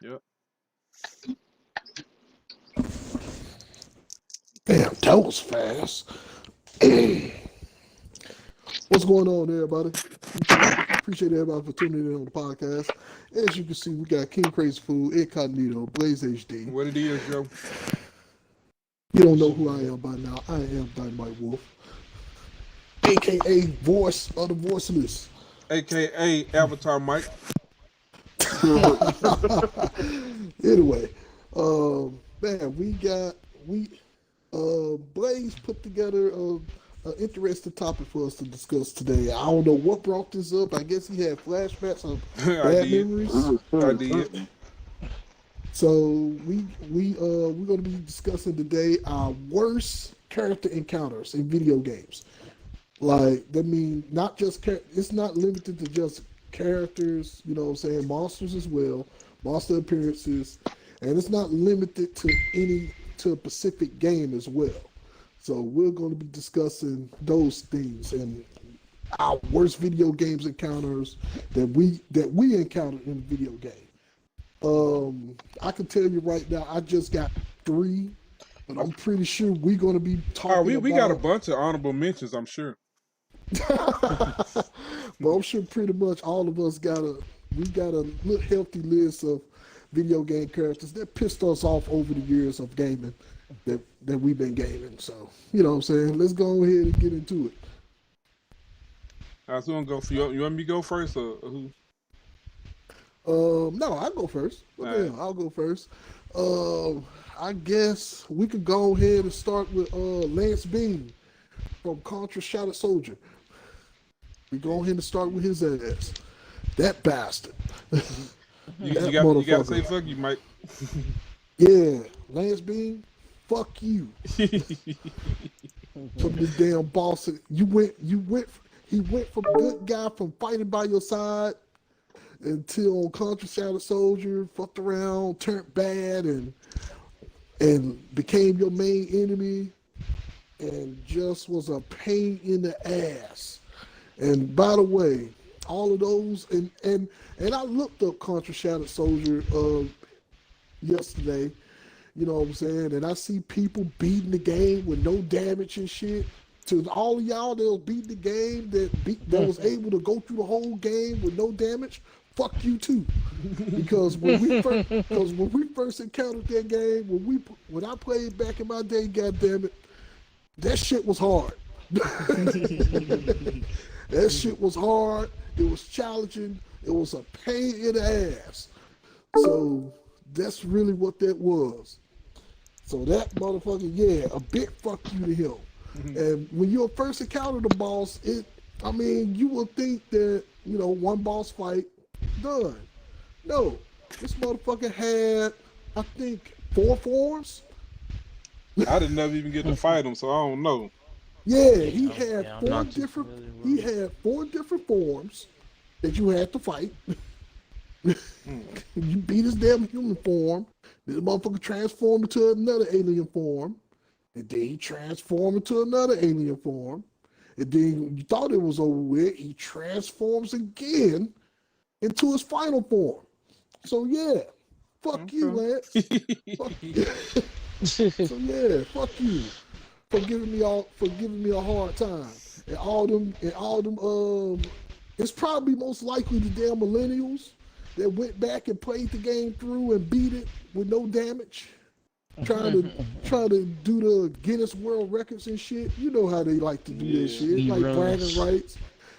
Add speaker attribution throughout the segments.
Speaker 1: Yep.
Speaker 2: Damn, that was fast. What's going on, everybody? Appreciate everybody for tuning in on the podcast. As you can see, we got King Crazy Food, Incognito, Blaze HD.
Speaker 1: What it is, Joe?
Speaker 2: You don't know who I am by now. I am Dynamite Wolf, aka Voice of the Voiceless.
Speaker 1: AKA Avatar Mike.
Speaker 2: Anyway, man, we Blaze put together an interesting topic for us to discuss today. I don't know what brought this up. I guess he had flashbacks of
Speaker 1: I
Speaker 2: bad
Speaker 1: did.
Speaker 2: memories.
Speaker 1: I did.
Speaker 2: So we're gonna be discussing today our worst character encounters in video games. Like that mean not just it's not limited to just characters, you know what I'm saying, monsters as well, monster appearances, and it's not limited to a specific game as well. So we're going to be discussing those things and our worst video games encounters that we encountered in a video game. I can tell you right now, I just got three, but I'm pretty sure we're going to be
Speaker 1: Oh,
Speaker 2: talking
Speaker 1: we got a
Speaker 2: about.
Speaker 1: bunch of honorable mentions, I'm sure.
Speaker 2: But I'm sure pretty much all of us we got a little healthy list of video game characters that pissed us off over the years of gaming that we've been gaming. So you know what I'm saying. Let's go ahead and get into it.
Speaker 1: I was gonna go. So you want me to go first, or who?
Speaker 2: No, I'll go first. What the
Speaker 1: Alright.
Speaker 2: hell? I'll go first. I guess we could go ahead and start with Lance Bean from Contra Shadow Soldier. We go ahead and start with his ass. That bastard.
Speaker 1: You
Speaker 2: That
Speaker 1: got to say
Speaker 2: motherfucker.
Speaker 1: fuck you, Mike.
Speaker 2: Yeah, Lance Bean, fuck you. From this damn boss. He went from good guy from fighting by your side until on Contra Shadow Soldier, fucked around, turned bad, and became your main enemy, and just was a pain in the ass. And by the way, all of those and I looked up Contra Shadow Soldier yesterday, you know what I'm saying, and I see people beating the game with no damage and shit. To all of y'all that was beating the game that was able to go through the whole game with no damage, fuck you too. Because when we first encountered that game, when I played back in my day, goddamn it, that shit was hard. That shit was hard. It was challenging. It was a pain in the ass. So that's really what that was. So that motherfucker, yeah, a big fuck you to him. And when you first encounter the boss, you would think that, one boss fight, done. No, this motherfucker had, I think, 4 forms.
Speaker 1: I didn't never even get to fight him, so I don't know.
Speaker 2: Yeah, he had
Speaker 3: I'm
Speaker 2: four
Speaker 3: not too
Speaker 2: different.
Speaker 3: familiar with
Speaker 2: He
Speaker 3: him.
Speaker 2: had 4 different forms that you had to fight. You beat his damn human form. This motherfucker transformed into another alien form, and then he transformed into another alien form. And then you thought it was over with. He transforms again into his final form. So yeah, fuck you,
Speaker 1: Okay.
Speaker 2: Lance. Fuck you. So yeah, fuck you for giving me a hard time. And all them it's probably most likely the damn millennials that went back and played the game through and beat it with no damage. Trying to do the Guinness World Records and shit. You know how they like to do
Speaker 1: Yeah.
Speaker 2: that shit.
Speaker 3: Speed
Speaker 2: Like
Speaker 3: runs.
Speaker 2: bragging rights.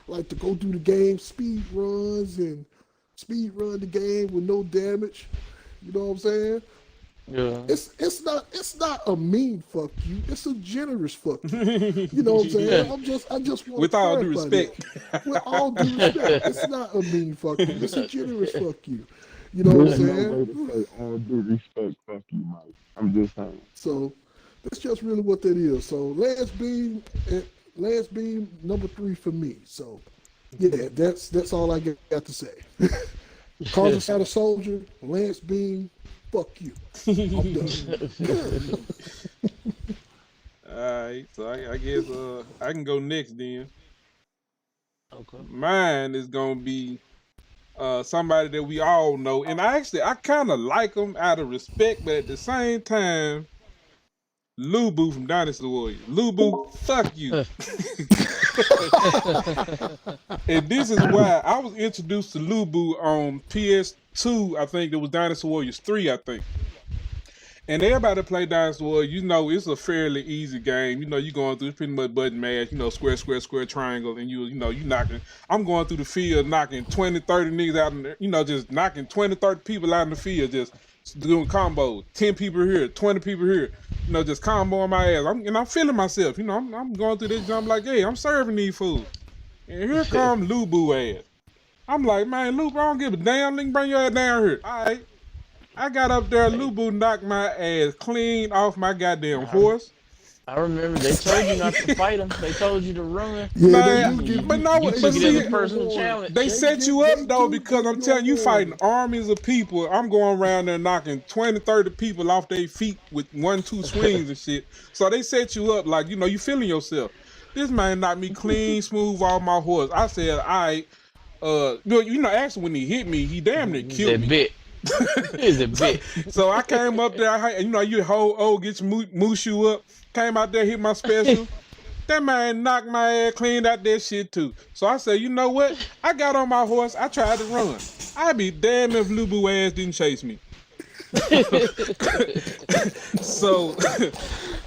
Speaker 2: Like to go through the game, speed runs and speed run the game with no damage. You know what I'm saying?
Speaker 3: Yeah.
Speaker 2: It's not a mean fuck you. It's a generous fuck you. You know what I'm saying? I just want
Speaker 1: With
Speaker 2: to
Speaker 1: all due
Speaker 2: clarify
Speaker 1: respect.
Speaker 2: that. With all due respect, it's not a mean fuck you. It's a generous fuck you. You know what I'm
Speaker 4: There's no way
Speaker 2: saying?
Speaker 4: to say all due respect, fuck you, Mike. I'm just saying.
Speaker 2: So that's just really what that is. So Lance Beam number 3 for me. So yeah, that's all I got to say. Carter Shadow Soldier, Lance Beam, fuck you. I'm done.
Speaker 1: Alright, so I guess I can go next then.
Speaker 3: Okay.
Speaker 1: Mine is gonna be somebody that we all know, and I kind of like him out of respect, but at the same time, Lubu from Dynasty Warriors. Lubu, fuck you. And this is why I was introduced to Lubu on PS2. I think it was Dynasty Warriors 3, I think. And everybody play Dynasty Warriors, you know, it's a fairly easy game. You know, you going through pretty much button mash, you know, square, square, square, triangle, and you knocking. I'm going through the field knocking 20, 30 niggas out in there, you know, just knocking 20, 30 people out in the field, just doing combos. 10 people here, 20 people here, you know, just comboing my ass. I'm feeling myself, you know, I'm going through this jump like, hey, I'm serving these fools. And here come Lubu ass. I'm like, man, Lubu, I don't give a damn, nigga, bring your ass down here. All right. I got up there, Lubu knocked my ass clean off my goddamn horse.
Speaker 3: I remember they told you not to fight him. They told you to run.
Speaker 2: Yeah,
Speaker 1: Man,
Speaker 2: they do give
Speaker 1: but
Speaker 2: you-
Speaker 1: no,
Speaker 3: You
Speaker 1: but
Speaker 3: took it
Speaker 1: see,
Speaker 3: as a personal challenge.
Speaker 1: they set you
Speaker 2: They
Speaker 1: up though
Speaker 2: do
Speaker 1: because
Speaker 2: give
Speaker 1: I'm
Speaker 2: you
Speaker 1: telling you,
Speaker 2: a
Speaker 1: fighting
Speaker 2: warning.
Speaker 1: armies of people. I'm going around there knocking 20, 30 people off their feet with 1-2 swings and shit. So they set you up like, you know, you feeling yourself. This man knocked me clean, smooth off my horse. I said, all right, you know, actually when he hit me, he damn near killed
Speaker 3: That
Speaker 1: me.
Speaker 3: bit. It's a bit.
Speaker 1: So I came up there, you know, you get your moose you up. Came out there, hit my special. That man knocked my ass, cleaned out that shit too. So I said, you know what? I got on my horse. I tried to run. I'd be damn if Lubu ass didn't chase me. So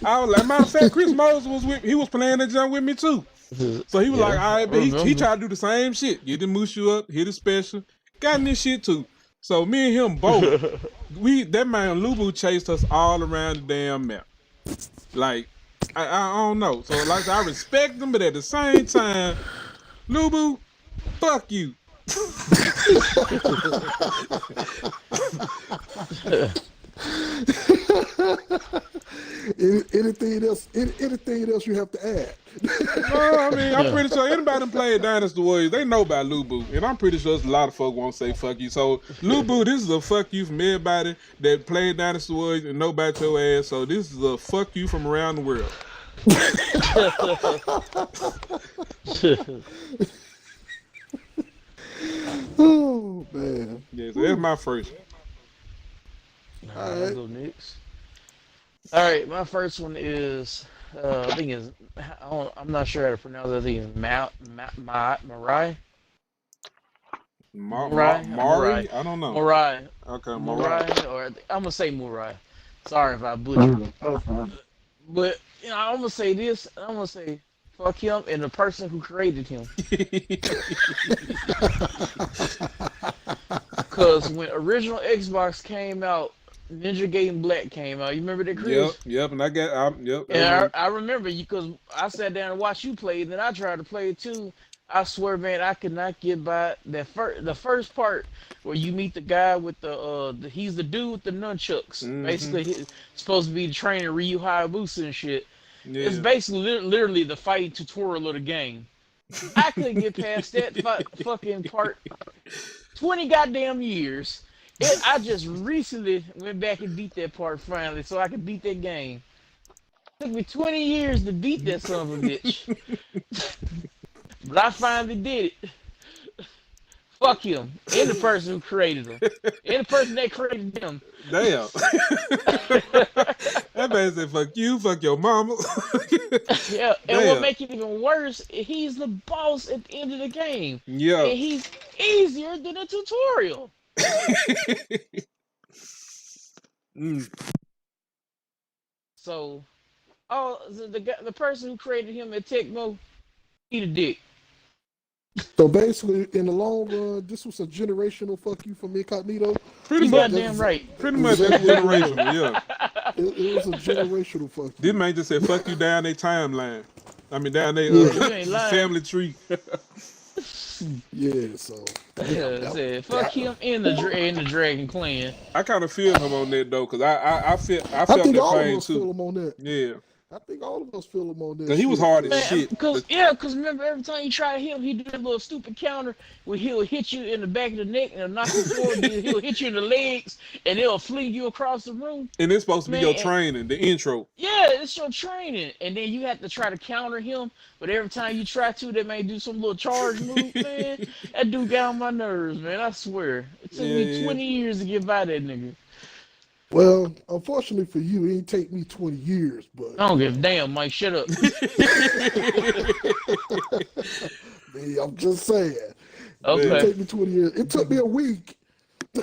Speaker 1: I was like, matter of fact, Chris Moses was with. He was playing that jump with me too. So he was like, all right, but he tried to do the same shit. Get the moose you up, hit a special, got in this shit too. So me and him both, that man Lubu chased us all around the damn map. Like, I don't know. So like I respect him, but at the same time, Lubu, fuck you.
Speaker 2: Anything else? Anything else you have to add?
Speaker 1: No, I mean, I'm pretty sure anybody that played Dynasty Warriors, they know about Lubu. And I'm pretty sure there's a lot of folk won't say fuck you. So, Lubu, this is a fuck you from everybody that played Dynasty Warriors and know about your ass. So, this is a fuck you from around the world.
Speaker 2: Oh man!
Speaker 1: Yeah, so that's my first one.
Speaker 3: I'll go next. All right, my first one is I think is I'm not sure how to pronounce it. I think it's Marai.
Speaker 1: Mari? I don't know.
Speaker 3: Murai.
Speaker 1: Okay,
Speaker 3: Murai, or I'm gonna say Murai. Sorry if I butchered.
Speaker 4: Okay.
Speaker 3: But you know, I'm gonna say this. I'm gonna say fuck him and the person who created him. Because when original Xbox came out, Ninja Gaiden Black came out. You remember that, Chris?
Speaker 1: Yep, and
Speaker 3: And I remember you because I sat down and watched you play, and then I tried to play it too. I swear, man, I could not get by that the first part where you meet the guy with he's the dude with the nunchucks.
Speaker 1: Mhm.
Speaker 3: Basically, he's supposed to be the trainer Ryu Hayabusa and shit.
Speaker 1: Yeah.
Speaker 3: It's basically literally the fighting tutorial of the game. I couldn't get past that fucking part. 20 goddamn years. I just recently went back and beat that part finally, so I could beat that game. It took me 20 years to beat that son of a bitch. But I finally did it. Fuck him. And the person who created him. And the person that created him.
Speaker 1: Damn. That man said, fuck you, fuck your mama.
Speaker 3: Yeah, and
Speaker 1: Damn.
Speaker 3: what makes it even worse, he's the boss at the end of the game.
Speaker 1: Yeah.
Speaker 3: And he's easier than a tutorial. So, the person who created him at Tecmo, he the dick.
Speaker 2: So basically, in the long run, this was a generational fuck you from Incognito.
Speaker 1: Pretty
Speaker 3: You
Speaker 1: much.
Speaker 3: goddamn right.
Speaker 1: Pretty much that's generational, yeah.
Speaker 2: It was a generational fuck
Speaker 1: This
Speaker 2: you.
Speaker 1: man just said, fuck you down their timeline. I mean, down their
Speaker 3: You ain't lying.
Speaker 1: family tree.
Speaker 2: Yeah, so
Speaker 3: Said, fuck him in the Dragon Clan.
Speaker 1: I kind of feel him on that, though, because I felt
Speaker 2: I think
Speaker 1: that
Speaker 2: all of
Speaker 1: pain,
Speaker 2: us feel
Speaker 1: too.
Speaker 2: him on that.
Speaker 1: Yeah.
Speaker 2: I think all of us feel him on that.
Speaker 1: 'Cause he was
Speaker 2: shit,
Speaker 1: hard as
Speaker 2: man.
Speaker 1: shit.
Speaker 3: Cause remember every time you try to hit him, he do that little stupid counter where he'll hit you in the back of the neck and knock you forward. Then he'll hit you in the legs and it'll fling you across the room.
Speaker 1: And it's supposed to be
Speaker 3: Man,
Speaker 1: your training, the intro.
Speaker 3: Yeah, it's your training, and then you have to try to counter him. But every time you try to, they may do some little charge move, man. That dude got on my nerves, man. I swear, it took me 20 years to get by that nigga.
Speaker 2: Well, unfortunately for you, it ain't take me 20 years, but
Speaker 3: I don't give a damn, Mike. Shut up.
Speaker 2: man, I'm just saying. It
Speaker 3: Okay.
Speaker 2: take me 20 years. It took me a week.
Speaker 1: I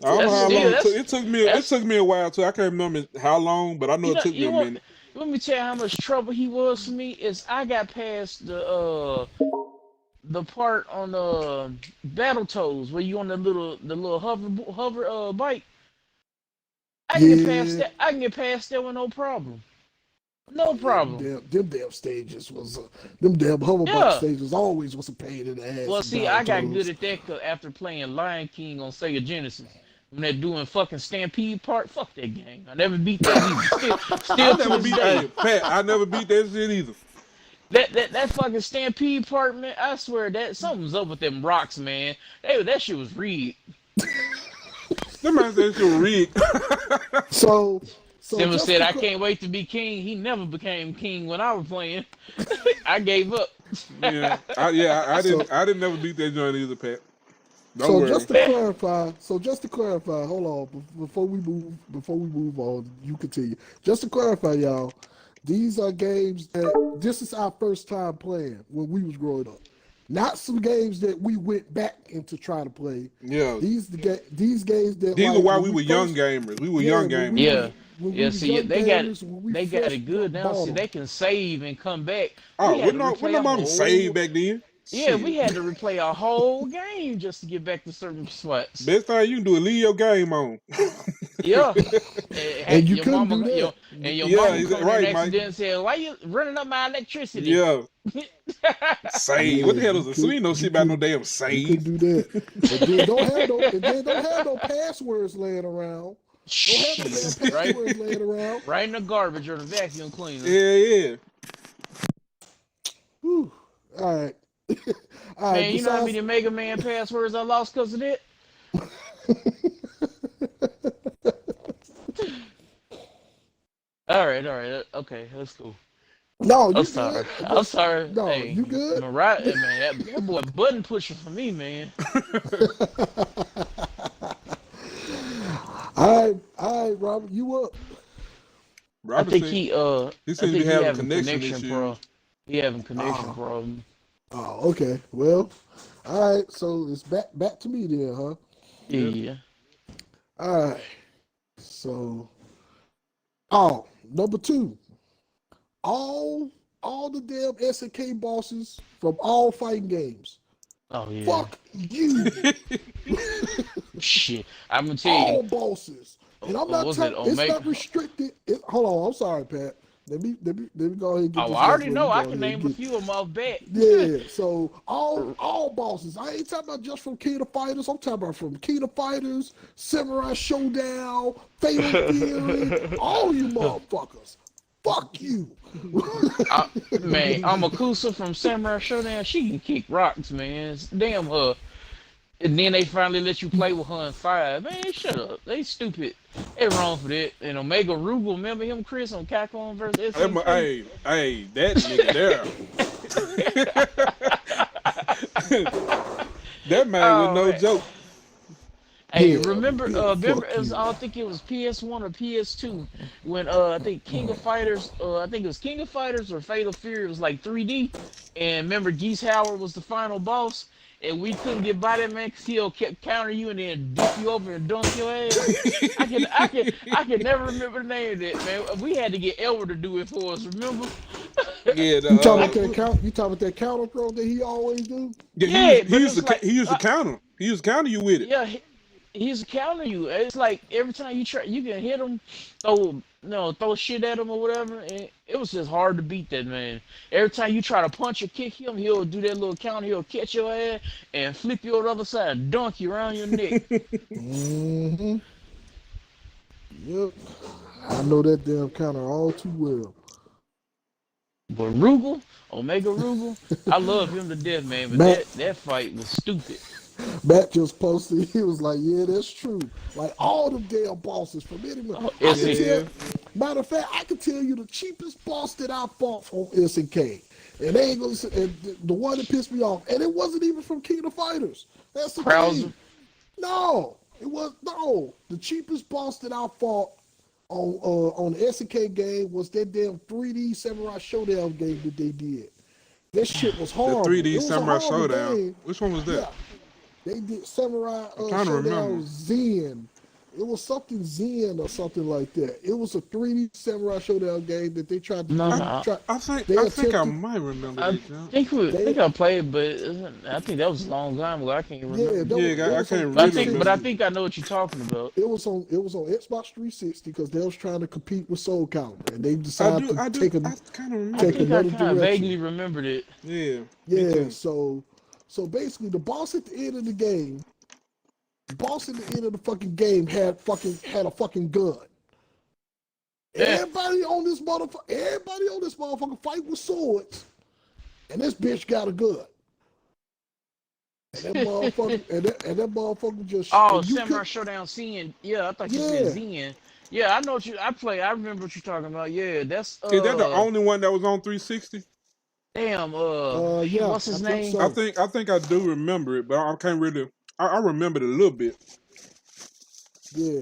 Speaker 1: don't know how long it took. It took me a while too. I can't remember how long, but I know it took me a minute.
Speaker 3: Let me tell you how much trouble he was for me. Is I got past the part on Battletoads where you on the little hover bike. I can get past that. I can get past that with no problem. No problem.
Speaker 2: Them damn stages was them damn hoverboard stages always was a pain in the ass.
Speaker 3: Well, see, I got good at that 'cause after playing Lion King on Sega Genesis. When they're doing fucking Stampede part, fuck that game. I never beat that either. Still to this day.
Speaker 1: Pat, I never beat that shit either.
Speaker 3: That fucking Stampede part, man, I swear that something's up with them rocks, man. That shit was rigged.
Speaker 1: Somebody said shit was rigged.
Speaker 2: So
Speaker 3: Simba said, I can't wait to be king. He never became king when I was playing. I gave up.
Speaker 1: I didn't never beat that joint either, Pat. Don't
Speaker 2: So
Speaker 1: worry.
Speaker 2: just to clarify, hold on, before we move on, you continue. Just to clarify, y'all, these are games that this is our first time playing when we was growing up. Not some games that we went back into trying to play.
Speaker 1: Yeah.
Speaker 2: These games that
Speaker 1: These
Speaker 2: like,
Speaker 1: are why
Speaker 2: when
Speaker 1: we were young gamers. We were
Speaker 2: Yeah,
Speaker 1: young
Speaker 2: when
Speaker 1: gamers.
Speaker 2: we
Speaker 3: Yeah.
Speaker 2: when we
Speaker 3: Yeah,
Speaker 2: was
Speaker 3: see,
Speaker 2: young
Speaker 3: they
Speaker 2: gamers, when we
Speaker 3: got
Speaker 2: first
Speaker 3: it good now.
Speaker 2: bought
Speaker 3: See,
Speaker 2: 'em.
Speaker 3: they can save and come back.
Speaker 1: Oh,
Speaker 3: We had to
Speaker 1: when
Speaker 3: replay
Speaker 1: no
Speaker 3: a
Speaker 1: mom
Speaker 3: whole-
Speaker 1: saved back then.
Speaker 3: Yeah, we had to replay a whole game just to get back to certain spots.
Speaker 1: Best thing you can do is leave your game on.
Speaker 3: Yeah.
Speaker 2: And you
Speaker 3: your
Speaker 2: couldn't
Speaker 3: mama,
Speaker 2: do that.
Speaker 3: your
Speaker 1: Yeah,
Speaker 3: mama
Speaker 1: is
Speaker 3: come
Speaker 1: that right,
Speaker 3: in
Speaker 1: Mike?
Speaker 3: accident and said, why you running up my electricity?
Speaker 1: Yeah. Save. What the hell is
Speaker 2: You
Speaker 1: a so ain't no
Speaker 2: could-
Speaker 1: shit about no
Speaker 2: you
Speaker 1: damn
Speaker 2: You
Speaker 1: save.
Speaker 2: couldn't do that. And then don't have no passwords laying around. Don't have no damn
Speaker 3: Right?
Speaker 2: passwords laying around.
Speaker 3: Right in the garbage or the vacuum cleaner.
Speaker 1: Yeah.
Speaker 2: Whew. All right. All right.
Speaker 3: Man, you know how
Speaker 2: besides-
Speaker 3: many Mega Man passwords I lost because of that? All right, okay, that's cool.
Speaker 2: No, you
Speaker 3: I'm sorry.
Speaker 2: good.
Speaker 3: I'm sorry.
Speaker 2: No,
Speaker 3: Hey,
Speaker 2: you good?
Speaker 3: Mariah, man, that boy button pusher for me, man.
Speaker 2: All right, Robert, you up?
Speaker 1: Robert
Speaker 3: I think
Speaker 1: said-
Speaker 3: he
Speaker 1: he
Speaker 3: I
Speaker 1: seems to
Speaker 3: think
Speaker 1: be
Speaker 3: he
Speaker 1: having
Speaker 3: having
Speaker 1: connection
Speaker 3: connection
Speaker 1: issues.
Speaker 3: problem. He having connection
Speaker 2: Oh.
Speaker 3: problem.
Speaker 2: Oh, okay. Well, all right. So it's back to me then, huh?
Speaker 3: Yeah.
Speaker 2: All right. So, number 2. All the damn SNK bosses from all fighting games.
Speaker 3: Oh yeah.
Speaker 2: Fuck you.
Speaker 3: Shit. I'm gonna tell
Speaker 2: All
Speaker 3: you.
Speaker 2: bosses. And I'm
Speaker 3: What
Speaker 2: not
Speaker 3: was
Speaker 2: telling.
Speaker 3: it,
Speaker 2: It's
Speaker 3: Omega?
Speaker 2: not restricted. Hold on. I'm sorry, Pat. Let me go ahead and get
Speaker 3: Oh,
Speaker 2: this
Speaker 3: I already
Speaker 2: out
Speaker 3: know.
Speaker 2: the way.
Speaker 3: I
Speaker 2: You
Speaker 3: can
Speaker 2: go ahead
Speaker 3: name a
Speaker 2: and
Speaker 3: few of them off bat.
Speaker 2: Yeah, so all bosses. I ain't talking about just from King of Fighters. I'm talking about from King of Fighters, Samurai Showdown, Fatal Fury, all you motherfuckers. Fuck you.
Speaker 3: Man, Amakusa from Samurai Showdown, she can kick rocks, man. It's damn her. And then they finally let you play with her in 5. Man, shut up. They stupid. They wrong for that. And Omega Rugal, remember him, Chris, on Capcom vs. SNK?
Speaker 1: Hey, that nigga there. That man was no
Speaker 3: man.
Speaker 1: joke.
Speaker 3: Hey,
Speaker 2: Yeah,
Speaker 3: remember
Speaker 2: yeah,
Speaker 3: remember
Speaker 2: fuck
Speaker 3: it was
Speaker 2: you.
Speaker 3: I think it was PS1 or PS2 when I think King of Fighters I think it was King of Fighters or Fatal Fury was like 3D, and remember Geese Howard was the final boss, and we couldn't get by that man because he'll kept countering you and then dip you over and dunk your ass. I can never remember the name of that, man. We had to get Elwood to do it for us, remember?
Speaker 1: Yeah,
Speaker 2: You talking about that count? You talking about that counter throw that he always do?
Speaker 3: Yeah, but
Speaker 1: he used
Speaker 3: it's
Speaker 1: to
Speaker 3: like-
Speaker 1: he used to counter. He used to counter you with it.
Speaker 3: Yeah, he's countering you. It's like every time you try, you can hit him, throw shit at him or whatever. And it was just hard to beat that man. Every time you try to punch or kick him, he'll do that little counter. He'll catch your ass and flip you on the other side, and dunk you around your neck.
Speaker 2: Mm-hmm. Yep. I know that damn counter all too well.
Speaker 3: But Rugal, Omega Rugal, I love him to death, man. But
Speaker 2: Matt,
Speaker 3: that fight was stupid.
Speaker 2: Matt just posted. He was like, "Yeah, that's true. Like all them damn bosses from anywhere.
Speaker 3: Oh,
Speaker 2: I can
Speaker 1: Yeah.
Speaker 2: tell. Matter of fact, I can tell you the cheapest boss that I fought from SNK, and they ain't gonna say, and the one that pissed me off, and it wasn't even from King of Fighters. That's the
Speaker 3: Krauser.
Speaker 2: thing. No, it was no. The cheapest boss that I fought on the SNK game was that damn 3D Samurai Showdown game that they did. That shit was
Speaker 1: The
Speaker 2: horrible.
Speaker 1: 3D
Speaker 2: It was a
Speaker 1: Samurai
Speaker 2: horrible
Speaker 1: Showdown.
Speaker 2: game.
Speaker 1: Which one was that?
Speaker 2: Yeah, they did Samurai
Speaker 1: I'm trying to
Speaker 2: Showdown
Speaker 1: remember.
Speaker 2: Zen. It was something Zen or something like that. It was a 3D Samurai Showdown game that they tried to
Speaker 3: No,
Speaker 2: do.
Speaker 3: no.
Speaker 1: I think
Speaker 2: They
Speaker 1: I
Speaker 2: attempted-
Speaker 1: might remember
Speaker 3: I
Speaker 1: that. Jump.
Speaker 3: think I played, but I think that was a long time ago. I can't remember.
Speaker 2: Yeah, that
Speaker 1: Yeah,
Speaker 2: was,
Speaker 1: I
Speaker 2: it was
Speaker 1: can't
Speaker 2: on
Speaker 3: But I
Speaker 1: really
Speaker 3: think,
Speaker 1: remember.
Speaker 3: but I think I know what you're talking about.
Speaker 2: It was on Xbox 360 because they was trying to compete with Soul Calibur, and they decided
Speaker 1: I
Speaker 2: to take a
Speaker 1: kind of remember.
Speaker 3: I
Speaker 2: take
Speaker 3: think I
Speaker 2: another
Speaker 3: kind of
Speaker 2: direction.
Speaker 3: vaguely remembered it.
Speaker 1: Yeah.
Speaker 2: Yeah,
Speaker 1: too.
Speaker 2: so basically the boss at the end of the game, the boss at the end of the fucking game had a fucking gun.
Speaker 3: Yeah.
Speaker 2: Everybody on this motherfucker fight with swords, and this bitch got a gun. And that motherfucker just
Speaker 3: Oh,
Speaker 2: and you
Speaker 3: Samurai
Speaker 2: could-
Speaker 3: Showdown Zen. Yeah, I thought you
Speaker 2: Yeah.
Speaker 3: said Zen. Yeah, I know what you. I remember what you're talking about. Yeah, that's.
Speaker 1: Is that the only one that was on 360?
Speaker 3: Damn.
Speaker 2: yeah,
Speaker 3: What's his
Speaker 2: I think
Speaker 3: name?
Speaker 2: so.
Speaker 1: I think I do remember it, but I can't really. I remember it a little bit.
Speaker 2: Yeah,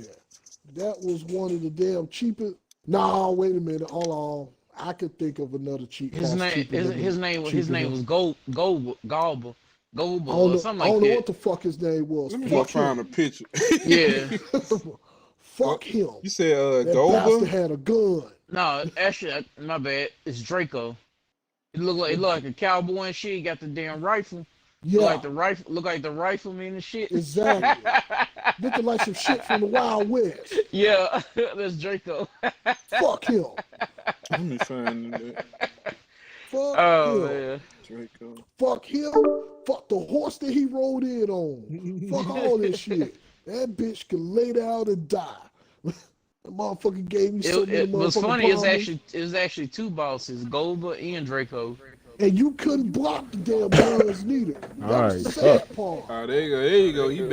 Speaker 2: that was one of the damn cheapest. No, wait a minute, hold on. I could think of another cheap.
Speaker 3: His
Speaker 2: boss
Speaker 3: name.
Speaker 2: cheaper than
Speaker 3: His
Speaker 2: him.
Speaker 3: name. His
Speaker 2: Cheaper
Speaker 3: name
Speaker 2: than-
Speaker 3: was Golba
Speaker 2: I don't
Speaker 3: or
Speaker 2: know,
Speaker 3: something
Speaker 2: I don't
Speaker 3: like
Speaker 2: know
Speaker 3: that.
Speaker 2: what the fuck his name was.
Speaker 1: Let me go
Speaker 2: Fuck
Speaker 1: find a
Speaker 2: him.
Speaker 1: picture.
Speaker 3: Yeah.
Speaker 2: Fuck him.
Speaker 1: You said
Speaker 2: That bastard
Speaker 1: Golba?
Speaker 2: had a gun.
Speaker 3: No, actually, my bad. It's Draco. It looked like a cowboy and shit. He got the damn rifle.
Speaker 2: Yeah,
Speaker 3: Look like the rifleman and shit.
Speaker 2: exactly. Looking like some shit from the Wild West.
Speaker 3: Yeah, that's Draco.
Speaker 2: Fuck him.
Speaker 1: Let me find that.
Speaker 2: Fuck
Speaker 3: Oh
Speaker 2: him.
Speaker 3: man.
Speaker 1: Draco.
Speaker 2: Fuck him. Fuck the horse that he rode in on. Fuck all this shit. That bitch can lay down and die. The motherfucker gave me so many
Speaker 3: It was
Speaker 2: motherfucking
Speaker 3: funny.
Speaker 2: problems.
Speaker 3: It was actually two bosses, Golba and Draco.
Speaker 2: And you couldn't block the damn guns neither. That
Speaker 5: All
Speaker 2: was the
Speaker 5: right,
Speaker 2: sad part.
Speaker 1: Oh, there you go. There you go. You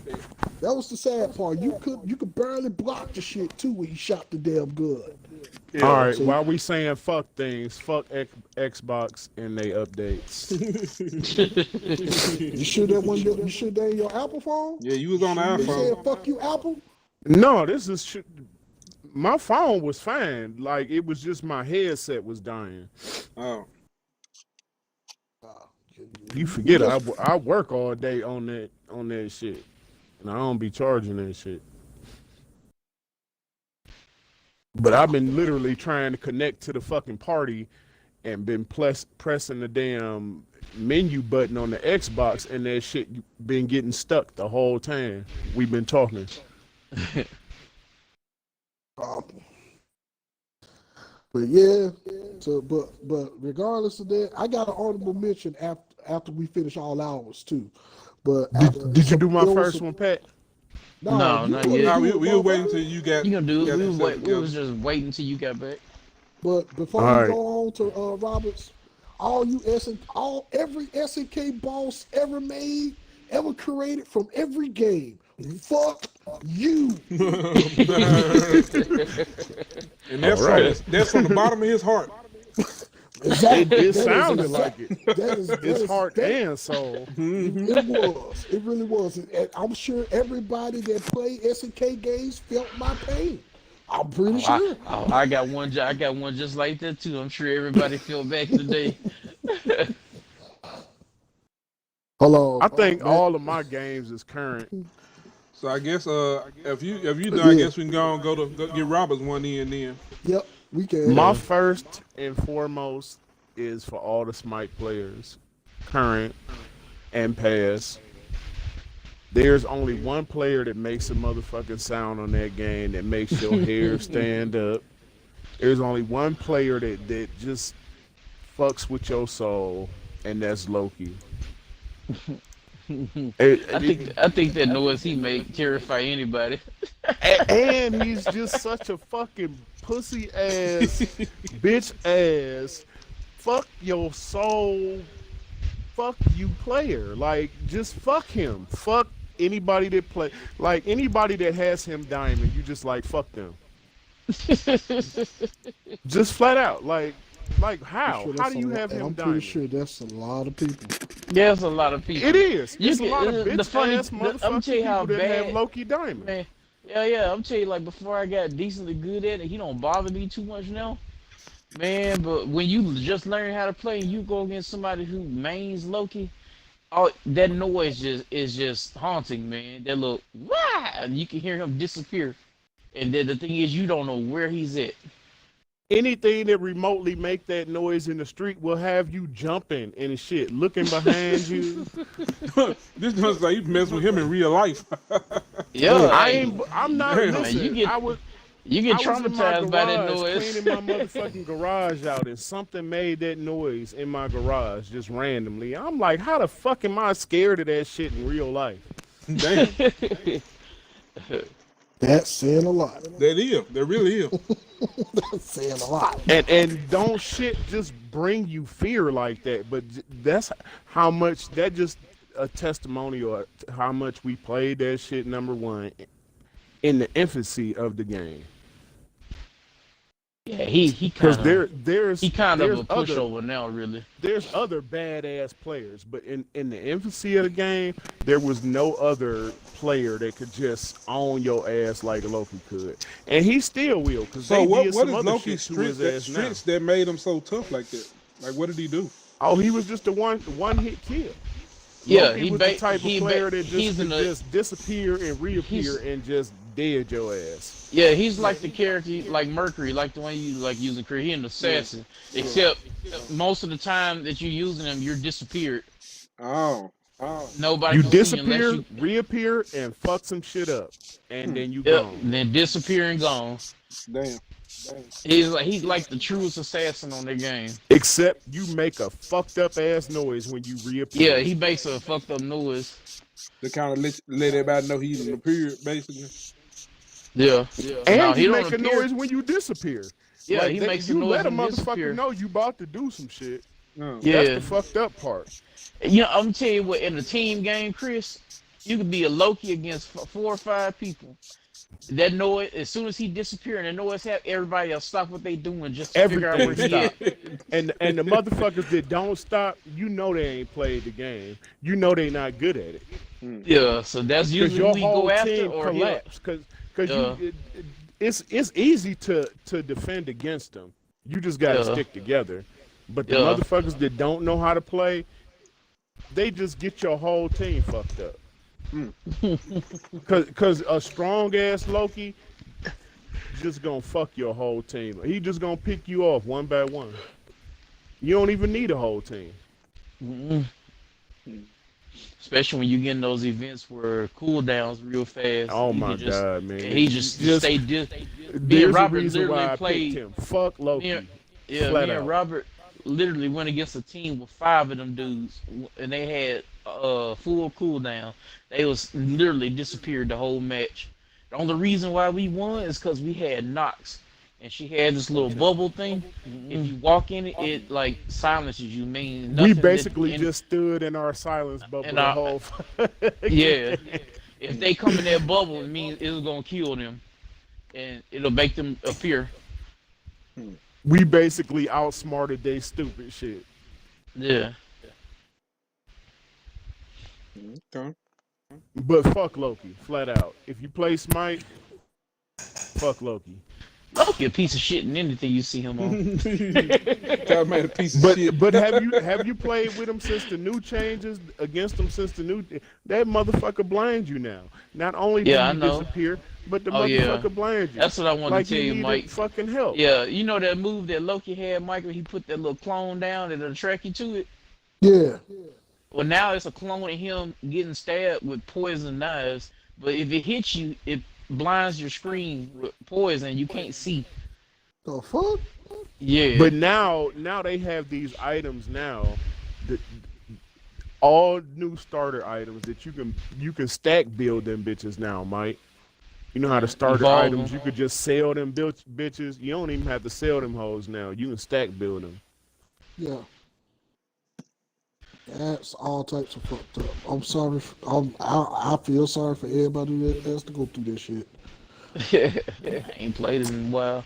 Speaker 1: back.
Speaker 2: That was the sad part. You could barely block the shit too when you shot the damn gun.
Speaker 1: Yeah.
Speaker 5: All right,
Speaker 2: so-
Speaker 5: while we saying fuck things, fuck Xbox and they updates.
Speaker 2: You sure that ain't your Apple phone?
Speaker 1: Yeah, you was on the
Speaker 2: You
Speaker 1: iPhone.
Speaker 2: said fuck you, Apple?
Speaker 5: No, this is shit. My phone was fine. Like it was just my headset was dying.
Speaker 1: Oh.
Speaker 5: You forget I work all day on that shit, and I don't be charging that shit. But I've been literally trying to connect to the fucking party, and been pressing the damn menu button on the Xbox, and that shit been getting stuck the whole time we've been talking.
Speaker 2: But yeah, so but regardless of that, I got an honorable mention after we finish all hours too. But
Speaker 5: Did you do my
Speaker 2: it was
Speaker 5: first
Speaker 2: a-
Speaker 5: one, Pat?
Speaker 2: No,
Speaker 3: No,
Speaker 2: you
Speaker 3: not
Speaker 2: couldn't
Speaker 3: yet.
Speaker 1: Nah,
Speaker 2: do
Speaker 1: we
Speaker 2: it,
Speaker 1: were waiting
Speaker 2: motherfucker.
Speaker 1: till you got.
Speaker 3: You gonna do
Speaker 1: got
Speaker 3: it? We
Speaker 1: yourself together.
Speaker 3: was just waiting until you got back.
Speaker 2: But before
Speaker 5: All
Speaker 2: we
Speaker 5: right.
Speaker 2: go on to Roberts, every SNK boss ever made, ever created from every game, fuck you.
Speaker 1: And that's
Speaker 5: All right.
Speaker 1: that's from the bottom of his heart.
Speaker 2: Exactly.
Speaker 5: It
Speaker 2: That is
Speaker 5: sounded
Speaker 2: exact-
Speaker 5: like it.
Speaker 2: That is, that
Speaker 5: It's
Speaker 2: is-
Speaker 5: heart
Speaker 2: that-
Speaker 5: and soul.
Speaker 2: It was. It really was. And I'm sure everybody that played SNK games felt my pain. I'm pretty sure.
Speaker 3: I got one. I got one just like that too. I'm sure everybody felt back in the day.
Speaker 2: Hold on.
Speaker 5: I think
Speaker 2: man.
Speaker 5: all of my games is current.
Speaker 1: So I guess if you done, I
Speaker 2: Yeah.
Speaker 1: guess we can go get Roberts one in then.
Speaker 2: Yep, we can.
Speaker 5: My first and foremost is for all the Smite players, current and past. There's only one player that makes a motherfucking sound on that game that makes your hair stand up. There's only one player that just fucks with your soul, and that's Loki.
Speaker 3: I think that noise he make terrify anybody.
Speaker 5: And he's just such a fucking pussy ass, bitch ass, fuck your soul, fuck you player. Like, just fuck him. Fuck anybody that play. Like, anybody that has him diamond, you just like, fuck them. Just flat out. Like how?
Speaker 2: Sure
Speaker 5: How
Speaker 2: that's
Speaker 5: do you
Speaker 2: a lot-
Speaker 5: have him
Speaker 2: I'm
Speaker 5: diamond?
Speaker 2: pretty sure that's a lot of people.
Speaker 3: There's a lot of people.
Speaker 5: It is.
Speaker 3: You
Speaker 5: It's a
Speaker 3: can-
Speaker 5: lot of
Speaker 3: the
Speaker 5: bitch
Speaker 3: funny-
Speaker 5: ass
Speaker 3: the-
Speaker 5: motherfucking
Speaker 3: I'm tell you how
Speaker 5: people that have
Speaker 3: bad-
Speaker 5: Loki diamond.
Speaker 3: Man, yeah. I'm telling you, like before I got decently good at it, he don't bother me too much now. Man, but when you just learn how to play and you go against somebody who mains Loki, oh, that noise is just haunting, man. That little wah, and you can hear him disappear. And then the thing is, you don't know where he's at.
Speaker 5: Anything that remotely make that noise in the street will have you jumping and shit, looking behind you.
Speaker 1: This just like you mess with him in real life.
Speaker 3: Yeah,
Speaker 5: I'm not.
Speaker 1: Damn.
Speaker 5: Listen,
Speaker 3: You get-
Speaker 5: I was
Speaker 3: you get
Speaker 5: I was in my
Speaker 3: traumatized by that
Speaker 5: garage
Speaker 3: noise.
Speaker 5: cleaning my motherfucking garage out, and something made that noise in my garage just randomly. I'm like, how the fuck am I scared of that shit in real life?
Speaker 1: Damn,
Speaker 2: That's saying a lot.
Speaker 1: that is. That really is.
Speaker 2: That's saying a lot.
Speaker 5: And don't shit just bring you fear like that. But that's how much that just a testimonial of how much we played that shit. Number one, in the infancy of the game,
Speaker 3: Yeah, he
Speaker 5: because
Speaker 3: kind of
Speaker 5: there's
Speaker 3: he kind of
Speaker 5: there's
Speaker 3: a
Speaker 5: other-
Speaker 3: pushover now, really.
Speaker 5: There's other badass players, but in the infancy of the game, there was no other player that could just own your ass like Loki could, and he still will. Because
Speaker 1: So
Speaker 5: they
Speaker 1: what
Speaker 5: did
Speaker 1: what
Speaker 5: some
Speaker 1: is
Speaker 5: other
Speaker 1: Loki's
Speaker 5: shit to his
Speaker 1: strengths
Speaker 5: ass now.
Speaker 1: that made him so tough like that? Like what did he do?
Speaker 5: Oh, he was just a one hit kill.
Speaker 3: Yeah,
Speaker 5: Loki
Speaker 3: he
Speaker 5: was
Speaker 3: ba-
Speaker 5: the type
Speaker 3: he
Speaker 5: of
Speaker 3: ba-
Speaker 5: player that
Speaker 3: he's
Speaker 5: just
Speaker 3: in
Speaker 5: could
Speaker 3: a-
Speaker 5: just disappear and reappear
Speaker 3: he's-
Speaker 5: and just dead your ass.
Speaker 3: Yeah, he's like the character, like Mercury, like the one you like using. He an assassin, except most of the time that you're using him, you're disappeared.
Speaker 1: Oh.
Speaker 3: Nobody
Speaker 5: You
Speaker 3: can see
Speaker 5: disappear,
Speaker 3: unless you,
Speaker 5: reappear, and fuck some shit up, and then you
Speaker 3: yep,
Speaker 5: gone.
Speaker 3: then disappear and gone.
Speaker 1: Damn.
Speaker 3: He's like the truest assassin on their game.
Speaker 5: Except you make a fucked up ass noise when you reappear.
Speaker 3: Yeah, he makes a fucked up noise.
Speaker 1: They kind of let everybody know he's in the period, basically.
Speaker 3: Yeah,
Speaker 5: And
Speaker 3: no, he
Speaker 5: you
Speaker 3: don't
Speaker 5: make a
Speaker 3: appear.
Speaker 5: noise when you disappear.
Speaker 3: Yeah,
Speaker 5: Like
Speaker 3: he
Speaker 5: that-
Speaker 3: makes a
Speaker 5: you
Speaker 3: noise
Speaker 5: let a
Speaker 3: when you disappear.
Speaker 5: motherfucker know you about to do some shit.
Speaker 1: No.
Speaker 3: Yeah,
Speaker 5: That's the fucked up part.
Speaker 3: you know, I'm telling you what, in a team game, Chris, you could be a Loki against 4 or 5 people. That noise, as soon as he disappears and the noise happens, everybody else stop what they doing just to figure out where
Speaker 5: Everything
Speaker 3: he
Speaker 5: stop.
Speaker 3: is.
Speaker 5: And the motherfuckers that don't stop, you know they ain't played the game. You know they not good at it.
Speaker 3: Yeah, so that's
Speaker 5: Because
Speaker 3: usually
Speaker 5: your
Speaker 3: who we
Speaker 5: whole
Speaker 3: go after
Speaker 5: team
Speaker 3: or he'll-
Speaker 5: collapse. Because it's easy to defend against them. You just gotta
Speaker 3: Yeah.
Speaker 5: stick together. But the
Speaker 3: Yeah.
Speaker 5: motherfuckers that don't know how to play, they just get your whole team fucked up. Cause a strong ass Loki just gonna fuck your whole team. He just gonna pick you off one by one. You don't even need a whole team.
Speaker 3: Mhm. Especially when you get in those events where cooldowns real fast.
Speaker 5: Oh
Speaker 3: You
Speaker 5: my
Speaker 3: can just-
Speaker 5: god, man!
Speaker 3: and he just stay me
Speaker 5: There's
Speaker 3: and
Speaker 5: a
Speaker 3: Robert
Speaker 5: reason
Speaker 3: literally
Speaker 5: why I
Speaker 3: played.
Speaker 5: picked him. Fuck Loki.
Speaker 3: Me and- Yeah,
Speaker 5: Flat
Speaker 3: me and
Speaker 5: out.
Speaker 3: Robert literally went against a team with 5 of them dudes, and they had full cooldown. They was literally disappeared the whole match. The only reason why we won is because we had Nox, and she had this little bubble thing. If you walk in it, it like silences you. Mean
Speaker 5: We
Speaker 3: nothing that-
Speaker 5: basically
Speaker 3: and-
Speaker 5: just stood in our silence bubble
Speaker 3: and
Speaker 5: the
Speaker 3: our-
Speaker 5: whole.
Speaker 3: yeah. If they come in that bubble, it means it's gonna kill them, and it'll make them appear.
Speaker 5: We basically outsmarted they stupid shit.
Speaker 3: Yeah.
Speaker 1: Okay.
Speaker 5: But fuck Loki, flat out. If you play Smite, fuck Loki.
Speaker 3: Loki a piece of shit in anything you see him on.
Speaker 1: Guy made a piece of shit.
Speaker 5: But have you played with him since the new changes against him since the new that motherfucker blinds you now. Not only do
Speaker 3: Yeah, I
Speaker 5: you
Speaker 3: know.
Speaker 5: disappear, but the
Speaker 3: Oh, yeah.
Speaker 5: motherfucker blinds you.
Speaker 3: That's what I wanted
Speaker 5: like
Speaker 3: to tell you,
Speaker 5: needed
Speaker 3: Mike.
Speaker 5: fucking help.
Speaker 3: Yeah, you know that move that Loki had, Michael? He put that little clone down and it'll track you to it.
Speaker 2: Yeah.
Speaker 3: Well, now it's a clone of him getting stabbed with poison knives. But if it hits you, it blinds your screen with poison. You can't see.
Speaker 2: The fuck?
Speaker 3: Yeah.
Speaker 5: But now they have these items now. That, all new starter items that you can stack build them bitches now, Mike. You know how to starter
Speaker 3: Evolve
Speaker 5: items,
Speaker 3: them.
Speaker 5: you could just sell them bitches. You don't even have to sell them hoes now. You can stack build them.
Speaker 2: Yeah. That's all types of fucked up. I'm sorry. I feel sorry for everybody that has to go through this shit.
Speaker 3: I ain't played it in a while.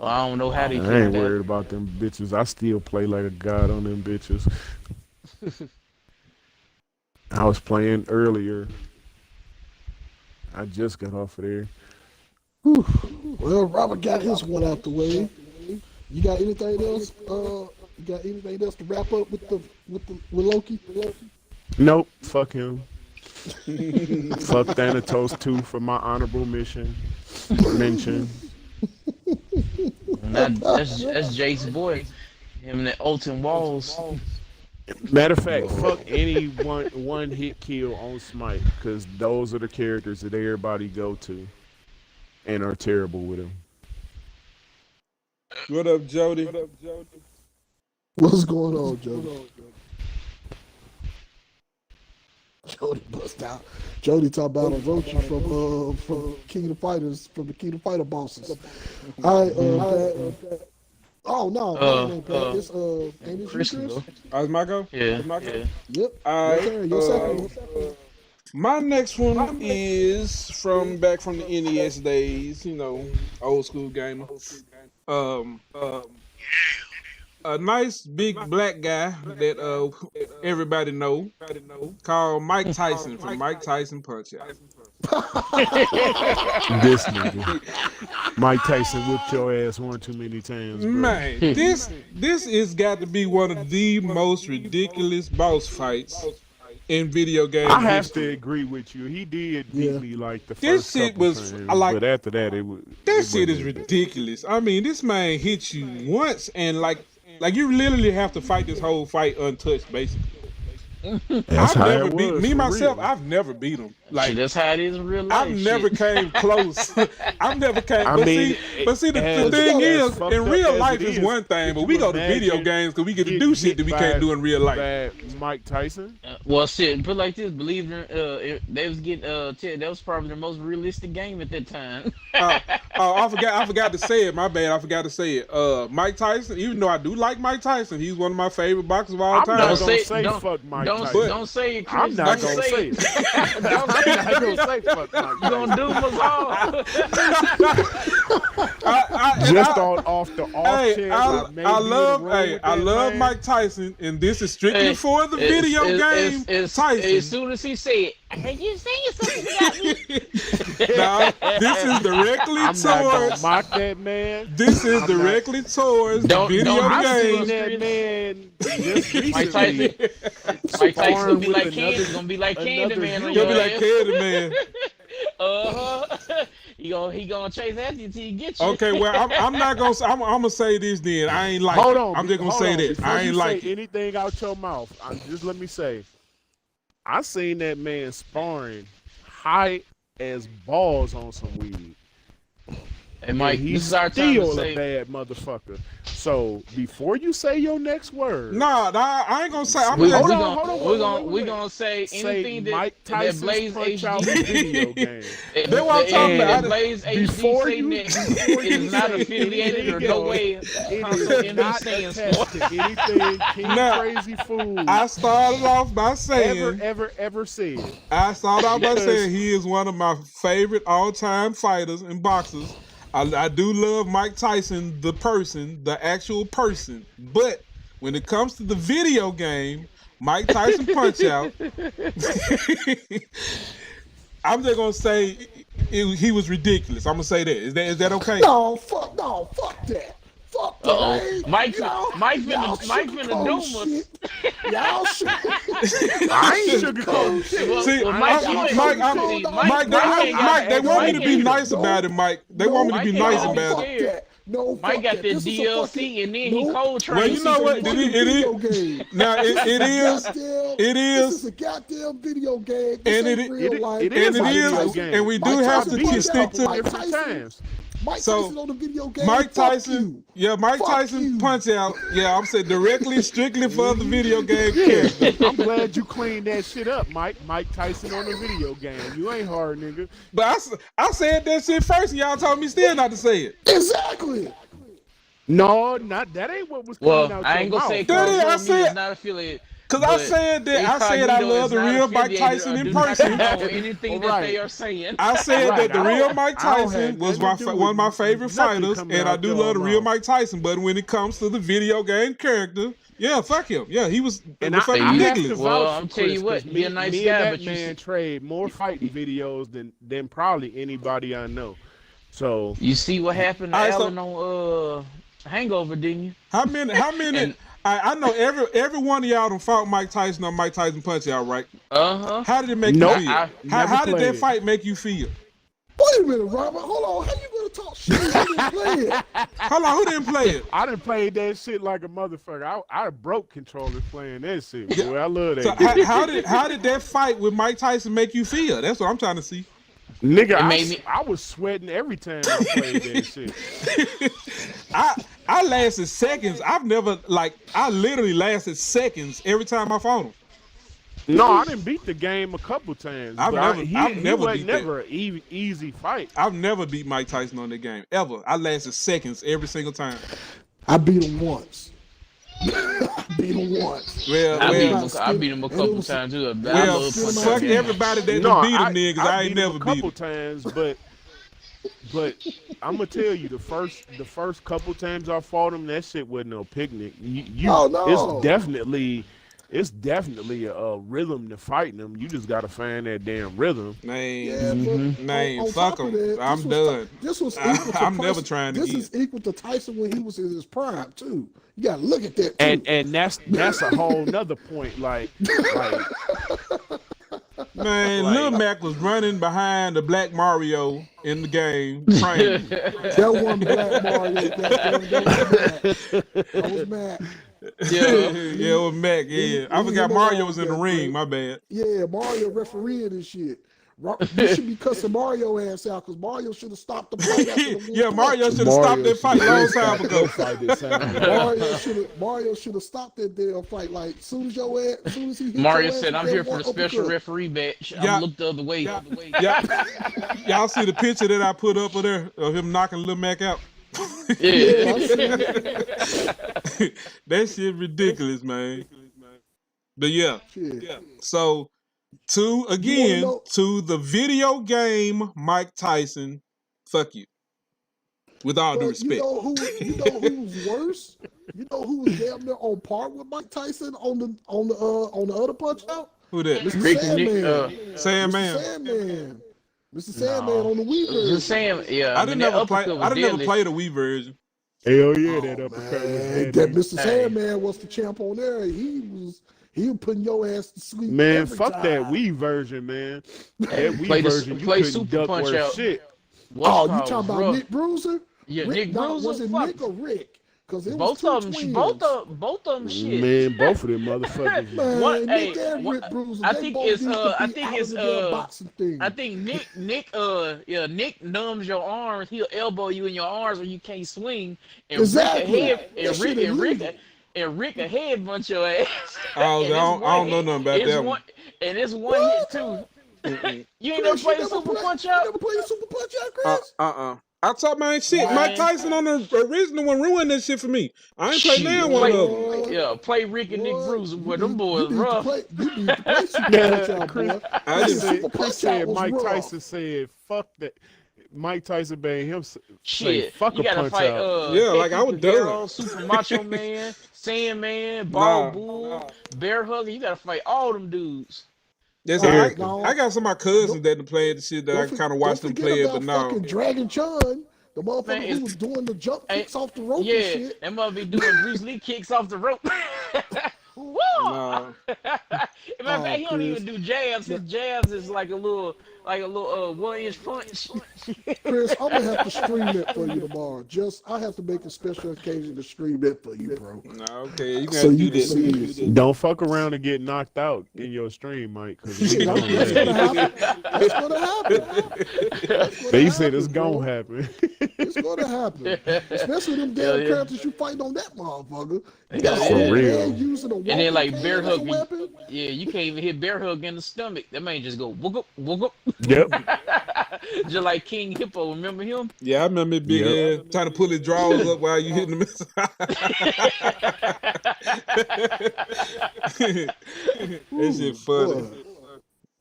Speaker 3: I don't know how they
Speaker 5: I
Speaker 3: feel
Speaker 5: ain't
Speaker 3: about
Speaker 5: worried
Speaker 3: it.
Speaker 5: about them bitches. I still play like a god on them bitches. I was playing earlier. I just got off of there.
Speaker 2: Whew. Well, Robert got his one out the way. You got anything else? You got anything else to wrap up with Loki?
Speaker 5: Nope, fuck him. Fuck Thanatos too for my honorable mention.
Speaker 3: That's Jace's boy. Him and the Alton Walls.
Speaker 5: Matter of fact, fuck any one hit kill on Smite, because those are the characters that everybody go to and are terrible with him.
Speaker 1: What up, Jody?
Speaker 2: What's going on, Jody? Jody bust out. Jody talk about Orochi from King of the Fighters, from the King of the Fighter bosses. Oh no, no, no, Pat. It's ain't it
Speaker 3: Chris
Speaker 2: you,
Speaker 3: can
Speaker 2: Chris?
Speaker 3: go.
Speaker 1: Is my go?
Speaker 3: Yeah.
Speaker 1: My go?
Speaker 3: Yeah.
Speaker 2: Yep.
Speaker 1: All
Speaker 2: Your
Speaker 1: right.
Speaker 2: second.
Speaker 1: My next one is from back from the NES days. You know, old school gamer. A nice big black guy that everybody know, called Mike Tyson from Mike Tyson Punch Out.
Speaker 5: This nigga. Mike Tyson whipped your ass one too many times, bro.
Speaker 1: Man, this is got to be one of the most ridiculous boss fights in video game
Speaker 5: I have
Speaker 1: history.
Speaker 5: to agree with you. He did beat
Speaker 2: Yeah.
Speaker 5: me like the
Speaker 1: This
Speaker 5: first
Speaker 1: shit
Speaker 5: couple
Speaker 1: was-
Speaker 5: times,
Speaker 1: I like-
Speaker 5: but after that it was.
Speaker 1: That shit is ridiculous. I mean, this man hits you once and like you literally have to fight this whole fight untouched, basically.
Speaker 5: That's how
Speaker 1: never
Speaker 5: it
Speaker 1: beat
Speaker 5: was,
Speaker 1: me
Speaker 5: for
Speaker 1: myself.
Speaker 5: real.
Speaker 1: I've never beat him. Like
Speaker 3: Shit, that's how it is in real life.
Speaker 1: I've never
Speaker 3: shit.
Speaker 1: came close. I've never came.
Speaker 5: I
Speaker 1: But
Speaker 5: mean,
Speaker 1: see, the
Speaker 5: as-
Speaker 1: thing
Speaker 5: as
Speaker 1: is,
Speaker 5: fucked
Speaker 1: in
Speaker 5: up
Speaker 1: real
Speaker 5: as
Speaker 1: life
Speaker 5: it
Speaker 1: is
Speaker 5: is,
Speaker 1: one thing, but
Speaker 5: could
Speaker 1: we
Speaker 5: you
Speaker 1: go to video
Speaker 5: imagine
Speaker 1: games because we get to
Speaker 5: getting
Speaker 1: do shit
Speaker 5: hit
Speaker 1: that we
Speaker 5: by-
Speaker 1: can't do in real life.
Speaker 5: by Mike Tyson.
Speaker 3: Well, shit, put it like this. Believe it, they was getting that was probably the most realistic game at that time.
Speaker 1: I forgot to say it. My bad. I forgot to say it. Mike Tyson. Even though I do like Mike Tyson, he's one of my favorite boxers of all
Speaker 5: I'm
Speaker 1: time.
Speaker 5: not
Speaker 3: Don't
Speaker 5: gonna
Speaker 3: say-
Speaker 5: say
Speaker 3: don't-
Speaker 5: fuck Mike
Speaker 3: don't
Speaker 5: Tyson.
Speaker 3: don't say it, Chris.
Speaker 5: I'm not
Speaker 3: Don't
Speaker 5: gonna
Speaker 3: say
Speaker 5: say
Speaker 3: it.
Speaker 5: it.
Speaker 3: Don't
Speaker 5: I'm
Speaker 3: say
Speaker 5: not
Speaker 3: it.
Speaker 5: gonna say fuck Mike
Speaker 3: You gonna
Speaker 5: Tyson.
Speaker 3: do us all.
Speaker 5: Just off the off
Speaker 1: Hey,
Speaker 5: chance
Speaker 1: I love
Speaker 5: Mike.
Speaker 1: Mike Tyson, and this is strictly for the video game Tyson.
Speaker 3: As soon as he said, "Can you say something about me?"
Speaker 1: Now, this is directly
Speaker 5: I'm not gonna
Speaker 1: towards.
Speaker 5: mock that man.
Speaker 1: This is
Speaker 5: I'm not-
Speaker 1: directly towards the
Speaker 3: Don't-
Speaker 1: video
Speaker 3: don't
Speaker 5: I
Speaker 3: do
Speaker 5: seen
Speaker 1: game.
Speaker 5: that man just
Speaker 3: Mike
Speaker 5: recently.
Speaker 3: Tyson, Mike Tyson gonna be
Speaker 5: with
Speaker 3: like
Speaker 5: another-
Speaker 3: Candy, gonna be like
Speaker 5: another
Speaker 3: Candyman on
Speaker 1: He'll
Speaker 3: your
Speaker 1: be like
Speaker 3: ass.
Speaker 1: Candyman.
Speaker 3: He gonna chase after you till he get you.
Speaker 1: Okay, well, I'm not gonna. I'm gonna say this then. I ain't like.
Speaker 5: Hold
Speaker 1: it.
Speaker 5: on.
Speaker 1: I'm just gonna
Speaker 5: hold
Speaker 1: say
Speaker 5: on.
Speaker 1: that.
Speaker 5: Before
Speaker 1: I ain't
Speaker 5: you
Speaker 1: like
Speaker 5: say
Speaker 1: it.
Speaker 5: anything out your mouth. Just let me say, I seen that man sparring high as balls on some weed.
Speaker 3: And Mike,
Speaker 5: And he's
Speaker 3: this is our time to
Speaker 5: still a
Speaker 3: say.
Speaker 5: bad motherfucker. So before you say your next word,
Speaker 1: Nah, I ain't gonna say. I'm
Speaker 3: We,
Speaker 1: just,
Speaker 5: Hold
Speaker 3: we
Speaker 5: on,
Speaker 3: gonna,
Speaker 5: hold on,
Speaker 3: we
Speaker 5: wait,
Speaker 3: gonna,
Speaker 5: wait,
Speaker 3: we
Speaker 5: wait.
Speaker 3: gonna say
Speaker 5: say
Speaker 3: anything
Speaker 5: Mike
Speaker 3: that
Speaker 5: Tyson's
Speaker 3: Blaze
Speaker 5: Punch Out
Speaker 3: HD.
Speaker 5: video game.
Speaker 1: That's what I'm talking
Speaker 3: Anything
Speaker 1: about.
Speaker 3: that Blaze HD
Speaker 5: Before
Speaker 3: say
Speaker 5: you-
Speaker 3: next
Speaker 5: before you
Speaker 3: is not
Speaker 5: say
Speaker 3: affiliated or
Speaker 5: anything
Speaker 3: no
Speaker 5: else,
Speaker 3: way
Speaker 5: It
Speaker 3: console
Speaker 5: is
Speaker 3: enemy
Speaker 5: not
Speaker 3: stands
Speaker 5: attached
Speaker 3: for.
Speaker 5: to anything King
Speaker 1: Now,
Speaker 5: Crazy Fool
Speaker 1: I started off by saying.
Speaker 5: ever said.
Speaker 1: I started out by
Speaker 5: Because-
Speaker 1: saying he is one of my favorite all-time fighters and boxers. I do love Mike Tyson, the person, the actual person. But when it comes to the video game, Mike Tyson Punch Out, I'm just gonna say he was ridiculous. I'm gonna say that. Is that okay?
Speaker 2: No, fuck that. Fuck that.
Speaker 3: Uh-oh. Mike
Speaker 2: Y'all
Speaker 3: finna doom us.
Speaker 2: shit. Y'all should.
Speaker 5: I ain't sugarcoating shit.
Speaker 3: Well,
Speaker 1: See,
Speaker 3: well,
Speaker 1: Mike,
Speaker 3: Mike,
Speaker 1: Mike,
Speaker 3: Mike,
Speaker 1: they want me to be nice
Speaker 2: no,
Speaker 1: about it, Mike. They want me to be
Speaker 3: Mike
Speaker 1: nice
Speaker 3: ain't
Speaker 1: about
Speaker 3: got
Speaker 1: it.
Speaker 3: scared.
Speaker 2: That. No,
Speaker 3: Mike
Speaker 2: fuck
Speaker 3: got
Speaker 2: that.
Speaker 3: the
Speaker 2: This is a
Speaker 3: DLC
Speaker 2: fucking-
Speaker 3: and then he
Speaker 2: no.
Speaker 3: cold trained.
Speaker 1: Well, you know what?
Speaker 2: This is a video game.
Speaker 1: Now it is.
Speaker 2: Goddamn,
Speaker 1: It
Speaker 2: This
Speaker 1: is.
Speaker 2: is a goddamn video game. This
Speaker 1: And
Speaker 2: ain't
Speaker 1: it-
Speaker 2: real life.
Speaker 5: it is
Speaker 1: And
Speaker 5: a
Speaker 1: it
Speaker 5: video
Speaker 1: is,
Speaker 5: game.
Speaker 1: and we do
Speaker 2: Mike
Speaker 1: have
Speaker 2: Tyson
Speaker 1: to
Speaker 2: Punch
Speaker 1: stick
Speaker 2: Out.
Speaker 1: to.
Speaker 2: Mike
Speaker 5: different
Speaker 2: Tyson.
Speaker 5: times.
Speaker 2: Mike
Speaker 1: So,
Speaker 2: Tyson on the video game.
Speaker 1: Mike
Speaker 2: fuck
Speaker 1: Tyson,
Speaker 2: you.
Speaker 1: Mike
Speaker 2: Fuck
Speaker 1: Tyson
Speaker 2: you.
Speaker 1: punch out. Yeah, I'm saying directly, strictly for the video game character.
Speaker 5: I'm glad you cleaned that shit up, Mike. Mike Tyson on the video game. You ain't hard, nigga.
Speaker 1: But I said that shit first, and y'all told me still not to say it.
Speaker 2: Exactly.
Speaker 5: No, not that ain't what was coming
Speaker 3: Well,
Speaker 5: out
Speaker 3: I
Speaker 5: your
Speaker 3: ain't gonna
Speaker 5: mouth.
Speaker 3: say
Speaker 1: Daddy, I
Speaker 3: Carl
Speaker 1: said-
Speaker 3: is not affiliated.
Speaker 1: Cause I
Speaker 3: but
Speaker 1: said that I
Speaker 3: Incognito
Speaker 1: love
Speaker 3: is
Speaker 1: the
Speaker 3: not
Speaker 1: real Mike
Speaker 3: affiliated
Speaker 1: Tyson
Speaker 3: or
Speaker 1: in
Speaker 3: do not
Speaker 1: person.
Speaker 3: condone anything that
Speaker 5: Right.
Speaker 3: they are saying.
Speaker 1: I said
Speaker 5: Right,
Speaker 1: that the
Speaker 5: I
Speaker 1: real
Speaker 5: don't-
Speaker 1: Mike
Speaker 5: I don't
Speaker 1: Tyson
Speaker 5: have
Speaker 1: was
Speaker 5: nothing to do
Speaker 1: one of my
Speaker 5: with
Speaker 1: favorite
Speaker 5: nothing
Speaker 1: fighters,
Speaker 5: coming
Speaker 1: and I
Speaker 5: out
Speaker 1: do
Speaker 5: your
Speaker 1: love the real
Speaker 5: mouth.
Speaker 1: Mike Tyson. But when it comes to the video game character, yeah, fuck him. Yeah, he was
Speaker 5: And
Speaker 1: the fucking
Speaker 5: I have to
Speaker 1: ridiculous.
Speaker 3: Well,
Speaker 5: vouch for
Speaker 3: I'm tell you
Speaker 5: Chris,
Speaker 3: what,
Speaker 5: 'cause
Speaker 3: he a nice
Speaker 5: me
Speaker 3: guy,
Speaker 5: and that
Speaker 3: but you
Speaker 5: man
Speaker 3: see-
Speaker 5: trade more fighting videos than probably anybody I know. So
Speaker 3: You see what happened to
Speaker 1: Alright, so-
Speaker 3: Allen on Hangover, didn't you?
Speaker 1: How many?
Speaker 3: And-
Speaker 1: I know every one of y'all done fought Mike Tyson on Mike Tyson Punch Out, right?
Speaker 3: Uh-huh.
Speaker 1: How did it make
Speaker 5: Nope.
Speaker 1: you feel?
Speaker 3: I
Speaker 5: never
Speaker 1: How did
Speaker 5: played
Speaker 1: that
Speaker 5: it.
Speaker 1: fight make you feel?
Speaker 2: Wait a minute, Robert. Hold on. How you gonna talk shit? You didn't play it.
Speaker 1: Hold on, who didn't play it?
Speaker 5: I done played that shit like a motherfucker. I broke controllers playing that shit. Boy, I love that.
Speaker 1: So
Speaker 5: game.
Speaker 1: how did that fight with Mike Tyson make you feel? That's what I'm trying to see.
Speaker 5: Nigga,
Speaker 3: It made me-
Speaker 5: I was sweating every time I played that shit.
Speaker 1: I lasted seconds. I literally lasted seconds every time I fought him.
Speaker 5: No, I didn't beat the game a couple times.
Speaker 1: I've
Speaker 5: but
Speaker 1: never-
Speaker 5: he
Speaker 1: I've never
Speaker 5: wasn't
Speaker 1: beat that.
Speaker 5: never an easy fight.
Speaker 1: I've never beat Mike Tyson on that game ever. I lasted seconds every single time.
Speaker 2: I beat him once. I beat him once.
Speaker 1: Well,
Speaker 3: I
Speaker 1: well,
Speaker 3: beat him a couple times too. I
Speaker 1: well,
Speaker 3: love
Speaker 2: Punch
Speaker 1: fuck
Speaker 2: Out.
Speaker 1: everybody that
Speaker 5: No,
Speaker 1: beat him then, because I ain't
Speaker 5: beat him
Speaker 1: never
Speaker 5: a
Speaker 1: beat
Speaker 5: couple
Speaker 1: him.
Speaker 5: times, but I'm gonna tell you the first couple times I fought him, that shit wasn't no picnic.
Speaker 2: Oh, no.
Speaker 5: It's definitely a rhythm to fighting them. You just gotta find that damn rhythm.
Speaker 1: Man,
Speaker 2: Yeah, but
Speaker 1: Man,
Speaker 2: on
Speaker 1: fuck
Speaker 2: top of
Speaker 1: 'em.
Speaker 2: that,
Speaker 1: I'm
Speaker 2: this
Speaker 1: done.
Speaker 2: This was equal to
Speaker 1: I'm never
Speaker 2: Tyson.
Speaker 1: trying to
Speaker 2: This
Speaker 1: get.
Speaker 2: is equal to Tyson when he was in his prime too. You gotta look at that too.
Speaker 5: And that's a whole nother point. Like
Speaker 1: Man,
Speaker 5: Like-
Speaker 1: Lil Mac was running behind the Black Mario in the game, training.
Speaker 2: that one Black Mario, that was mad.
Speaker 1: Yeah, it was Mac. Yeah, I forgot Mario was in the ring. My bad.
Speaker 2: Yeah, Mario refereeing and shit. You should be cussing Mario ass out because Mario should have stopped the fight. After the
Speaker 1: Yeah,
Speaker 2: one
Speaker 1: Mario
Speaker 2: punch.
Speaker 1: should have stopped that fight long time ago.
Speaker 2: Mario should have stopped that damn fight. Like soon as he hit
Speaker 3: Mario
Speaker 2: your ass
Speaker 3: said,
Speaker 2: with
Speaker 3: "I'm
Speaker 2: that
Speaker 3: here for
Speaker 2: one
Speaker 3: the special
Speaker 2: uppercut."
Speaker 3: referee match.
Speaker 1: Yeah.
Speaker 3: I'm looked the other way."
Speaker 1: Y'all see the picture that I put up of there of him knocking Lil Mac out?
Speaker 3: Yeah.
Speaker 1: That shit ridiculous, man. But yeah,
Speaker 2: Shit.
Speaker 1: so to the video game Mike Tyson, fuck you. With all due
Speaker 2: But
Speaker 1: respect.
Speaker 2: you know who's worse? You know who was damn near on par with Mike Tyson on the other Punch Out?
Speaker 1: Who that?
Speaker 2: Mr.
Speaker 3: Rick
Speaker 2: Sandman.
Speaker 1: Sandman.
Speaker 2: Mr. Sandman. Mr. Sandman on the Wii
Speaker 3: The
Speaker 2: version.
Speaker 3: Sam, yeah.
Speaker 1: I didn't never play the
Speaker 3: deadly.
Speaker 1: Wii version.
Speaker 5: hell yeah, that uppercut was
Speaker 2: Man,
Speaker 5: deadly.
Speaker 2: that Mr.
Speaker 3: Hey.
Speaker 2: Sandman was the champ on there. He was putting your ass to sleep.
Speaker 5: Man,
Speaker 2: every
Speaker 5: fuck
Speaker 2: time.
Speaker 5: that Wii version, man. That Wii
Speaker 3: Play the-
Speaker 5: version, you
Speaker 3: play
Speaker 5: couldn't
Speaker 3: Super
Speaker 5: duck
Speaker 3: Punch
Speaker 5: worth
Speaker 3: Out.
Speaker 5: shit.
Speaker 2: Oh, you talking about
Speaker 3: rough.
Speaker 2: Nick Bruiser?
Speaker 3: Yeah,
Speaker 2: Rick,
Speaker 3: Nick
Speaker 2: no,
Speaker 3: Bruiser.
Speaker 2: was it
Speaker 3: fuck.
Speaker 2: Nick or Rick? Because it
Speaker 3: Both
Speaker 2: was
Speaker 3: of
Speaker 2: two
Speaker 3: them,
Speaker 2: twins.
Speaker 3: both of them, shit.
Speaker 5: Man, both of them motherfuckers.
Speaker 2: Man,
Speaker 3: What-
Speaker 2: Nick
Speaker 3: hey,
Speaker 2: and
Speaker 3: what-
Speaker 2: Rick Bruiser.
Speaker 3: I
Speaker 2: they
Speaker 3: think
Speaker 2: both
Speaker 3: it's,
Speaker 2: used to
Speaker 3: I
Speaker 2: be
Speaker 3: think
Speaker 2: out
Speaker 3: it's,
Speaker 2: of the damn boxing thing.
Speaker 3: I think Nick numbs your arms. He'll elbow you in your arms when you can't swing. And
Speaker 2: Exactly.
Speaker 3: Rick a head bunch your ass.
Speaker 1: Oh,
Speaker 3: And
Speaker 1: I don't know nothing about
Speaker 3: it's
Speaker 1: that
Speaker 3: one. And it's one hit too. You ain't never played Super Punch
Speaker 2: You
Speaker 3: Out?
Speaker 2: never played Super Punch Out, Chris?
Speaker 1: I talk my shit.
Speaker 3: Man.
Speaker 1: Mike Tyson on the original one ruined that shit for me. I ain't played
Speaker 3: Shit,
Speaker 1: now one of them.
Speaker 3: Yeah, play Rick and Nick
Speaker 2: Boy,
Speaker 3: Bruiser. Boy,
Speaker 2: you
Speaker 3: them
Speaker 2: need-
Speaker 3: boys
Speaker 2: you need to
Speaker 3: rough.
Speaker 2: play- You need to play Super Punch Out, boy.
Speaker 1: I
Speaker 5: Chris
Speaker 1: just
Speaker 5: said,
Speaker 2: Super
Speaker 5: Chris
Speaker 2: Punch
Speaker 5: said
Speaker 2: Out was
Speaker 5: Mike
Speaker 2: rough.
Speaker 5: Tyson said, fuck that. Mike Tyson made him say,
Speaker 3: Shit,
Speaker 5: fuck
Speaker 3: you
Speaker 5: a
Speaker 3: gotta
Speaker 5: punch
Speaker 3: fight.
Speaker 5: out.
Speaker 1: Yeah, like, I was
Speaker 3: Hero,
Speaker 1: done.
Speaker 3: Super Macho Man, Sandman, Ball
Speaker 1: Nah.
Speaker 3: Bull, Bear Hugger. You gotta fight all them dudes.
Speaker 1: That's
Speaker 2: Yeah.
Speaker 1: I got some of my cousins that play the shit that I kind of watch them play it, but no.
Speaker 2: Fucking Dragon Chun, the motherfucker
Speaker 3: Man,
Speaker 2: who was doing the jump
Speaker 3: Hey,
Speaker 2: kicks off the rope and
Speaker 3: Yeah,
Speaker 2: shit.
Speaker 3: that must be doing Bruce Lee kicks off the rope. Whoa!
Speaker 1: Nah.
Speaker 3: Matter of matter of fact, he don't
Speaker 2: Chris.
Speaker 3: even do jabs. His jabs is like a little 1-inch punch.
Speaker 2: Chris, I'm gonna have to stream that for you tomorrow. I have to make a special occasion to stream that for you, bro.
Speaker 1: Okay, you
Speaker 2: So
Speaker 1: gotta
Speaker 2: you
Speaker 1: do
Speaker 2: can see
Speaker 1: that.
Speaker 2: it.
Speaker 5: Don't fuck around and get knocked out in your stream, Mike. Cause
Speaker 2: Shit, that's gonna happen. That's gonna happen.
Speaker 5: they said it's gonna happen.
Speaker 2: It's gonna happen. Especially them
Speaker 3: Hell
Speaker 2: damn
Speaker 3: yeah.
Speaker 2: characters you fighting on that motherfucker. You
Speaker 3: Hell
Speaker 2: got
Speaker 3: yeah.
Speaker 2: old
Speaker 5: real.
Speaker 2: man using a
Speaker 3: And then like
Speaker 2: walking
Speaker 3: bear
Speaker 2: cane as a
Speaker 3: hug,
Speaker 2: weapon.
Speaker 3: yeah, you can't even hit bear hug in the stomach. That man just go wook up.
Speaker 5: Yep.
Speaker 3: Just like King Hippo, remember him?
Speaker 1: Yeah, I remember big ass trying to pull his drawers up while you hitting the that shit funny.
Speaker 2: Boy,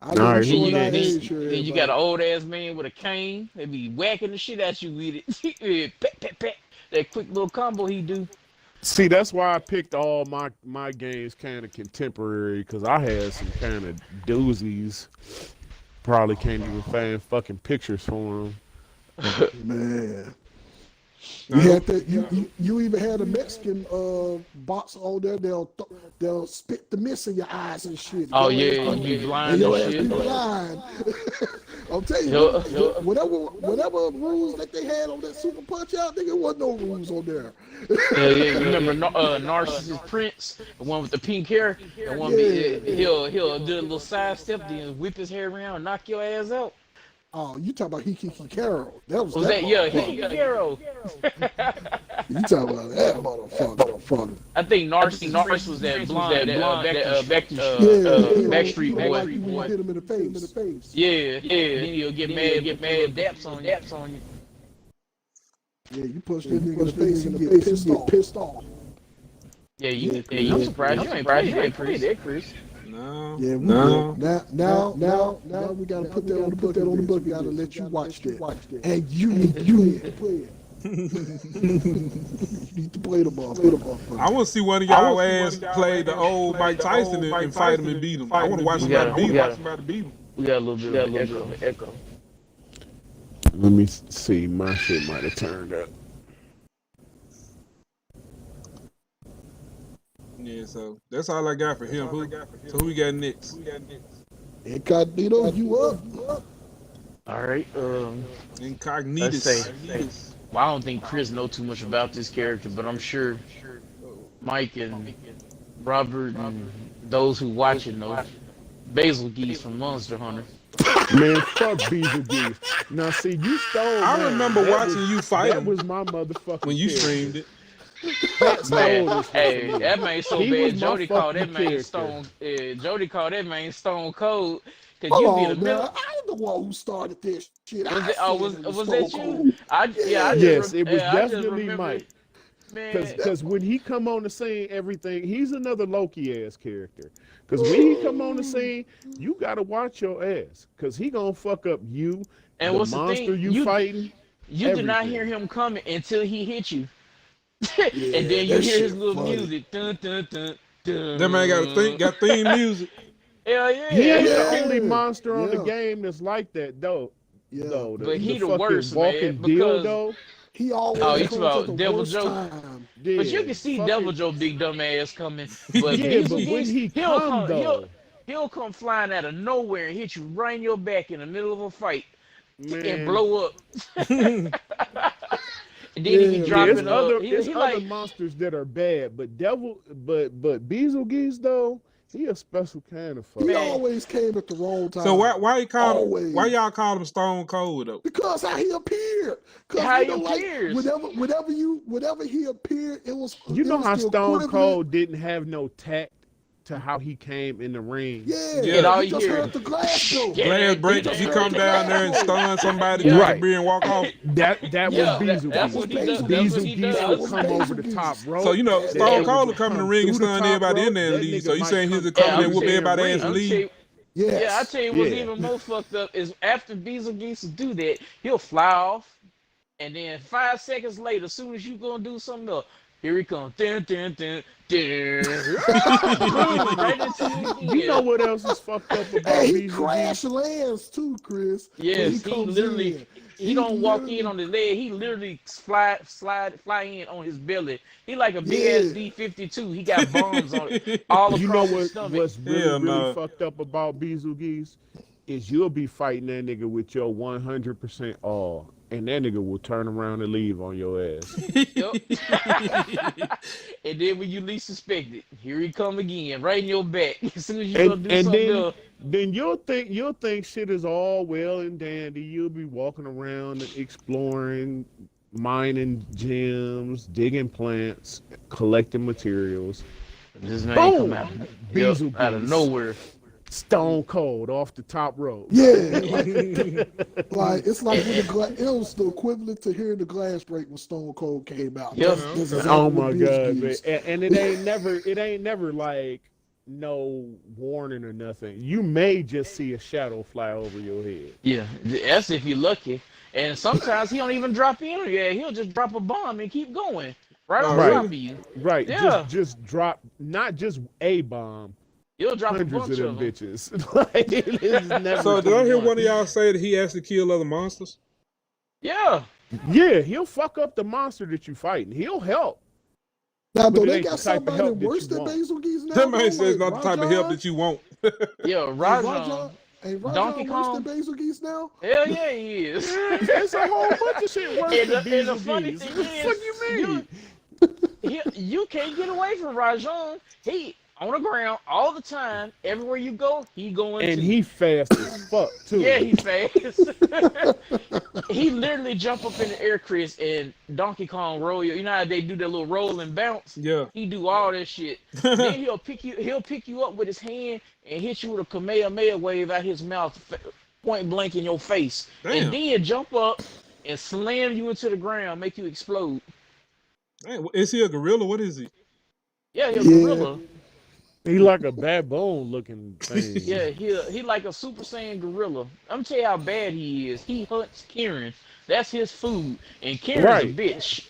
Speaker 2: I
Speaker 5: All
Speaker 2: know
Speaker 5: right,
Speaker 2: you
Speaker 5: who
Speaker 2: showing
Speaker 5: you
Speaker 2: that
Speaker 5: next?
Speaker 2: age here,
Speaker 3: Then you got an old ass man with a cane. They be whacking the shit at you with it. Yeah, pat, pat, pat. That quick little combo he do.
Speaker 5: See, that's why I picked all my games kind of contemporary because I had some kind of doozies. Probably can't even find fucking pictures for them.
Speaker 2: Man. You had that. You even had a Mexican box on there. They'll spit the mist in your eyes and shit.
Speaker 3: Oh
Speaker 2: Your
Speaker 3: yeah,
Speaker 2: ass-
Speaker 3: you be
Speaker 2: and
Speaker 3: blind
Speaker 2: your
Speaker 3: and
Speaker 2: ass be
Speaker 3: shit.
Speaker 2: blind. I'm telling you,
Speaker 3: Yup.
Speaker 2: whatever rules that they had on that Super Punch Out, nigga, wasn't no rules on there.
Speaker 3: Yeah. You remember Narcissus Prince, the one with the pink hair, the one he'll do a little side step, then whip his hair around, and knock your ass out.
Speaker 2: Oh, you talking about Hikiki Carol? That was
Speaker 3: Was
Speaker 2: that
Speaker 3: that yeah?
Speaker 2: motherfucker.
Speaker 3: Hero.
Speaker 2: You talking about that motherfucker?
Speaker 3: I think Narcissus was that blonde, Backstreet
Speaker 2: He like you
Speaker 3: Boy.
Speaker 2: when you hit him in the face.
Speaker 3: Yeah. Then he'll get mad, daps on you.
Speaker 2: Yeah, you push that nigga in the face, he get pissed off.
Speaker 3: Yeah, I'm surprised you ain't played that, Chris.
Speaker 1: No.
Speaker 2: Yeah, now we gotta put that on the book. We gotta let you watch that. And you need to play it. You need to play the motherfucker.
Speaker 1: I want to see one of y'all ass play the old Mike Tyson and fight him and beat him. I want to watch somebody beat him.
Speaker 3: We got a little bit of echo.
Speaker 5: Let me see. My shit might have turned up.
Speaker 1: Yeah, so that's all I got for him. So who we got next?
Speaker 2: Incognito, you up?
Speaker 3: All right.
Speaker 1: Incognitus.
Speaker 3: Let's say. Well, I don't think Chris know too much about this character, but I'm sure Mike and Robert and those who watching know Basil Geese from Monster Hunter.
Speaker 5: Man, fuck Beetlejuice. Now, see, you stole.
Speaker 1: I
Speaker 5: man.
Speaker 1: remember
Speaker 5: That
Speaker 1: watching
Speaker 5: was-
Speaker 1: you fight
Speaker 5: That
Speaker 1: him
Speaker 5: was my motherfucking
Speaker 1: when you
Speaker 5: character.
Speaker 1: streamed it.
Speaker 3: Man, hey, that man so
Speaker 5: He
Speaker 3: bad.
Speaker 5: was my
Speaker 3: Jody called that
Speaker 5: fucking
Speaker 3: man
Speaker 5: character.
Speaker 3: Stone. Jody called that man Stone Cold. Cause
Speaker 2: Hold
Speaker 3: you be
Speaker 2: on,
Speaker 3: the middle.
Speaker 2: man. I'm the one who started this shit.
Speaker 3: Was
Speaker 2: I
Speaker 3: it? Oh,
Speaker 2: said it
Speaker 3: was that
Speaker 2: Stone
Speaker 3: you?
Speaker 2: Cold.
Speaker 3: I just
Speaker 5: Yes, it was
Speaker 3: I just
Speaker 5: definitely
Speaker 3: remember-
Speaker 5: Mike.
Speaker 3: Man,
Speaker 5: Because when he come on the scene, everything, he's another Loki-ass character. Because when he come on the scene, you got to watch your ass. Because he going to fuck up you,
Speaker 3: and
Speaker 5: the
Speaker 3: what's the
Speaker 5: monster
Speaker 3: thing?
Speaker 5: you fighting.
Speaker 3: You did not
Speaker 5: everything.
Speaker 3: hear him coming until he hit you. And then you
Speaker 2: that
Speaker 3: hear his
Speaker 2: shit
Speaker 3: little
Speaker 2: funny.
Speaker 3: music. Dun, dun, dun, dun.
Speaker 1: That man got theme music.
Speaker 3: Hell yeah.
Speaker 5: He ain't
Speaker 2: Yeah.
Speaker 5: the only monster on the
Speaker 2: Yeah.
Speaker 5: game that's like that, though.
Speaker 2: Yeah.
Speaker 5: Though,
Speaker 3: But he the
Speaker 5: fucking
Speaker 3: worst,
Speaker 5: walking
Speaker 3: man, because-
Speaker 5: dildo.
Speaker 2: He always
Speaker 3: Oh, you
Speaker 2: comes
Speaker 3: talking
Speaker 2: at the
Speaker 3: about Devil
Speaker 2: worst
Speaker 3: Joe?
Speaker 2: time.
Speaker 5: Yeah,
Speaker 3: But you can see
Speaker 5: fucking-
Speaker 3: Devil Joe big dumb ass coming. But
Speaker 5: Yeah,
Speaker 3: Beezel
Speaker 5: but when
Speaker 3: Geese,
Speaker 5: he
Speaker 3: he'll
Speaker 5: come, though,
Speaker 3: he'll come flying out of nowhere and hit you right in your back in the middle of a fight
Speaker 5: man.
Speaker 3: and blow up. And then
Speaker 2: Yeah,
Speaker 3: he
Speaker 5: Yeah,
Speaker 3: dropping
Speaker 5: it's
Speaker 3: up.
Speaker 5: other,
Speaker 3: He
Speaker 5: it's other
Speaker 3: like,
Speaker 5: monsters that are bad, but but Beetlejuice though, he a special kind of fuck.
Speaker 2: He
Speaker 3: Man.
Speaker 2: always came at the wrong time.
Speaker 1: So why
Speaker 2: Always.
Speaker 1: y'all call him Stone Cold though?
Speaker 2: Because how he appeared. 'Cause,
Speaker 3: How
Speaker 2: you
Speaker 3: he
Speaker 2: know, like,
Speaker 3: appears.
Speaker 2: whenever he appeared, it was.
Speaker 5: You
Speaker 2: it
Speaker 5: know
Speaker 2: was
Speaker 5: how
Speaker 2: the
Speaker 5: Stone
Speaker 2: equivalent-
Speaker 5: Cold didn't have no tact to how he came in the ring.
Speaker 2: Yeah,
Speaker 1: Yeah. And
Speaker 3: all
Speaker 2: you
Speaker 3: you
Speaker 2: just
Speaker 3: hear-
Speaker 2: heard the glass go.
Speaker 3: Yeah.
Speaker 1: Glass break,
Speaker 3: he
Speaker 1: he
Speaker 3: just
Speaker 1: come
Speaker 2: heard
Speaker 1: down
Speaker 2: the
Speaker 1: there and
Speaker 2: glass
Speaker 1: stun somebody,
Speaker 3: Yeah.
Speaker 1: drink
Speaker 5: Right.
Speaker 1: a beer and walk off.
Speaker 5: That was
Speaker 3: Yeah,
Speaker 5: Beetlejuice.
Speaker 3: that's what he does. That's what he
Speaker 5: Beetlejuice
Speaker 3: does.
Speaker 5: would come over the top rope.
Speaker 1: So you know,
Speaker 2: Yeah,
Speaker 1: Stone
Speaker 2: yeah.
Speaker 1: Cold will come in the ring and
Speaker 5: Through the
Speaker 1: stun
Speaker 5: top
Speaker 1: everybody in
Speaker 5: rope,
Speaker 1: there and
Speaker 5: that
Speaker 1: leave.
Speaker 5: nigga
Speaker 1: So you
Speaker 5: might
Speaker 1: saying he's
Speaker 5: come
Speaker 1: a come
Speaker 3: Yeah,
Speaker 1: in and
Speaker 3: I'm
Speaker 1: whoop
Speaker 3: saying
Speaker 1: everybody ass
Speaker 5: ring.
Speaker 1: and
Speaker 3: I'm
Speaker 1: leave?
Speaker 3: saying-
Speaker 2: Yes.
Speaker 3: Yeah, I tell you what's
Speaker 5: Yeah.
Speaker 3: even more fucked up is after Beezel Geese will do that, he'll fly off, and then 5 seconds later, as soon as you gonna do something else, Here he comes. Dun, dun, dun, dun. Right into him
Speaker 5: You
Speaker 3: again.
Speaker 5: know what else is fucked up about
Speaker 2: Hey, he
Speaker 5: Beasley?
Speaker 2: crash lands too, Chris. when
Speaker 3: Yes, he
Speaker 2: comes
Speaker 3: literally
Speaker 2: in.
Speaker 3: he don't walk
Speaker 2: literally-
Speaker 3: in on his leg. He literally fly in on his belly. He like a big
Speaker 2: Yeah.
Speaker 3: ass B-52. He got bombs on it all
Speaker 5: You know
Speaker 3: across his
Speaker 5: what?
Speaker 3: stomach.
Speaker 5: What's really
Speaker 1: Hell
Speaker 5: really
Speaker 1: no.
Speaker 5: fucked up about Beetlejuice is you'll be fighting that nigga with your 100% all, and that nigga will turn around and leave on your ass.
Speaker 3: Yup. And then when you least suspect it, here he come again, right in your back. As soon as you gonna
Speaker 5: And,
Speaker 3: do
Speaker 5: and
Speaker 3: something
Speaker 5: then
Speaker 3: else.
Speaker 5: then you'll think shit is all well and dandy. You'll be walking around and exploring, mining gems, digging plants, collecting materials.
Speaker 3: This man
Speaker 5: Boom!
Speaker 3: come out,
Speaker 5: Beetlejuice.
Speaker 3: out of nowhere.
Speaker 5: Stone cold off the top rope.
Speaker 2: Yeah, like it's like when it was the equivalent to hearing the glass break when Stone Cold came out.
Speaker 3: Yep.
Speaker 2: That's exactly
Speaker 5: Oh
Speaker 2: what
Speaker 5: my
Speaker 2: Beetlejuice
Speaker 5: god, man.
Speaker 2: is.
Speaker 5: And it ain't never like no warning or nothing. You may just see a shadow fly over your head.
Speaker 3: Yeah, that's if you're lucky. And sometimes he don't even drop in on you. He'll just drop a bomb and keep going right on
Speaker 5: Right.
Speaker 3: top of you.
Speaker 5: Right.
Speaker 3: Yeah.
Speaker 5: Just drop not just a bomb,
Speaker 3: He'll drop a
Speaker 5: hundreds
Speaker 3: bunch
Speaker 5: of
Speaker 3: of
Speaker 5: them
Speaker 3: them.
Speaker 5: bitches. Like, it is never
Speaker 1: So did I
Speaker 5: just
Speaker 1: hear
Speaker 5: one.
Speaker 1: one of y'all say that he actually killed other monsters?
Speaker 3: Yeah.
Speaker 5: Yeah, he'll fuck up the monster that you fighting. He'll help.
Speaker 2: Now,
Speaker 5: But
Speaker 2: do
Speaker 5: it
Speaker 2: they
Speaker 5: ain't
Speaker 2: got
Speaker 5: the type of
Speaker 2: somebody
Speaker 5: help that
Speaker 2: worse
Speaker 5: you
Speaker 2: than
Speaker 5: want.
Speaker 2: Basil Geese now?
Speaker 1: That man
Speaker 2: though?
Speaker 1: says
Speaker 2: Like
Speaker 1: not the type of help
Speaker 2: Rajan?
Speaker 1: that you want.
Speaker 3: Yeah,
Speaker 2: Ain't
Speaker 3: Rajan.
Speaker 2: Ain't Rajan
Speaker 3: Donkey
Speaker 2: worse
Speaker 3: Kong.
Speaker 2: than Basil Geese now?
Speaker 3: Hell yeah, he is.
Speaker 5: It's a whole bunch of shit worse
Speaker 3: And
Speaker 5: than
Speaker 3: the
Speaker 5: Beetlejuice.
Speaker 3: funny
Speaker 5: What
Speaker 3: thing
Speaker 5: the fuck you mean?
Speaker 3: you can't get away from Rajan. He on the ground all the time. Everywhere you go, he going
Speaker 5: And
Speaker 3: to.
Speaker 5: he fast as fuck too.
Speaker 3: Yeah, he fast. He literally jump up in the air, Chris, and Donkey Kong roll you. You know how they do that little roll and bounce?
Speaker 1: Yeah.
Speaker 3: He do all that shit. Then he'll pick you up with his hand and hit you with a Kamehameha wave out his mouth, point blank in your face.
Speaker 1: Damn.
Speaker 3: And then jump up and slam you into the ground, make you explode.
Speaker 1: Dang, is he a gorilla? What is he?
Speaker 3: Yeah, he's a
Speaker 2: Yeah.
Speaker 3: gorilla.
Speaker 5: He like a baboon looking thing.
Speaker 3: Yeah, he like a Super Saiyan gorilla. I'm tell you how bad he is. He hunts Kieran. That's his food. And Kieran's
Speaker 5: Right.
Speaker 3: a bitch.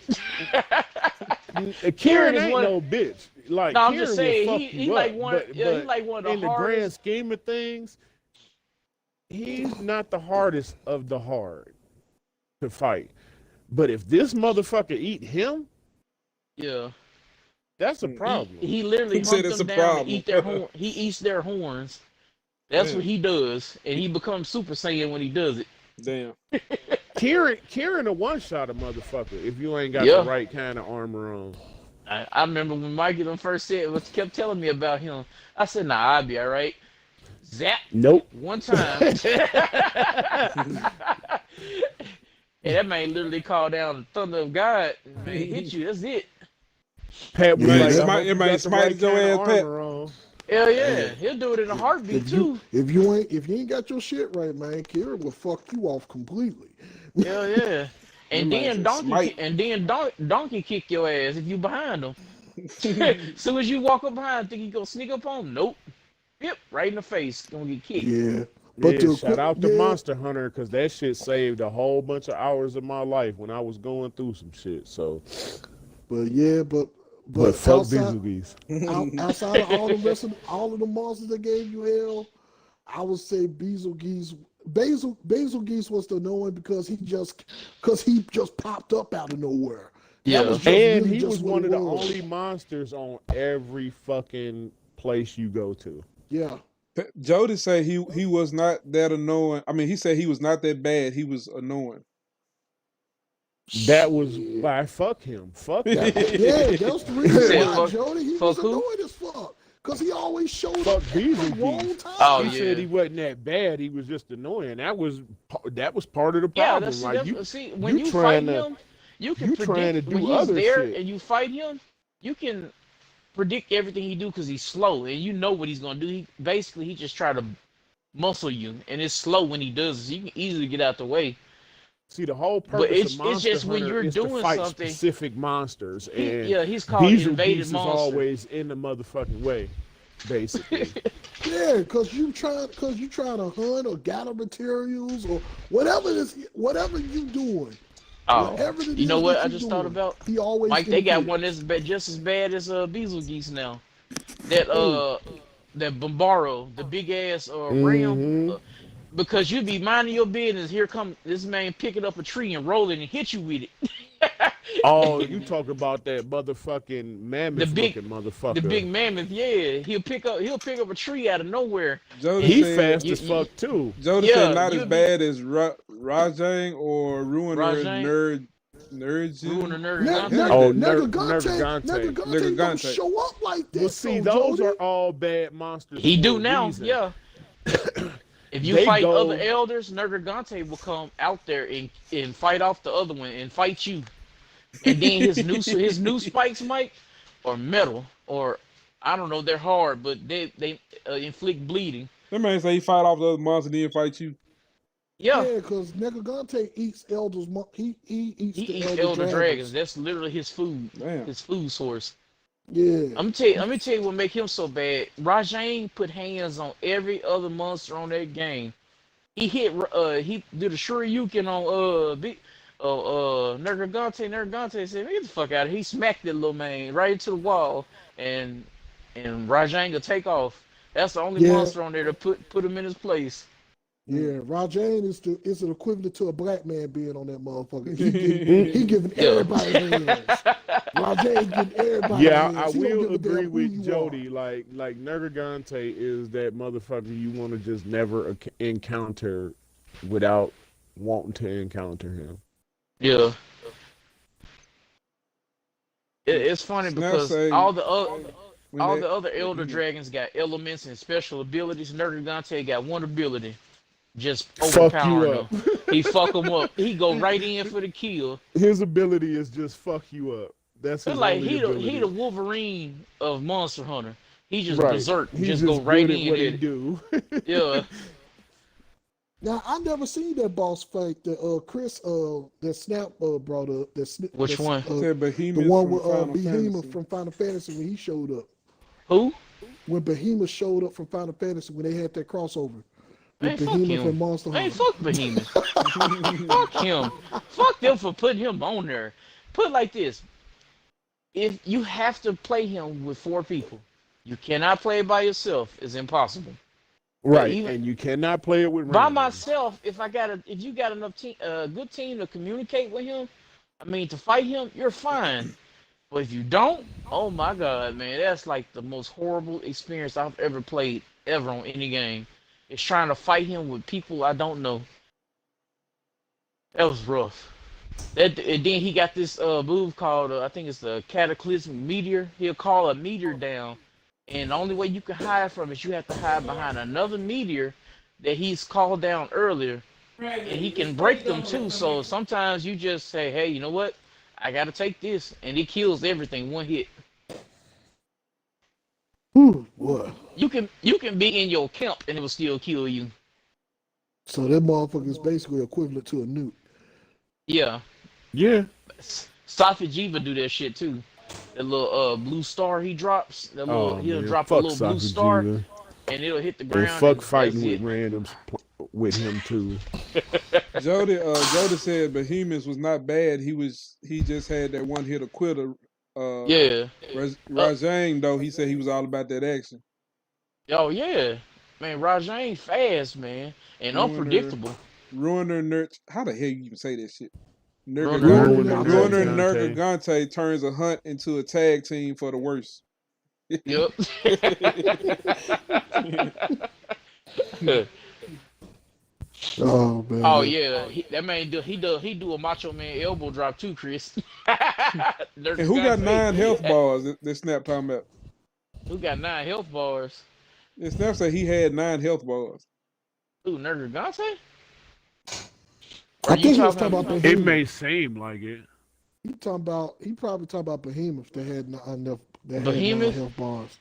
Speaker 5: Kieran
Speaker 3: is
Speaker 5: ain't
Speaker 3: one-
Speaker 5: no bitch. Like
Speaker 3: No, I'm
Speaker 5: Kieran
Speaker 3: just
Speaker 5: will
Speaker 3: saying,
Speaker 5: fuck
Speaker 3: he
Speaker 5: you
Speaker 3: like
Speaker 5: up,
Speaker 3: one.
Speaker 5: but-
Speaker 3: Yeah, he
Speaker 5: but
Speaker 3: like one of
Speaker 5: in
Speaker 3: the
Speaker 5: the grand
Speaker 3: hardest.
Speaker 5: scheme of things, he's not the hardest of the hard to fight. But if this motherfucker eat him,
Speaker 3: Yeah,
Speaker 5: that's a problem.
Speaker 3: he literally
Speaker 1: Who said
Speaker 3: hunts
Speaker 1: it's
Speaker 3: them
Speaker 1: a
Speaker 3: down and
Speaker 1: problem?
Speaker 3: eat their horn. He eats their horns. That's
Speaker 1: Damn.
Speaker 3: what he does, and he becomes Super Saiyan when he does it.
Speaker 1: Damn.
Speaker 5: Kieran a one shot a motherfucker if you ain't got
Speaker 3: Yeah.
Speaker 5: the right kind of armor on.
Speaker 3: I remember when Mikey them first kept telling me about him. I said, "Nah, I'll be all right." Zap.
Speaker 5: Nope.
Speaker 3: One time. And that man literally called down the thunder of God. Man, hit you. That's it.
Speaker 5: Pat was
Speaker 2: Yeah,
Speaker 5: like,
Speaker 2: that
Speaker 5: I
Speaker 1: might-
Speaker 5: hope
Speaker 1: it
Speaker 5: you
Speaker 1: might
Speaker 5: got the
Speaker 1: smite
Speaker 5: right
Speaker 1: your
Speaker 5: kind of
Speaker 1: ass, Pat.
Speaker 5: armor on.
Speaker 3: Hell yeah. He'll do it in a heartbeat too.
Speaker 2: If you ain't got your shit right, man, Kieran will fuck you off completely.
Speaker 3: Hell yeah. And
Speaker 1: That man
Speaker 3: then
Speaker 1: said
Speaker 3: donkey
Speaker 1: smite.
Speaker 3: and then donkey kick your ass if you behind him. Soon as you walk up behind, think he gonna sneak up on him? Nope. Yep, right in the face. Gonna get kicked.
Speaker 2: Yeah.
Speaker 5: Yeah,
Speaker 2: the
Speaker 5: shout out to
Speaker 2: yeah,
Speaker 5: Monster Hunter because that shit saved a whole bunch of hours of my life when I was going through some shit. So,
Speaker 2: but
Speaker 5: fuck
Speaker 2: outside,
Speaker 5: Beetlejuice.
Speaker 2: outside of all the rest of all of the monsters that gave you hell, I would say Basil Geese was the annoying because he just popped up out of nowhere. That
Speaker 3: Yeah.
Speaker 2: was just
Speaker 5: And
Speaker 2: really
Speaker 5: he
Speaker 2: just
Speaker 5: was
Speaker 2: what
Speaker 5: one
Speaker 2: it
Speaker 5: of the
Speaker 2: was.
Speaker 5: only monsters on every fucking place you go to.
Speaker 2: Yeah.
Speaker 1: Jody said he was not that annoying. I mean, he said he was not that bad. He was annoying.
Speaker 5: That was why fuck him. Fuck
Speaker 2: Yeah,
Speaker 5: that.
Speaker 2: that was the reason
Speaker 3: said
Speaker 2: why,
Speaker 3: fuck-
Speaker 2: Jody. He
Speaker 3: fuck
Speaker 2: was
Speaker 3: who?
Speaker 2: annoyed as fuck. Because he always showed
Speaker 5: Fuck
Speaker 2: up at the
Speaker 5: Beetlejuice.
Speaker 2: wrong time.
Speaker 3: Oh,
Speaker 5: He
Speaker 3: yeah.
Speaker 5: said he wasn't that bad. He was just annoying. That was part of the
Speaker 3: Yeah,
Speaker 5: problem.
Speaker 3: that's,
Speaker 5: like you,
Speaker 3: see, when
Speaker 5: you
Speaker 3: you
Speaker 5: trying
Speaker 3: fight
Speaker 5: to-
Speaker 3: him, you can
Speaker 5: you
Speaker 3: predict
Speaker 5: trying to do
Speaker 3: when he's
Speaker 5: other
Speaker 3: there
Speaker 5: shit.
Speaker 3: and you fight him, you can predict everything he do because he's slow and you know what he's gonna do. He just try to muscle you and it's slow when he does it. So you can easily get out the way.
Speaker 5: see the whole purpose
Speaker 3: But it's
Speaker 5: of Monster
Speaker 3: just when
Speaker 5: Hunter
Speaker 3: you're
Speaker 5: is to
Speaker 3: doing
Speaker 5: fight
Speaker 3: something-
Speaker 5: specific monsters, and
Speaker 3: He's called
Speaker 5: Beetlejuice
Speaker 3: invaded
Speaker 5: is
Speaker 3: monster.
Speaker 5: always in the motherfucking way, basically.
Speaker 2: Yeah, because you trying to hunt or gather materials or whatever you doing.
Speaker 3: Oh,
Speaker 2: Whatever it
Speaker 3: you know
Speaker 2: is
Speaker 3: what
Speaker 2: that
Speaker 3: I
Speaker 2: you're
Speaker 3: just thought
Speaker 2: doing,
Speaker 3: about?
Speaker 2: he always
Speaker 3: Mike, they got
Speaker 2: interferes.
Speaker 3: one that's just as bad as Beetlejuice now. That
Speaker 2: Who?
Speaker 3: that Bombaro, the big ass ram.
Speaker 5: Mm-hmm.
Speaker 3: Because you be minding your business, here come this man picking up a tree and rolling and hit you with
Speaker 5: Oh,
Speaker 3: it.
Speaker 5: you talk about that motherfucking
Speaker 3: the
Speaker 5: mammoth
Speaker 3: big
Speaker 5: looking
Speaker 3: the
Speaker 5: motherfucker.
Speaker 3: big mammoth, yeah. He'll pick up a tree out of nowhere.
Speaker 1: Jody
Speaker 3: And
Speaker 5: He
Speaker 1: said
Speaker 5: fast
Speaker 3: you,
Speaker 5: as
Speaker 3: you
Speaker 5: fuck too.
Speaker 1: Jody said
Speaker 3: yeah,
Speaker 1: not as
Speaker 3: you'll be
Speaker 1: bad as Rajang or Ruiner
Speaker 3: Rajang, Ruiner
Speaker 1: Nerdgen.
Speaker 5: Oh,
Speaker 2: Nergigante don't
Speaker 1: Nergigante.
Speaker 2: show up like
Speaker 5: Well,
Speaker 2: that,
Speaker 5: see,
Speaker 2: though,
Speaker 5: those
Speaker 2: Jody.
Speaker 5: are all bad monsters
Speaker 3: he
Speaker 5: for
Speaker 3: do
Speaker 5: a
Speaker 3: now,
Speaker 5: reason.
Speaker 3: yeah. If you
Speaker 5: They
Speaker 3: fight other
Speaker 5: go.
Speaker 3: elders, Nergigante will come out there and fight off the other one and fight you. And then his new spikes, Mike, are metal, or I don't know, they're hard, but they inflict bleeding.
Speaker 1: That man say he fight off the other monster, then fight you.
Speaker 3: Yeah,
Speaker 2: Yeah, because Nergigante eats elders. He eats
Speaker 3: he
Speaker 2: the
Speaker 3: eats
Speaker 2: elder
Speaker 3: elder dragons.
Speaker 2: dragons.
Speaker 3: That's literally his food,
Speaker 1: Damn.
Speaker 3: his food source.
Speaker 2: Yeah.
Speaker 3: Let me tell you what make him so bad. Rajang put hands on every other monster on that game. He he did a Shoryuken on Nergigante. Nergigante said, "Get the fuck out of here." He smacked that little man right into the wall, and Rajang will take off. That's the only
Speaker 2: Yeah.
Speaker 3: monster on there to put him in his place.
Speaker 2: Yeah, Rajane is an equivalent to a black man being on that motherfucker. He giving
Speaker 3: Yeah.
Speaker 2: everybody hands. Rajane giving everybody
Speaker 5: Yeah,
Speaker 2: hands.
Speaker 5: I
Speaker 2: He don't
Speaker 5: will
Speaker 2: give a damn
Speaker 5: agree
Speaker 2: who
Speaker 5: with
Speaker 2: you
Speaker 5: Jody. Like Nergigante is that motherfucker you want to just never encounter without wanting to encounter him.
Speaker 3: Yeah. It's funny
Speaker 1: Snap
Speaker 3: because
Speaker 1: say
Speaker 3: all the other
Speaker 1: when
Speaker 3: all
Speaker 1: they-
Speaker 3: the other elder dragons got elements and special abilities. Nergigante got one ability. Just
Speaker 5: Fuck you
Speaker 3: overpowering
Speaker 5: up.
Speaker 3: them. He fuck them up. He go right in for the kill.
Speaker 5: His ability is just fuck you up. That's his
Speaker 3: It's like
Speaker 5: only
Speaker 3: he
Speaker 5: ability.
Speaker 3: the Wolverine of Monster Hunter. He just
Speaker 5: Right.
Speaker 3: berserk,
Speaker 5: He's
Speaker 3: just go right
Speaker 5: good at
Speaker 3: in
Speaker 5: what
Speaker 3: at
Speaker 5: he
Speaker 3: it.
Speaker 5: do.
Speaker 3: Yeah.
Speaker 2: Now I never seen that boss fight that Chris that Snap brought up.
Speaker 3: Which one?
Speaker 1: said
Speaker 2: The
Speaker 1: Behemoth
Speaker 2: one
Speaker 1: from
Speaker 2: with
Speaker 1: Final
Speaker 2: Behemoth
Speaker 1: Fantasy.
Speaker 2: from Final Fantasy when he showed up.
Speaker 3: Who?
Speaker 2: When Behemoth showed up from Final Fantasy when they had that crossover.
Speaker 3: Man,
Speaker 2: With
Speaker 3: fuck
Speaker 2: Behemoth
Speaker 3: him.
Speaker 2: and Monster
Speaker 3: Man,
Speaker 2: Hunter.
Speaker 3: fuck Behemoth. Fuck him. Fuck them for putting him on there. Put it like this. If you have to play him with 4 people, you cannot play it by yourself. It's impossible.
Speaker 5: Right.
Speaker 3: even-
Speaker 5: And you cannot play it with
Speaker 3: By
Speaker 5: randoms.
Speaker 3: myself, if you got enough good team to communicate with him, to fight him, you're fine. But if you don't, oh my god, man, that's like the most horrible experience I've ever played ever on any game. It's trying to fight him with people I don't know. That was rough. And then he got this move called I think it's the Cataclysmic Meteor. He'll call a meteor down, and the only way you can hide from it, you have to hide behind another meteor that he's called down earlier, and he can break them too. So sometimes you just say, "Hey, you know what? I gotta take this," and it kills everything one hit.
Speaker 2: Whew, boy.
Speaker 3: You can be in your camp and it will still kill you.
Speaker 2: So that motherfucker is basically equivalent to a nuke.
Speaker 3: Yeah.
Speaker 5: Yeah.
Speaker 3: Safi Jiva do that shit too. That little blue star he drops. He'll
Speaker 5: man,
Speaker 3: drop a
Speaker 5: fuck
Speaker 3: little blue
Speaker 5: Safi
Speaker 3: star
Speaker 5: Jiva.
Speaker 3: and it'll hit the
Speaker 5: And
Speaker 3: ground.
Speaker 5: fuck
Speaker 3: and
Speaker 5: fighting
Speaker 3: that's
Speaker 5: with
Speaker 3: it.
Speaker 5: randoms with him too.
Speaker 1: Jody said Behemoth was not bad. He just had that one hit quitter.
Speaker 3: Yeah.
Speaker 1: Rajang though, he said he was all about that action.
Speaker 3: Oh yeah. Man, Rajang fast, man. And
Speaker 1: Ruiner.
Speaker 3: unpredictable.
Speaker 1: Ruiner Nerd. How the hell you even say that shit?
Speaker 3: Ruiner
Speaker 1: Ruiner
Speaker 5: Nergigante.
Speaker 1: Nergigante turns a hunt into a tag team for the worst.
Speaker 3: Yep.
Speaker 2: Oh man.
Speaker 3: Oh yeah, that man he do a Macho Man elbow drop too, Chris.
Speaker 1: And who got 9 health bars that Snap talking about?
Speaker 3: Who got 9 health bars?
Speaker 1: And Snap said he had 9 health bars.
Speaker 3: Who, Nergigante?
Speaker 2: I think he was talking about
Speaker 5: It
Speaker 2: Behemoth.
Speaker 5: may seem like it.
Speaker 2: He probably talking about Behemoth that had not enough. That
Speaker 3: Behemoth?
Speaker 2: had 9 health bars.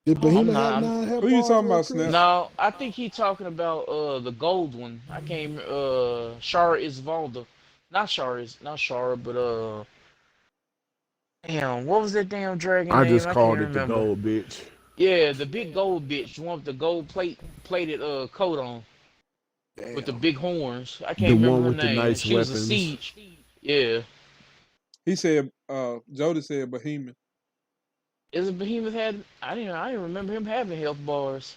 Speaker 2: Did
Speaker 3: Oh,
Speaker 2: Behemoth
Speaker 3: I'm
Speaker 2: have
Speaker 3: not-
Speaker 2: 9 health
Speaker 1: Who you
Speaker 2: bars?
Speaker 1: talking about,
Speaker 2: Chris?
Speaker 1: Snap?
Speaker 3: No, I think he talking about the gold one. I can't Shara Isvalda. Not Shara, but damn, what was that damn dragon
Speaker 5: I
Speaker 3: name?
Speaker 5: just
Speaker 3: can't
Speaker 5: called it
Speaker 3: remember.
Speaker 5: the gold bitch.
Speaker 3: Yeah, the big gold bitch, the one with the gold plated coat on. with the
Speaker 2: Damn.
Speaker 3: big horns. I
Speaker 5: The
Speaker 3: can't remember
Speaker 5: one
Speaker 3: her
Speaker 5: with the
Speaker 3: name.
Speaker 5: nice
Speaker 3: She was a
Speaker 5: weapons.
Speaker 3: siege. Yeah.
Speaker 1: He said, Jody said Bohemian.
Speaker 3: Is it Behemoth had? I didn't remember him having health bars.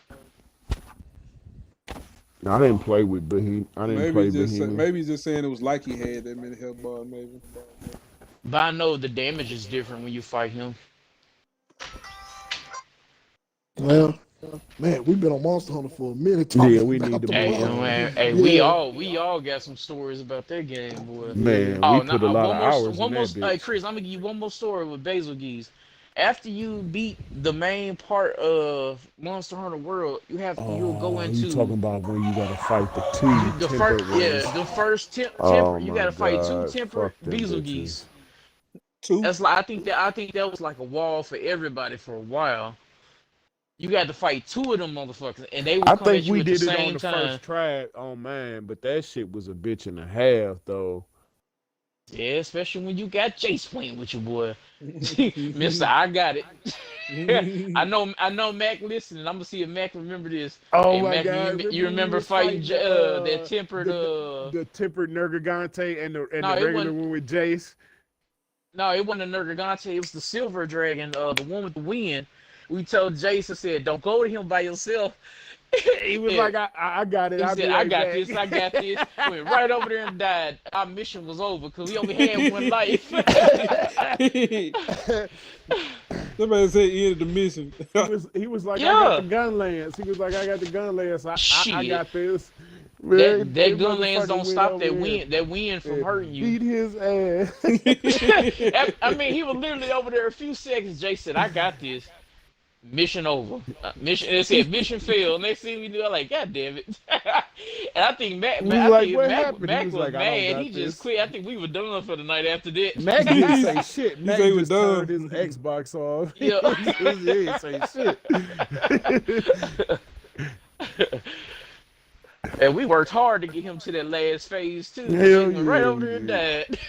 Speaker 5: No, I didn't play with Bohemian. I didn't
Speaker 1: Maybe
Speaker 5: play
Speaker 1: he's just
Speaker 5: Bohemian.
Speaker 1: maybe he's just saying it was like he had that many health bars. Maybe.
Speaker 3: But I know the damage is different when you fight him.
Speaker 2: Well, man, we've been on Monster Hunter for a minute
Speaker 5: Yeah,
Speaker 2: talking
Speaker 5: we
Speaker 2: about
Speaker 5: need to
Speaker 2: the
Speaker 3: Hey,
Speaker 5: move
Speaker 2: block.
Speaker 5: on.
Speaker 3: man. Hey,
Speaker 2: Yeah.
Speaker 3: we all got some stories about that game, boy.
Speaker 5: Man,
Speaker 3: Oh,
Speaker 5: we put a
Speaker 3: now
Speaker 5: lot
Speaker 3: one
Speaker 5: of
Speaker 3: more,
Speaker 5: hours
Speaker 3: one
Speaker 5: in
Speaker 3: more.
Speaker 5: that
Speaker 3: Hey,
Speaker 5: bitch.
Speaker 3: Chris, I'm gonna give you one more story with Basil Geese. After you beat the main part of Monster Hunter World, you'll go
Speaker 5: Oh, you
Speaker 3: into
Speaker 5: talking about when you gotta fight the two
Speaker 3: the
Speaker 5: tempered
Speaker 3: first,
Speaker 5: ones?
Speaker 3: the first temper.
Speaker 5: Oh
Speaker 3: You
Speaker 5: my
Speaker 3: gotta fight two
Speaker 5: god,
Speaker 3: tempered
Speaker 5: fuck them
Speaker 3: Bezel
Speaker 5: bitches.
Speaker 3: Geese.
Speaker 1: Two.
Speaker 3: That's like I think that was like a wall for everybody for a while. You got to fight two of them motherfuckers, and they will
Speaker 5: I
Speaker 3: come at
Speaker 5: think
Speaker 3: you
Speaker 5: we
Speaker 3: at the
Speaker 5: did it on
Speaker 3: same
Speaker 5: the
Speaker 3: time.
Speaker 5: first try. Oh man, but that shit was a bitch and a half though.
Speaker 3: Yeah, especially when you got Jace playing with your boy, Mister. I got it. I know Mac listening. I'm gonna see if Mac remember this.
Speaker 5: Oh
Speaker 3: Hey,
Speaker 5: my
Speaker 3: Mac,
Speaker 5: god,
Speaker 3: you remember
Speaker 5: was
Speaker 3: fighting
Speaker 5: fighting
Speaker 3: that tempered
Speaker 5: the tempered Nergigante and the
Speaker 3: No, it
Speaker 5: regular
Speaker 3: wasn't.
Speaker 5: one with Jace.
Speaker 3: No, it wasn't a Nergigante. It was the Silver Dragon, the one with the wind. We told Jason, said, "Don't go to him by yourself."
Speaker 5: He was
Speaker 3: Yeah.
Speaker 5: like, I got it.
Speaker 3: He
Speaker 5: I'll be
Speaker 3: said, "I
Speaker 5: right
Speaker 3: got
Speaker 5: back."
Speaker 3: this. I got this." Went right over there and died. Our mission was over because we only had one life.
Speaker 1: Somebody said he ended the mission.
Speaker 5: He was like, I
Speaker 3: Yeah.
Speaker 5: got the gun lance. He was like, I got the gun lance. I
Speaker 3: Shit.
Speaker 5: got this.
Speaker 3: that
Speaker 5: Man,
Speaker 3: gun lands
Speaker 5: motherfucker
Speaker 3: don't
Speaker 5: went
Speaker 3: stop
Speaker 5: over
Speaker 3: that
Speaker 5: there
Speaker 3: wind from
Speaker 5: and
Speaker 3: hurting you.
Speaker 5: Beat his ass.
Speaker 3: I mean, he was literally over there a few seconds. Jay said, "I got this." Mission over. Mission. It said mission failed. Next thing we knew, I'm like, God damn it! And I think Mac,
Speaker 5: He was
Speaker 3: I
Speaker 5: like,
Speaker 3: think
Speaker 5: "What
Speaker 3: Mac,
Speaker 5: happened?" He
Speaker 3: Mac
Speaker 5: was
Speaker 3: was
Speaker 5: like, "I don't
Speaker 3: mad.
Speaker 5: got
Speaker 3: He
Speaker 5: this."
Speaker 3: just quit. I think we were done for the night after that.
Speaker 5: Mac didn't say shit. Mac
Speaker 1: say he was
Speaker 5: just turned
Speaker 1: done.
Speaker 5: his Xbox off.
Speaker 3: Yeah.
Speaker 5: He didn't say shit.
Speaker 3: And we worked hard to get him to that last phase too.
Speaker 5: Hell
Speaker 3: He went right
Speaker 5: yeah,
Speaker 3: over
Speaker 5: we
Speaker 3: there and died.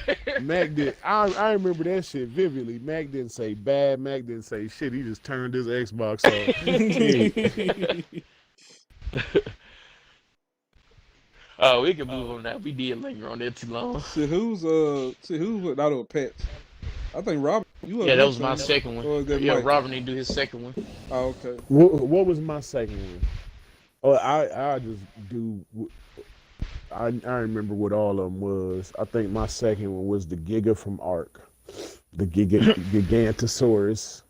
Speaker 5: Mac did. I remember that shit vividly. Mac didn't say bad. Mac didn't say shit. He just turned his Xbox off.
Speaker 3: Oh, we can move on now. We did linger on that too long.
Speaker 1: See who's not over Pats. I think Robert. You
Speaker 3: Yeah, that was my second one.
Speaker 1: Or is that
Speaker 3: Yeah,
Speaker 1: Mike?
Speaker 3: Robert need to do his second one.
Speaker 1: Oh, okay.
Speaker 5: What was my second one? Oh, I just do. I remember what all of them was. I think my second one was the Giga from Ark, the Gigantosaurus.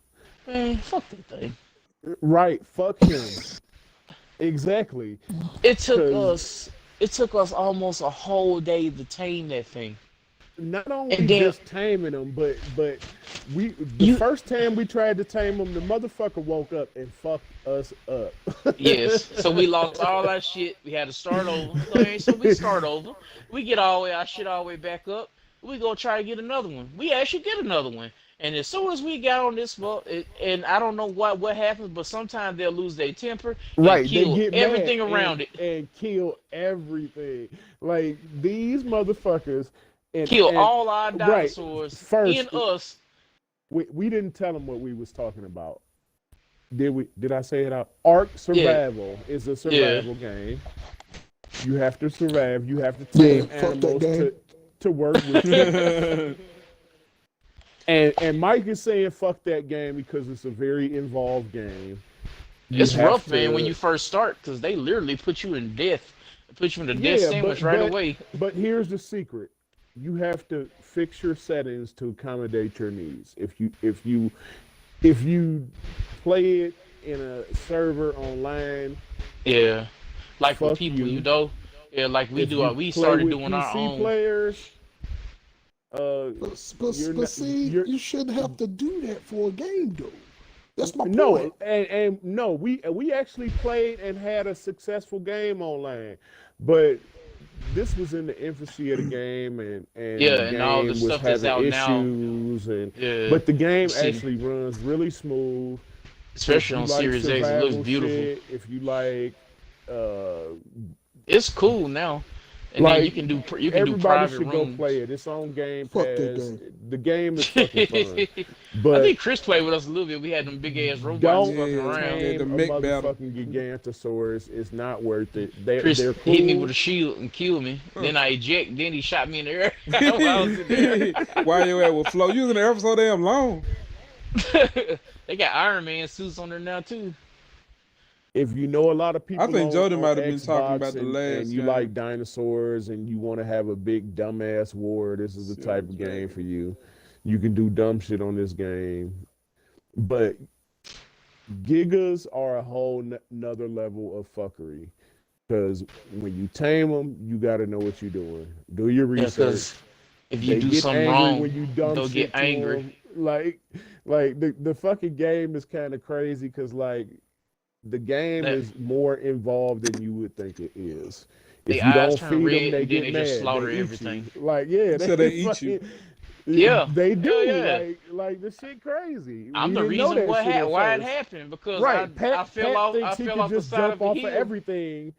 Speaker 3: Man, fuck that thing.
Speaker 5: Right, fuck him. Exactly.
Speaker 3: It took
Speaker 5: 'Cause-
Speaker 3: us almost a whole day to tame that thing.
Speaker 5: Not only
Speaker 3: And then-
Speaker 5: just taming them, but the first time we tried to tame them, the motherfucker woke up and fucked us up.
Speaker 3: Yes. So we lost all our shit. We had to start over. So we start over. We get our shit all the way back up. We go try to get another one. We actually get another one. And as soon as we got on this boat, and I don't know what happens, but sometimes they'll lose their temper and
Speaker 5: Right,
Speaker 3: kill
Speaker 5: they get
Speaker 3: everything
Speaker 5: mad
Speaker 3: around it.
Speaker 5: and kill everything. Like these motherfuckers. And,
Speaker 3: Kill all our dinosaurs
Speaker 5: First,
Speaker 3: in us.
Speaker 5: We didn't tell them what we was talking about. Did we? Did I say it out? Ark Survival is a survival game. You have to survive. You have to tame
Speaker 2: fuck that
Speaker 5: animals
Speaker 2: game.
Speaker 5: to work with you. And Mike is saying fuck that game because it's a very involved game. You
Speaker 3: It's
Speaker 5: have
Speaker 3: rough,
Speaker 5: to-
Speaker 3: man, when you first start, because they literally put you in death. Put you in the death sandwich right away.
Speaker 5: But here's the secret. You have to fix your settings to accommodate your needs. If you play it in a server online,
Speaker 3: Yeah. Like with
Speaker 5: Fuck
Speaker 3: people,
Speaker 5: you.
Speaker 3: Yeah, like we
Speaker 5: if
Speaker 3: do.
Speaker 5: you
Speaker 3: We
Speaker 5: play
Speaker 3: started
Speaker 5: with
Speaker 3: doing our
Speaker 5: PC
Speaker 3: own.
Speaker 5: players,
Speaker 2: But
Speaker 5: You're not-
Speaker 2: see,
Speaker 5: you're-
Speaker 2: you shouldn't have to do that for a game, though. That's my
Speaker 5: no,
Speaker 2: point.
Speaker 5: and no, we actually played and had a successful game online, but this was in the infancy of the game, and
Speaker 3: Yeah,
Speaker 5: the
Speaker 3: and all the
Speaker 5: game was
Speaker 3: stuff that's
Speaker 5: having
Speaker 3: out now.
Speaker 5: issues, and
Speaker 3: Yeah.
Speaker 5: but the game
Speaker 3: See.
Speaker 5: actually runs really smooth.
Speaker 3: Especially on
Speaker 5: If you like
Speaker 3: Series X, it looks
Speaker 5: survival
Speaker 3: beautiful.
Speaker 5: shit, if you like,
Speaker 3: It's cool now. And then
Speaker 5: Like
Speaker 3: you can do
Speaker 5: everybody
Speaker 3: private
Speaker 5: should go
Speaker 3: rooms.
Speaker 5: play it. It's on Game
Speaker 2: Fuck that
Speaker 5: Pass.
Speaker 2: game.
Speaker 5: The game is fucking fun.
Speaker 3: I
Speaker 5: But
Speaker 3: think Chris played with us a little bit. We had them big ass robots
Speaker 5: don't
Speaker 3: fucking
Speaker 1: Yeah,
Speaker 3: around.
Speaker 1: yeah, the
Speaker 5: tame a
Speaker 1: mech battle.
Speaker 5: motherfucking Gigantosaurus. It's not worth it. They're
Speaker 3: Chris
Speaker 5: cool.
Speaker 3: hit me with a shield and killed me. Then I eject. Then he shot me in the air. While I was in there.
Speaker 1: Why your ass will flow? You was in the air for so damn long.
Speaker 3: They got Iron Man suits on there now too.
Speaker 5: If you know a lot of people,
Speaker 1: I think Jody
Speaker 5: on
Speaker 1: might have been talking
Speaker 5: Xbox
Speaker 1: about the
Speaker 5: and
Speaker 1: last
Speaker 5: you
Speaker 1: game.
Speaker 5: like dinosaurs and you want to have a big dumbass war, this is the type of game for you. You can do dumb shit on this game, but Gigas are a whole nother level of fuckery. Because when you tame them, you got to know what you're doing. Do your
Speaker 3: Yeah,
Speaker 5: research.
Speaker 3: because if you
Speaker 5: They
Speaker 3: do
Speaker 5: get
Speaker 3: something
Speaker 5: angry
Speaker 3: wrong,
Speaker 5: when you dumb
Speaker 3: they'll
Speaker 5: shit
Speaker 3: get
Speaker 5: to
Speaker 3: angry.
Speaker 5: 'em. Like the fucking game is kind of crazy because like the game
Speaker 3: That-
Speaker 5: is more involved than you would think it is. If
Speaker 3: They
Speaker 5: you
Speaker 3: eyes
Speaker 5: don't
Speaker 3: turn
Speaker 5: feed
Speaker 3: red,
Speaker 5: them, they
Speaker 3: and then
Speaker 5: get
Speaker 3: they
Speaker 5: mad.
Speaker 3: just slaughter
Speaker 5: They eat
Speaker 3: everything.
Speaker 5: you. Like yeah,
Speaker 1: So they eat you.
Speaker 3: Yeah.
Speaker 5: They do.
Speaker 3: Yeah.
Speaker 5: Like the shit crazy.
Speaker 3: I'm
Speaker 5: We
Speaker 3: the
Speaker 5: didn't know
Speaker 3: reason
Speaker 5: that shit at
Speaker 3: why it
Speaker 5: first.
Speaker 3: happened because
Speaker 5: Right, Pat,
Speaker 3: I fell
Speaker 5: Pat
Speaker 3: off.
Speaker 5: thinks
Speaker 3: I
Speaker 5: he
Speaker 3: fell
Speaker 5: can
Speaker 3: off the
Speaker 5: just
Speaker 3: side
Speaker 5: jump
Speaker 3: of the
Speaker 5: off
Speaker 3: hill.
Speaker 5: of everything,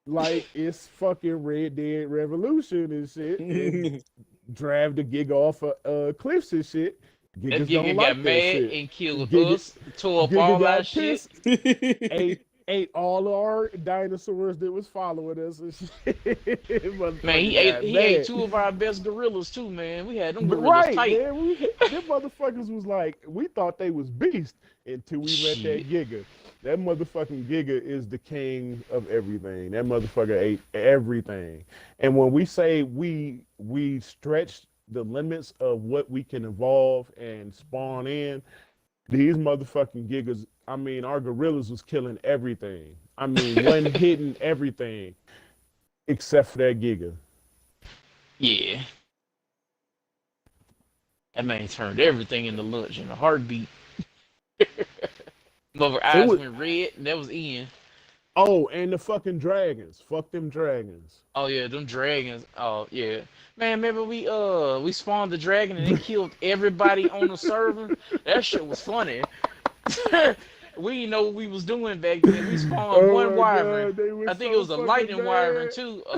Speaker 5: like it's fucking Red Dead Revolution and shit. And drive the Giga off of cliffs and shit.
Speaker 3: That
Speaker 5: Gigas
Speaker 3: nigga
Speaker 5: don't
Speaker 3: got
Speaker 5: like that
Speaker 3: mad
Speaker 5: shit.
Speaker 3: and killed
Speaker 5: Giga-
Speaker 3: us, tore up
Speaker 5: Giga
Speaker 3: all
Speaker 5: got
Speaker 3: our shit.
Speaker 5: pissed, ate all our dinosaurs that was following us and shit.
Speaker 3: Man, he ate two of our best gorillas too, man. We had them gorillas
Speaker 5: Right,
Speaker 3: tight.
Speaker 5: man. Them motherfuckers was like, we thought they was beast until we met that Giga. That motherfucking Giga is the king of everything. That motherfucker ate everything. And when we say we stretched the limits of what we can evolve and spawn in, these motherfucking Gigas, I mean, our gorillas was killing everything. I mean, wasn't hitting everything except for that Giga.
Speaker 3: Yeah. That man turned everything into lunch in a heartbeat. Mother eyes
Speaker 5: was-
Speaker 3: went red, and that was Ian.
Speaker 5: Oh, and the fucking dragons. Fuck them dragons.
Speaker 3: Oh yeah, them dragons. Oh yeah, man. Remember we spawned the dragon and it killed everybody on the server. That shit was funny. We didn't know what we was doing back then. We spawned one
Speaker 5: my
Speaker 3: wyvern.
Speaker 5: God, they were
Speaker 3: I think
Speaker 5: so
Speaker 3: it was a
Speaker 5: fucking
Speaker 3: lightning wyvern
Speaker 5: mad.
Speaker 3: too. A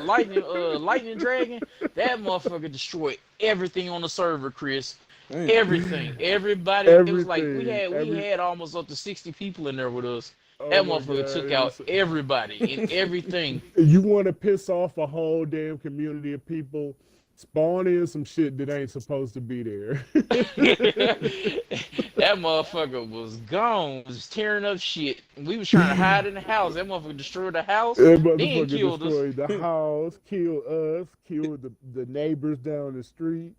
Speaker 3: lightning dragon. That motherfucker destroyed everything on the server, Chris.
Speaker 1: Damn.
Speaker 3: Everything. Everybody. It was like we
Speaker 5: Everything.
Speaker 3: had almost up to 60 people in there with us.
Speaker 5: Oh
Speaker 3: That
Speaker 5: my
Speaker 3: motherfucker
Speaker 5: God,
Speaker 3: took
Speaker 5: it
Speaker 3: out
Speaker 5: was-
Speaker 3: everybody and everything.
Speaker 5: You want to piss off a whole damn community of people? Spawn in some shit that ain't supposed to be there.
Speaker 3: That motherfucker was gone, was tearing up shit. We was trying to hide in the house. That motherfucker destroyed the house,
Speaker 5: That
Speaker 3: then
Speaker 5: motherfucker
Speaker 3: killed us.
Speaker 5: destroyed the house, killed us, killed the neighbors down the street.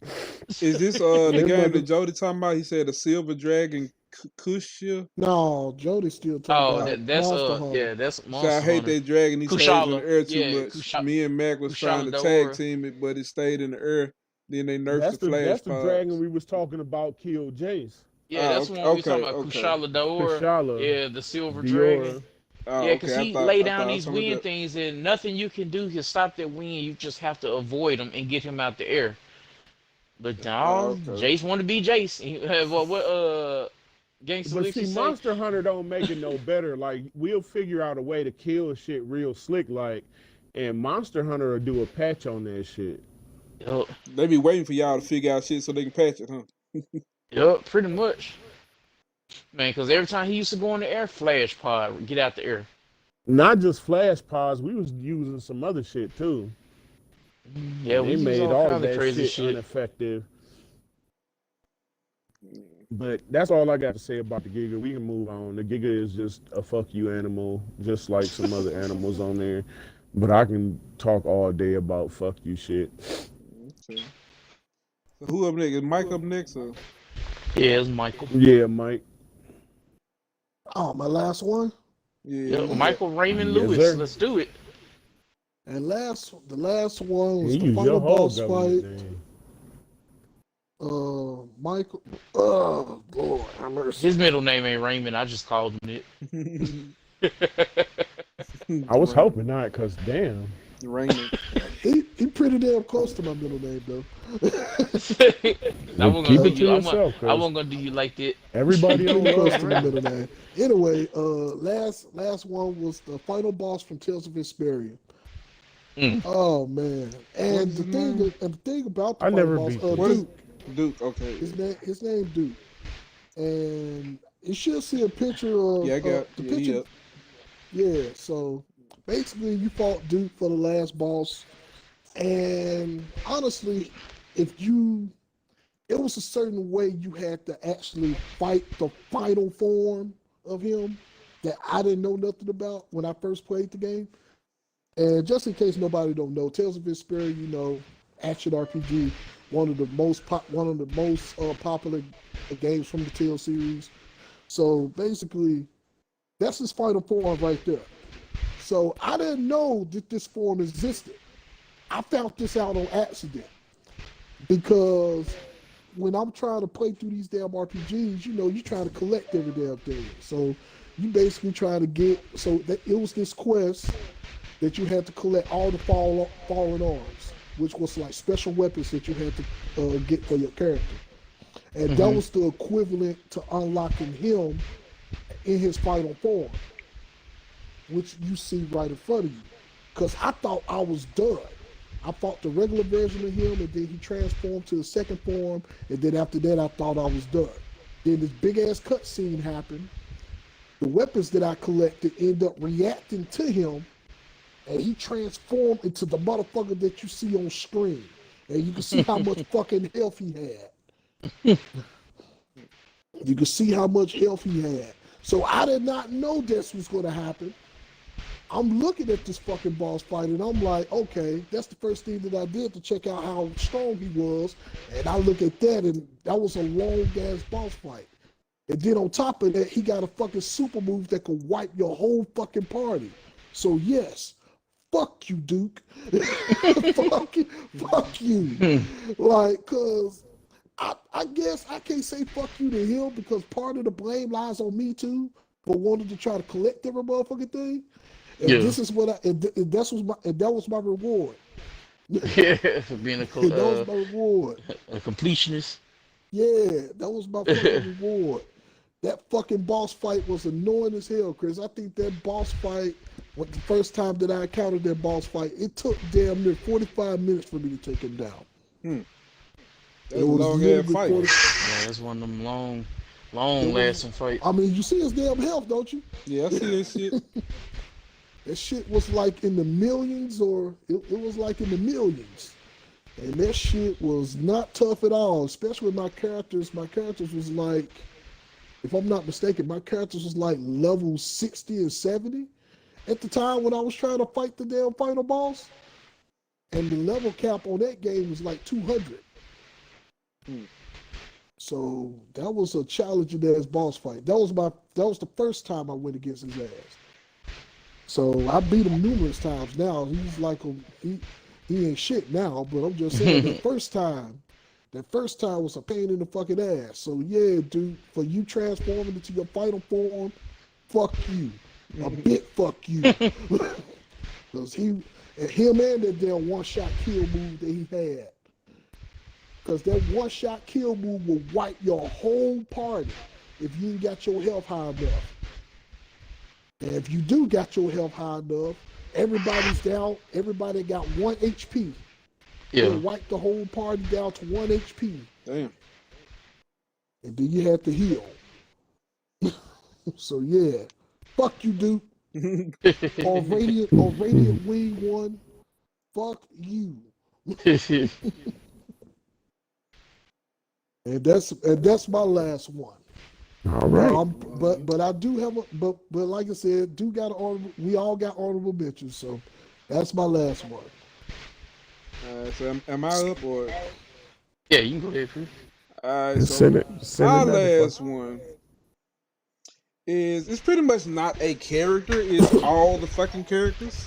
Speaker 1: Is this the
Speaker 5: That
Speaker 1: game
Speaker 5: mother-
Speaker 1: that Jody talking about? He said the Silver Dragon Kushia.
Speaker 2: No, Jody's still
Speaker 3: Oh,
Speaker 2: talking about
Speaker 3: that's
Speaker 2: Monster Hunter.
Speaker 3: yeah, that's
Speaker 1: So
Speaker 3: Monster
Speaker 1: I hate
Speaker 3: Hunter.
Speaker 1: that dragon. He stays in
Speaker 3: Kushala.
Speaker 1: the air too
Speaker 3: Yeah,
Speaker 1: much. Me and Mac was trying to
Speaker 3: Kushala
Speaker 1: tag
Speaker 3: Daora.
Speaker 1: team it, but it stayed in the air. Then they nerfed
Speaker 5: That's
Speaker 1: the flash
Speaker 5: that's the
Speaker 1: pods.
Speaker 5: dragon we was talking about killed Jace.
Speaker 3: Yeah, that's the one we was talking about.
Speaker 1: okay.
Speaker 3: Kushala Daora.
Speaker 5: Kushala.
Speaker 3: Yeah, the silver
Speaker 5: Diora.
Speaker 3: dragon.
Speaker 1: Oh,
Speaker 3: Yeah, because
Speaker 1: okay. I
Speaker 3: he
Speaker 1: thought-
Speaker 3: lay
Speaker 1: I
Speaker 3: down
Speaker 1: thought
Speaker 3: these
Speaker 1: some of
Speaker 3: wind
Speaker 1: the-
Speaker 3: things, and nothing you can do can stop that wind. You just have to avoid him and get him out the air. But no,
Speaker 1: Oh, okay.
Speaker 3: Jace wanted to be Jace. He, what Gangsta
Speaker 5: But
Speaker 3: Leaf
Speaker 5: see,
Speaker 3: say?
Speaker 5: Monster Hunter don't make it no better. Like, we'll figure out a way to kill shit real slick, like, and Monster Hunter will do a patch on that shit.
Speaker 3: Yup,
Speaker 1: They be waiting for y'all to figure out shit so they can patch it, huh?
Speaker 3: yup, pretty much. Man, because every time he used to go in the air, flash pod would get out the air.
Speaker 5: Not just flash pods, we was using some other shit too.
Speaker 3: Yeah,
Speaker 5: They
Speaker 3: we
Speaker 5: made
Speaker 3: made
Speaker 5: all
Speaker 3: all
Speaker 5: of
Speaker 3: kinds of
Speaker 5: that
Speaker 3: crazy
Speaker 5: shit
Speaker 3: shit.
Speaker 5: ineffective. But that's all I got to say about the Giga. We can move on. The Giga is just a fuck you animal, just like some other animals on there. But I can talk all day about fuck you shit.
Speaker 1: Okay. So who up next? Is Mike up next? Or?
Speaker 3: Yeah, it's Michael.
Speaker 5: Yeah, Mike.
Speaker 2: Oh, my last one.
Speaker 1: Yeah.
Speaker 3: Yep, Michael Raymond
Speaker 5: Yes,
Speaker 3: Lewis.
Speaker 5: sir.
Speaker 3: Let's do it.
Speaker 2: And the last one was
Speaker 5: You
Speaker 2: the
Speaker 5: use
Speaker 2: final
Speaker 5: your whole
Speaker 2: boss
Speaker 5: government
Speaker 2: fight.
Speaker 5: name.
Speaker 2: Michael. Oh, Lord, have mercy.
Speaker 3: His middle name ain't Raymond. I just called him it.
Speaker 5: I was hoping not, because damn.
Speaker 1: Raymond.
Speaker 2: He pretty damn close to my middle name though.
Speaker 3: I wasn't
Speaker 5: Keep
Speaker 3: gonna
Speaker 5: it
Speaker 3: do
Speaker 5: to
Speaker 3: you.
Speaker 5: yourself,
Speaker 3: I wasn't gonna do you like that.
Speaker 5: Everybody
Speaker 2: Pretty
Speaker 5: knows
Speaker 2: close to my middle name. Anyway, last one was the final boss from Tales of Vesperia. Oh man! And
Speaker 1: What's
Speaker 2: the
Speaker 1: his
Speaker 2: thing,
Speaker 1: name?
Speaker 2: and the thing about the
Speaker 5: I
Speaker 2: fighter
Speaker 5: never
Speaker 2: boss,
Speaker 5: beat Duke.
Speaker 1: What is
Speaker 2: Duke.
Speaker 1: Duke? Okay.
Speaker 2: His name Duke, and you should see a picture of
Speaker 1: Yeah, I got.
Speaker 2: the
Speaker 1: Yeah, he
Speaker 2: picture.
Speaker 1: up.
Speaker 2: Yeah, so basically, you fought Duke for the last boss, and honestly, if you, it was a certain way you had to actually fight the final form of him that I didn't know nothing about when I first played the game. And just in case nobody don't know, Tales of Vesperia, action RPG, one of the most popular games from the Tales series. So basically, that's his final form right there. So I didn't know that this form existed. I found this out on accident because when I'm trying to play through these damn RPGs, you trying to collect every damn thing. So you basically trying to so that it was this quest that you had to collect all the fallen arms, which was like special weapons that you had to get for your character. And that was the equivalent to unlocking him in his final form, which you see right in front of you. Because I thought I was done. I fought the regular version of him, and then he transformed to the second form, and then after that, I thought I was done. Then this big-ass cutscene happened. The weapons that I collected end up reacting to him, and he transformed into the motherfucker that you see on screen. And you can see how much fucking health he had. You can see how much health he had. So I did not know this was going to happen. I'm looking at this fucking boss fight, and I'm like, okay, that's the first thing that I did to check out how strong he was. And I look at that, and that was a long-ass boss fight. And then on top of that, he got a fucking super move that could wipe your whole fucking party. So yes, fuck you, Duke. fuck you. Like, cause I guess I can't say fuck you to him because part of the blame lies on me too for wanting to try to collect every motherfucking thing. And this is what that was my reward.
Speaker 3: Yeah, for being
Speaker 2: that was my reward.
Speaker 3: a completionist.
Speaker 2: Yeah, that was my fucking reward. That fucking boss fight was annoying as hell, Chris. I think that boss fight, the first time that I encountered that boss fight, it took damn near 45 minutes for me to take him down.
Speaker 1: That's a long ass fight.
Speaker 3: Yeah, that's one of them long lasting fights.
Speaker 2: I mean, you see his damn health, don't you?
Speaker 1: Yeah, I see that shit.
Speaker 2: That shit was like in the millions, or it was like in the millions. And that shit was not tough at all, especially with my characters. My characters was like, if I'm not mistaken, my characters was like level 60 and 70 at the time when I was trying to fight the damn final boss. And the level cap on that game was like 200. So that was a challenging ass boss fight. That was the first time I went against his ass. So I beat him numerous times now. He's like he ain't shit now, but I'm just saying that first time was a pain in the fucking ass. So yeah, dude, for you transforming into your final form, fuck you. A big fuck you. Because him and that damn one-shot kill move that he had. Because that one-shot kill move will wipe your whole party if you ain't got your health high enough. And if you do got your health high enough, everybody's down, everybody got 1 HP.
Speaker 3: Yeah.
Speaker 2: It'll wipe the whole party down to 1 HP.
Speaker 1: Damn.
Speaker 2: And then you have to heal. So yeah. Fuck you, Duke. on Radiant Wing 1, fuck you. And that's my last one.
Speaker 5: All right.
Speaker 2: But I do have but like I said, we all got honorable mentions, so that's my last one.
Speaker 1: So am I up or?
Speaker 3: Yeah, you can go ahead, Chris.
Speaker 1: Alright, so
Speaker 5: Send it
Speaker 1: my
Speaker 5: back.
Speaker 1: last one it's pretty much not a character, it's all the fucking characters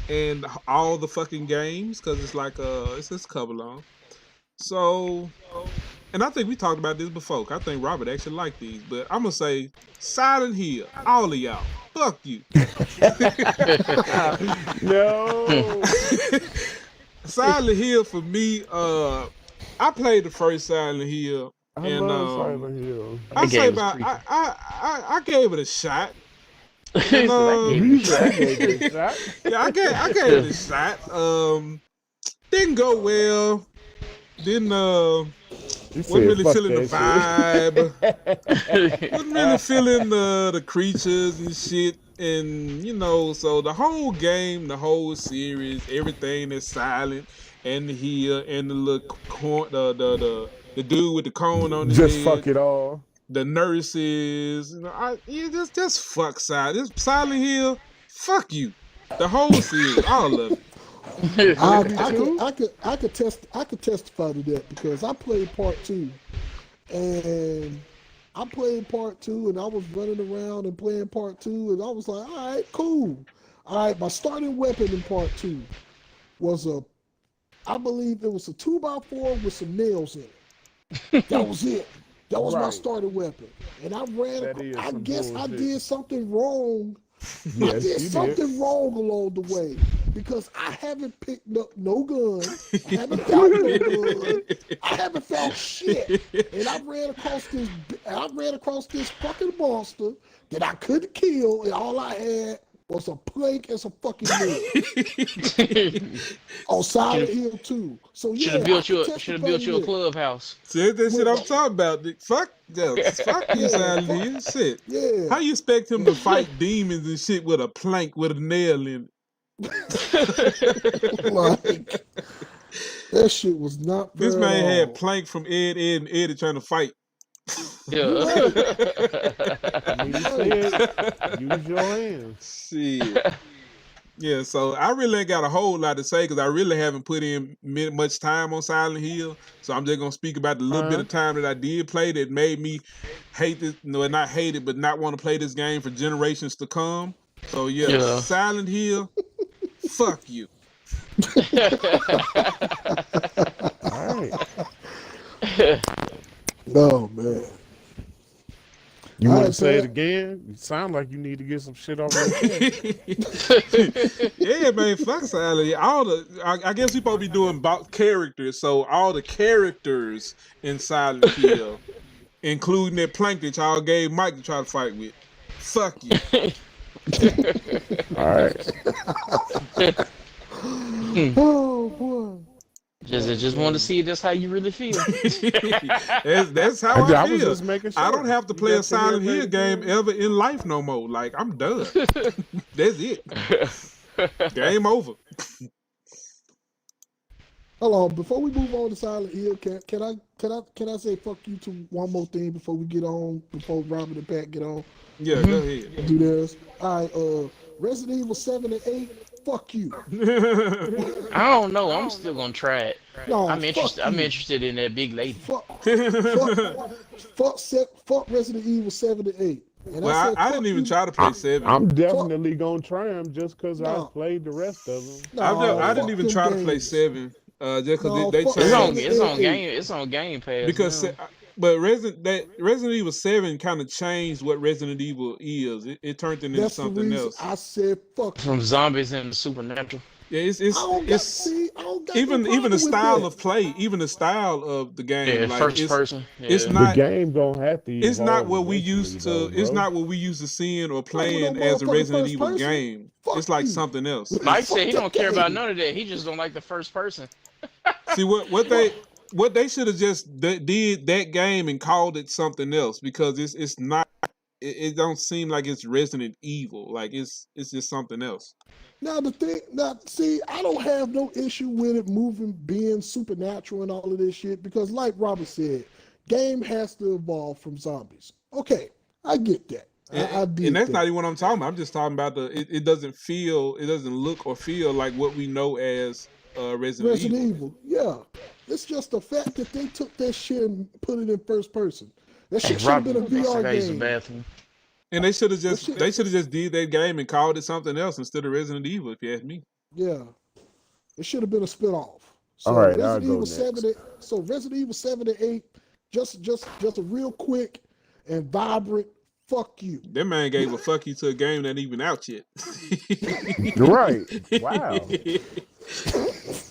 Speaker 1: and all the fucking games, because it's like it's just a couple of them. So, and I think we talked about this before. I think Robert actually liked these, but I'm gonna say Silent Hill, all of y'all, fuck you.
Speaker 5: No.
Speaker 1: Silent Hill for me, I played the first Silent Hill.
Speaker 5: I love Silent Hill.
Speaker 1: I say about I gave it a shot. And
Speaker 3: So I gave it a
Speaker 5: I
Speaker 3: shot.
Speaker 5: gave it a shot.
Speaker 1: yeah, I gave it a shot. Didn't go well. Didn't
Speaker 5: You
Speaker 1: wasn't
Speaker 5: said
Speaker 1: really
Speaker 5: fuck
Speaker 1: feeling the
Speaker 5: that
Speaker 1: vibe. Wasn't really feeling the creatures and shit. And so the whole game, the whole series, everything is silent. And the hill and the little corn, the dude with the cone on
Speaker 5: shit.
Speaker 1: his
Speaker 5: Just
Speaker 1: head,
Speaker 5: fuck it all.
Speaker 1: the nurses, just fuck Silent. This Silent Hill, fuck you. The whole series, all of it.
Speaker 2: I could testify to that because I played part 2, and I played part 2, and I was running around and playing part 2, and I was like, all right, cool. All right, my starting weapon in part 2 was I believe it was a 2x4 with some nails in it. That was it. That was my
Speaker 5: Right.
Speaker 2: starting weapon, and I ran.
Speaker 5: That is
Speaker 2: I
Speaker 5: some
Speaker 2: guess I
Speaker 5: bullshit.
Speaker 2: did something wrong. I
Speaker 5: Yes,
Speaker 2: did
Speaker 5: you did.
Speaker 2: something wrong along the way because I haven't picked up no gun. I haven't found no gun. I haven't found shit. And I ran across this fucking monster that I couldn't kill, and all I had was a plank and some fucking nail on Silent Hill 2. So yeah,
Speaker 3: Should have built
Speaker 2: I
Speaker 3: you
Speaker 2: can
Speaker 3: a should have
Speaker 2: testify
Speaker 3: built
Speaker 2: to
Speaker 3: you a
Speaker 2: that.
Speaker 3: clubhouse.
Speaker 1: See, that's shit I'm talking about. Fuck you, Silent Hill. Shit.
Speaker 2: Yeah.
Speaker 1: How you expect him to fight demons and shit with a plank with a nail in it?
Speaker 2: Like, that shit was not fair
Speaker 1: This man
Speaker 2: at
Speaker 1: had
Speaker 2: all.
Speaker 1: plank from Ed, and Eddie trying to fight.
Speaker 3: Yeah.
Speaker 5: I mean, you said use your hands.
Speaker 1: Shit. Yeah, so I really ain't got a whole lot to say because I really haven't put in much time on Silent Hill. So I'm just gonna speak about the little bit of time that I did play that made me hate this. No, not hate it, but not want to play this game for generations to come. So yeah. Silent Hill, fuck you.
Speaker 5: All right.
Speaker 2: Oh man.
Speaker 5: You
Speaker 2: All
Speaker 5: want to
Speaker 2: right,
Speaker 5: say
Speaker 2: Pat.
Speaker 5: it again? You sound like you need to get some shit off your chest.
Speaker 1: Yeah, man, fuck Silent Hill. I guess we supposed to be doing about characters, so all the characters in Silent Hill, including that plank that y'all gave Mike to try to fight with. Fuck you.
Speaker 5: All right.
Speaker 2: Oh boy.
Speaker 3: Just want to see if that's how you really feel.
Speaker 1: That's how I
Speaker 5: I was
Speaker 1: feel.
Speaker 5: just making sure.
Speaker 1: I don't have to
Speaker 5: You
Speaker 1: play a
Speaker 5: got to hear
Speaker 1: Silent Hill
Speaker 5: me
Speaker 1: game
Speaker 5: again.
Speaker 1: ever in life no more. Like, I'm done. That's it. Game over.
Speaker 2: Hold on, before we move on to Silent Hill, can I say fuck you to one more thing before we get on, before Robert and Pat get on
Speaker 1: Yeah, go ahead.
Speaker 2: and do theirs? All right, Resident Evil 7 and 8, fuck you.
Speaker 3: I don't know. I'm still gonna try it.
Speaker 2: No,
Speaker 3: I'm
Speaker 2: fuck
Speaker 3: interested. I'm
Speaker 2: you.
Speaker 3: interested in that big lady.
Speaker 2: Fuck Resident Evil 7 and 8. And
Speaker 1: Well,
Speaker 2: said,
Speaker 1: I
Speaker 2: fuck
Speaker 1: didn't even
Speaker 2: you.
Speaker 1: try to play 7.
Speaker 5: I'm definitely gonna try them just because
Speaker 2: No.
Speaker 5: I played the rest of them.
Speaker 2: No,
Speaker 1: I didn't
Speaker 2: fuck
Speaker 1: even
Speaker 2: them
Speaker 1: try to play
Speaker 2: games.
Speaker 1: 7. Just because
Speaker 2: No,
Speaker 1: they
Speaker 2: fuck
Speaker 1: changed.
Speaker 2: them.
Speaker 3: It's on Game Pass.
Speaker 1: Because
Speaker 3: now.
Speaker 1: but Resident Evil 7 kind of changed what Resident Evil is. It turned it into
Speaker 2: That's the
Speaker 1: something
Speaker 2: reason
Speaker 1: else.
Speaker 2: I said fuck you.
Speaker 3: From zombies and the supernatural.
Speaker 1: Yeah,
Speaker 2: I don't got,
Speaker 1: it's
Speaker 2: see, I don't got no
Speaker 1: even
Speaker 2: problem
Speaker 1: the
Speaker 2: with
Speaker 1: style
Speaker 2: that.
Speaker 1: of play, even the style of the game.
Speaker 3: Yeah,
Speaker 1: like
Speaker 3: first person. Yeah.
Speaker 1: it's
Speaker 5: The
Speaker 1: not
Speaker 5: game gonna have to.
Speaker 1: it's not
Speaker 5: evolve
Speaker 1: what we
Speaker 5: eventually,
Speaker 1: used to.
Speaker 5: though,
Speaker 1: It's
Speaker 5: bro.
Speaker 1: not what we used to seeing or
Speaker 2: no
Speaker 1: playing as a
Speaker 2: motherfucking
Speaker 1: Resident
Speaker 2: first
Speaker 1: Evil
Speaker 2: person.
Speaker 1: game.
Speaker 2: Fuck
Speaker 1: It's like
Speaker 2: you.
Speaker 1: something else.
Speaker 3: Mike said he
Speaker 2: Fuck
Speaker 3: don't
Speaker 2: that
Speaker 3: care about
Speaker 2: game.
Speaker 3: none of that. He just don't like the first person.
Speaker 1: See what they should have just did that game and called it something else because it's not. It don't seem like it's Resident Evil. Like it's just something else.
Speaker 2: See, I don't have no issue with it being supernatural and all of this shit because, like Robert said, game has to evolve from zombies. Okay, I get that. I did
Speaker 1: And that's
Speaker 2: that.
Speaker 1: not even what I'm talking about. I'm just talking about it doesn't look or feel like what we know as Resident Evil.
Speaker 2: Yeah, it's just the fact that they took that shit and put it in first person. That
Speaker 3: Hey,
Speaker 2: shit should have
Speaker 3: Robert,
Speaker 2: been a VR
Speaker 3: I use the
Speaker 2: game.
Speaker 3: bathroom.
Speaker 1: And they should have just did that game and called it something else instead of Resident Evil, if you ask me.
Speaker 2: Yeah, it should have been a spinoff. So
Speaker 5: All right, I'll
Speaker 2: Resident
Speaker 5: go
Speaker 2: Evil
Speaker 5: next.
Speaker 2: 7. Resident Evil 7 and 8, just a real quick and vibrant fuck you.
Speaker 1: That man gave a fuck you to a game that ain't even out yet.
Speaker 5: Right. Wow.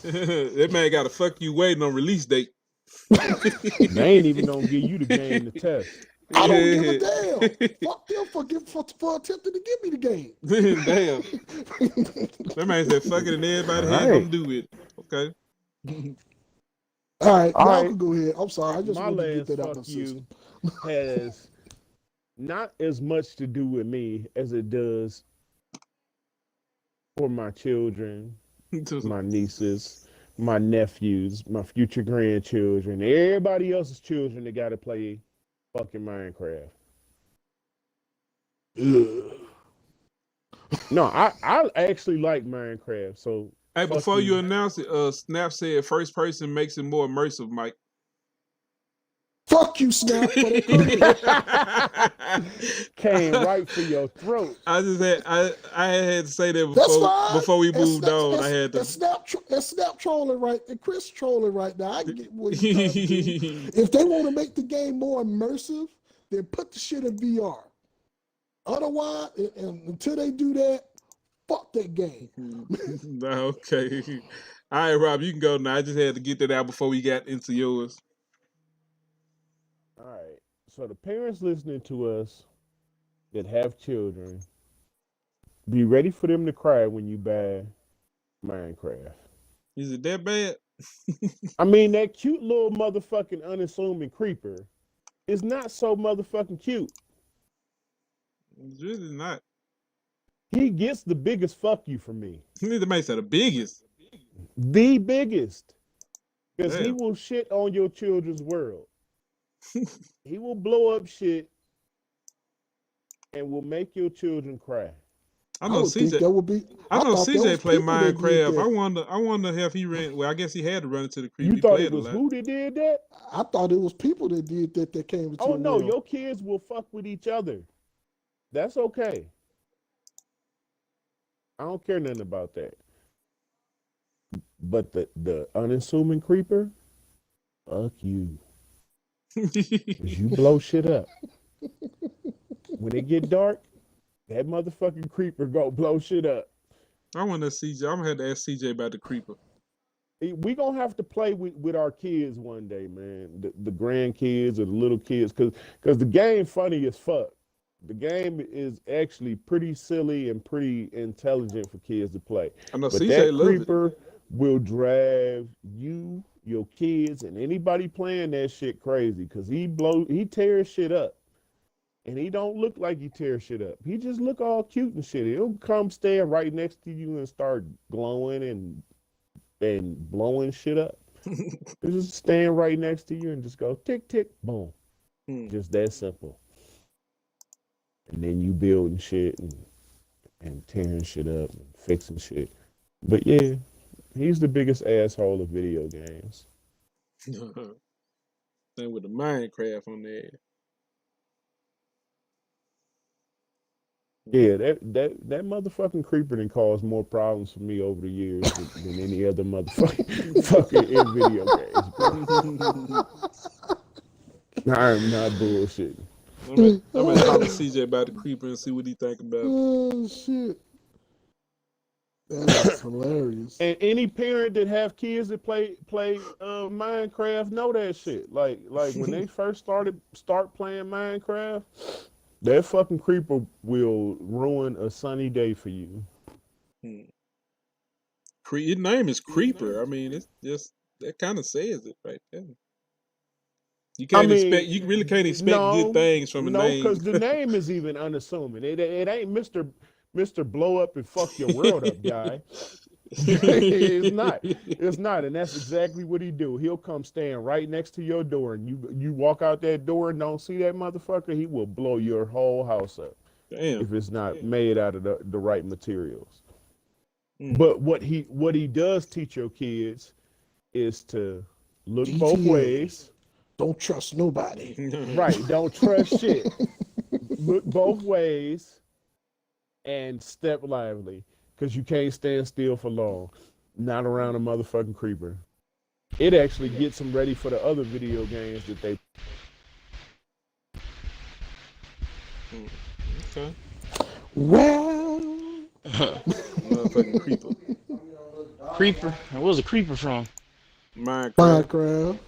Speaker 1: That man got a fuck you waiting on release date.
Speaker 5: They ain't even gonna give you the game to test.
Speaker 2: I don't give a
Speaker 1: Yeah.
Speaker 2: damn. Fuck them for attempting to give me the game.
Speaker 1: Damn. That man said, fuck it, and everybody
Speaker 5: All
Speaker 1: had
Speaker 5: right.
Speaker 1: something to do with it. Okay.
Speaker 2: All right,
Speaker 5: All
Speaker 2: y'all
Speaker 5: right.
Speaker 2: can go ahead. I'm sorry, I just
Speaker 5: My
Speaker 2: wanted to get
Speaker 5: last
Speaker 2: that out of
Speaker 5: fuck
Speaker 2: my system.
Speaker 5: you has not as much to do with me as it does for my children, my nieces, my nephews, my future grandchildren, everybody else's children that got to play fucking Minecraft.
Speaker 2: Ugh.
Speaker 5: No, I actually like Minecraft. So
Speaker 1: Hey,
Speaker 5: fuck
Speaker 1: before you
Speaker 5: you.
Speaker 1: announce it, Snap said first person makes it more immersive, Mike.
Speaker 2: Fuck you, Snap, for that comment.
Speaker 5: Came right for your throat.
Speaker 1: I just had I had to say that
Speaker 2: That's fine.
Speaker 1: before we
Speaker 2: And
Speaker 1: moved on. I
Speaker 2: and-
Speaker 1: had
Speaker 2: and
Speaker 1: to.
Speaker 2: Snap trolling right, and Chris trolling right now. I get what he's trying to do. If they want to make the game more immersive, then put the shit in VR. Otherwise, and until they do that, fuck that game.
Speaker 1: No, okay. All right, Rob, you can go now. I just had to get that out before we got into yours.
Speaker 5: All right. So the parents listening to us that have children, be ready for them to cry when you buy Minecraft.
Speaker 1: Is it that bad?
Speaker 5: I mean, that cute little motherfucking unassuming creeper is not so motherfucking cute.
Speaker 1: It's really not.
Speaker 5: He gets the biggest fuck you from me.
Speaker 1: You need to make that the biggest.
Speaker 5: The biggest. Because he
Speaker 1: Damn.
Speaker 5: will shit on your children's world. He will blow up shit and will make your children cry.
Speaker 1: I know
Speaker 2: would think
Speaker 1: CJ.
Speaker 2: that would be.
Speaker 1: I know
Speaker 2: thought there
Speaker 1: CJ
Speaker 2: was
Speaker 1: play
Speaker 2: people that did
Speaker 1: Minecraft.
Speaker 2: that.
Speaker 1: I wonder if he ran. Well, I guess he had to run into the creep.
Speaker 5: You
Speaker 1: He
Speaker 5: thought
Speaker 1: played
Speaker 5: it was
Speaker 1: a lot.
Speaker 5: who that did that?
Speaker 2: I thought it was people that did that came into
Speaker 5: Oh
Speaker 2: the
Speaker 5: no,
Speaker 2: world.
Speaker 5: your kids will fuck with each other. That's okay. I don't care nothing about that. But the unassuming creeper, fuck you. 'Cause you blow shit up. When it get dark, that motherfucking creeper go blow shit up.
Speaker 1: I want to CJ. I'm gonna have to ask CJ about the creeper.
Speaker 5: We gonna have to play with our kids one day, man. The grandkids or the little kids, cause the game funny as fuck. The game is actually pretty silly and pretty intelligent for kids to play.
Speaker 1: I know
Speaker 5: But
Speaker 1: CJ
Speaker 5: that
Speaker 1: loves it.
Speaker 5: creeper will drive you, your kids, and anybody playing that shit crazy, cause he tears shit up. And he don't look like he tears shit up. He just look all cute and shit. He'll come stand right next to you and start glowing and blowing shit up. He'll just stand right next to you and just go tick tick boom. Just that simple. And then you building shit and tearing shit up and fixing shit. But yeah, he's the biggest asshole of video games.
Speaker 1: Then with the Minecraft on there.
Speaker 5: Yeah, that motherfucking creeper done caused more problems for me over the years than any other motherfucking fucking in video games. I am not bullshitting.
Speaker 1: I'm gonna talk to CJ about the creeper and see what he think about it.
Speaker 2: Oh shit, that's hilarious.
Speaker 5: And any parent that have kids that play Minecraft know that shit. Like when they first start playing Minecraft, that fucking creeper will ruin a sunny day for you.
Speaker 1: His name is Creeper. I mean, it's just that kind of says it right there. You can't expect. You really can't expect good things from a name.
Speaker 5: No, because the name is even unassuming. It ain't Mr. Blow Up and Fuck Your World Up guy. It's not, and that's exactly what he do. He'll come stand right next to your door, and you walk out that door and don't see that motherfucker, he will blow your whole house up.
Speaker 1: Damn.
Speaker 5: If it's not made out of the right materials. But what he does teach your kids is to look both
Speaker 2: GTA.
Speaker 5: ways.
Speaker 2: Don't trust nobody.
Speaker 5: Right, don't trust shit. Look both ways and step lively. Because you can't stand still for long. Not around a motherfucking creeper. It actually gets them ready for the other video games that they...
Speaker 1: Okay.
Speaker 2: Well,
Speaker 1: Motherfucking Creeper.
Speaker 3: Creeper. What was a creeper from?
Speaker 1: Minecraft.
Speaker 2: Minecraft.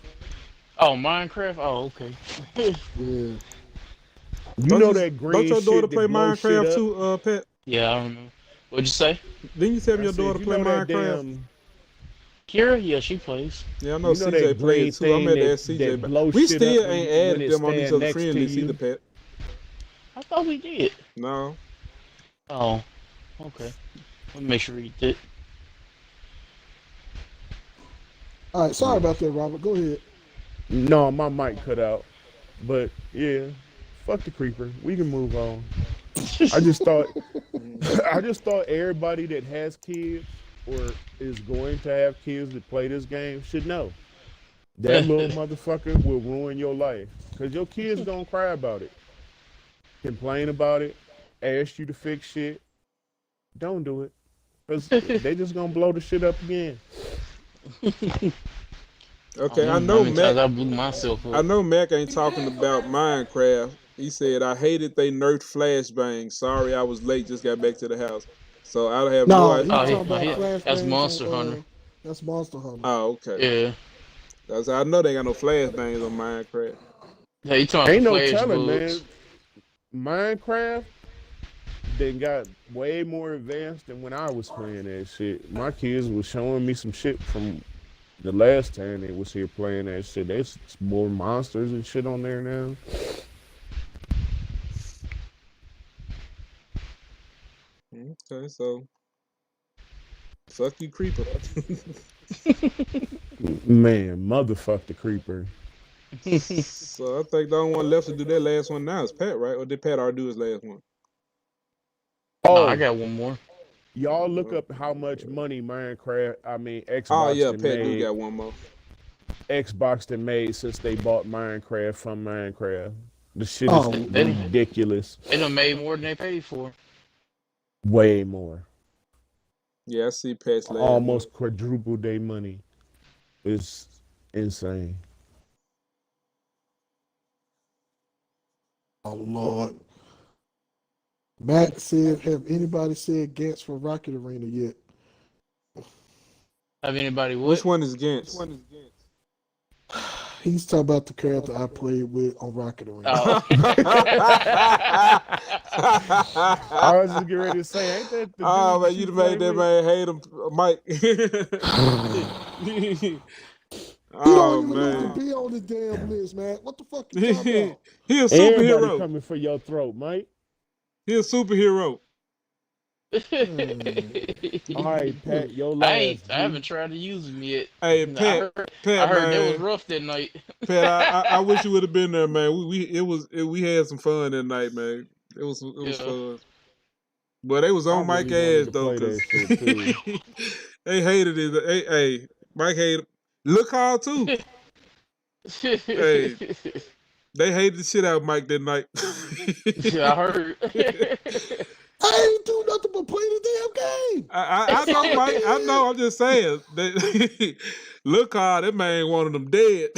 Speaker 3: Oh, Minecraft. Oh, okay.
Speaker 2: Yeah.
Speaker 5: You
Speaker 1: Don't
Speaker 5: know
Speaker 1: you,
Speaker 5: that
Speaker 1: don't
Speaker 5: green
Speaker 1: your daughter
Speaker 5: shit
Speaker 1: play
Speaker 5: that blows shit
Speaker 1: Minecraft
Speaker 5: up?
Speaker 1: too, Pat?
Speaker 3: Yeah, I don't know. What'd you say?
Speaker 1: Didn't you tell me
Speaker 5: I
Speaker 1: your
Speaker 5: said,
Speaker 1: daughter
Speaker 5: you
Speaker 1: play
Speaker 5: know that
Speaker 1: Minecraft?
Speaker 3: Kira? Yeah, she plays.
Speaker 1: Yeah, I know
Speaker 5: you know that
Speaker 1: CJ
Speaker 5: green
Speaker 1: plays too. I'm
Speaker 5: thing
Speaker 1: at to
Speaker 5: that
Speaker 1: ask CJ,
Speaker 5: that
Speaker 1: but
Speaker 5: blows
Speaker 1: we
Speaker 5: shit up
Speaker 1: still
Speaker 5: when
Speaker 1: ain't
Speaker 5: when
Speaker 1: added
Speaker 5: it's
Speaker 1: them on each
Speaker 5: stand
Speaker 1: other
Speaker 5: next
Speaker 1: friend
Speaker 5: to
Speaker 1: list either,
Speaker 5: you.
Speaker 1: Pat.
Speaker 3: I thought we did.
Speaker 1: No.
Speaker 3: Oh, okay. Let me make sure we did.
Speaker 2: All right, sorry about that, Robert. Go ahead.
Speaker 5: No, my mic cut out. But yeah, fuck the creeper. We can move on. I just thought I just thought everybody that has kids or is going to have kids that play this game should know. That little motherfucker will ruin your life. Cause your kids gonna cry about it. Complain about it, ask you to fix shit. Don't do it. Cause they just gonna blow the shit up again.
Speaker 1: Okay,
Speaker 3: How many times I blew myself
Speaker 1: I
Speaker 3: up.
Speaker 1: know Mac ain't talking about Minecraft. He said, I hated they nerfed flashbang. Sorry I was late, just got back to the house. So I have no
Speaker 2: No, he
Speaker 1: idea.
Speaker 2: was
Speaker 3: Oh,
Speaker 2: talking about
Speaker 3: that's
Speaker 2: flashbangs
Speaker 3: Monster Hunter.
Speaker 2: on that's Monster Hunter.
Speaker 1: Oh, okay.
Speaker 3: Yeah.
Speaker 1: That's I know they got no flashbangs on Minecraft.
Speaker 3: Yeah, you talking
Speaker 5: Ain't
Speaker 3: about
Speaker 5: no
Speaker 3: the flash
Speaker 5: telling,
Speaker 3: bugs.
Speaker 5: man. Minecraft they got way more advanced than when I was playing that shit. My kids was showing me some shit from the last time they was here playing that shit. There's more monsters and shit on there now.
Speaker 1: Okay, so fuck you, creeper.
Speaker 5: Man, motherfuck the creeper.
Speaker 1: So I think the only one left to do that last one now is Pat, right? Or did Pat already do his last one?
Speaker 3: No, I
Speaker 5: Oh,
Speaker 3: got one more.
Speaker 5: y'all look up how much money
Speaker 1: Oh
Speaker 5: Xbox
Speaker 1: yeah,
Speaker 5: done
Speaker 1: Pat do
Speaker 5: made.
Speaker 1: got one more.
Speaker 5: Xbox done made since they bought Minecraft from Minecraft. The shit is
Speaker 2: Oh,
Speaker 5: ridiculous.
Speaker 3: They done made more than they paid for.
Speaker 5: Way more.
Speaker 1: Yeah, I see Pat's last
Speaker 5: Almost quadruple their money. It's insane.
Speaker 2: oh Lord. Matt said, have anybody said Gantz for Rocket Arena yet?
Speaker 3: Have anybody
Speaker 1: one.
Speaker 3: what?
Speaker 1: Which one is Gantz?
Speaker 2: He's talking about the character I played with on Rocket Arena.
Speaker 3: Oh.
Speaker 5: I was just getting ready to say, ain't that the dude
Speaker 1: Oh man,
Speaker 5: that
Speaker 1: you
Speaker 5: you
Speaker 1: made
Speaker 5: play
Speaker 1: that
Speaker 5: with?
Speaker 1: man hate him, Mike.
Speaker 2: He
Speaker 1: Oh
Speaker 2: don't even need to
Speaker 1: man,
Speaker 2: be on the damn list, man. What the fuck you talking about?
Speaker 1: he a
Speaker 5: Everybody
Speaker 1: superhero.
Speaker 5: coming for your throat, Mike.
Speaker 1: He a superhero.
Speaker 5: All right, Pat, your
Speaker 3: I
Speaker 5: last.
Speaker 3: haven't tried to use them yet.
Speaker 1: Hey
Speaker 3: I
Speaker 1: Pat,
Speaker 3: heard
Speaker 1: Pat
Speaker 3: that
Speaker 1: man,
Speaker 3: was rough that night.
Speaker 1: Pat, I wish you would have been there, man. We had some fun that night, man. It was
Speaker 3: Yeah.
Speaker 1: fun. But they was
Speaker 5: I
Speaker 1: on Mike
Speaker 5: really wanted
Speaker 1: ass
Speaker 5: to
Speaker 1: though,
Speaker 5: play
Speaker 1: cause
Speaker 5: that shit too.
Speaker 1: they hated it. Hey, Mike hated. Look hard too. Hey, they hated the shit out of Mike that night.
Speaker 3: Yeah, I heard.
Speaker 2: I ain't do nothing but play the damn game.
Speaker 1: I know, Mike. I know. I'm just saying. Look hard, that man wanted them dead.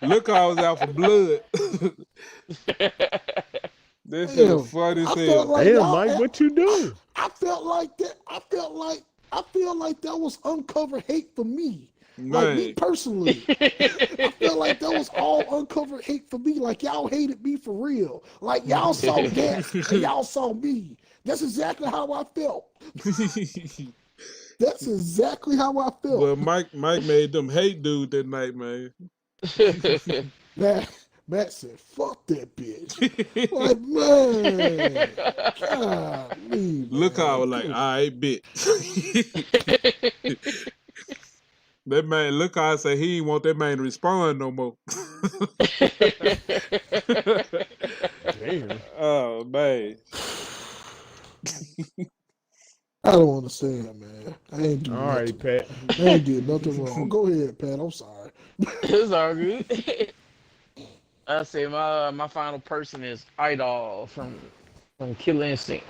Speaker 1: Look hard was out for blood. That shit was funny as
Speaker 2: I
Speaker 1: hell.
Speaker 2: felt like
Speaker 5: Damn,
Speaker 2: y'all-
Speaker 5: Mike, what you do?
Speaker 2: I felt like that. I feel like that was uncovered hate for me. Like me
Speaker 1: Man.
Speaker 2: personally. I feel like that was all uncovered hate for me. Like y'all hated me for real. Like y'all saw Gantz and y'all saw me. That's exactly how I felt. That's exactly how I felt.
Speaker 1: But Mike made them hate dude that night, man.
Speaker 2: Matt said, fuck that bitch. Like, man. Golly,
Speaker 1: Look
Speaker 2: man.
Speaker 1: how I was like, all right, bitch. That man, look how I say he didn't want that man to respond no more.
Speaker 5: Damn.
Speaker 1: Oh man.
Speaker 2: I don't want to say it, man. I ain't do
Speaker 5: All
Speaker 2: nothing.
Speaker 5: right, Pat.
Speaker 2: I ain't did nothing wrong. Go ahead, Pat. I'm sorry.
Speaker 3: It's all good. I say my final person is Idol from Killer Instinct.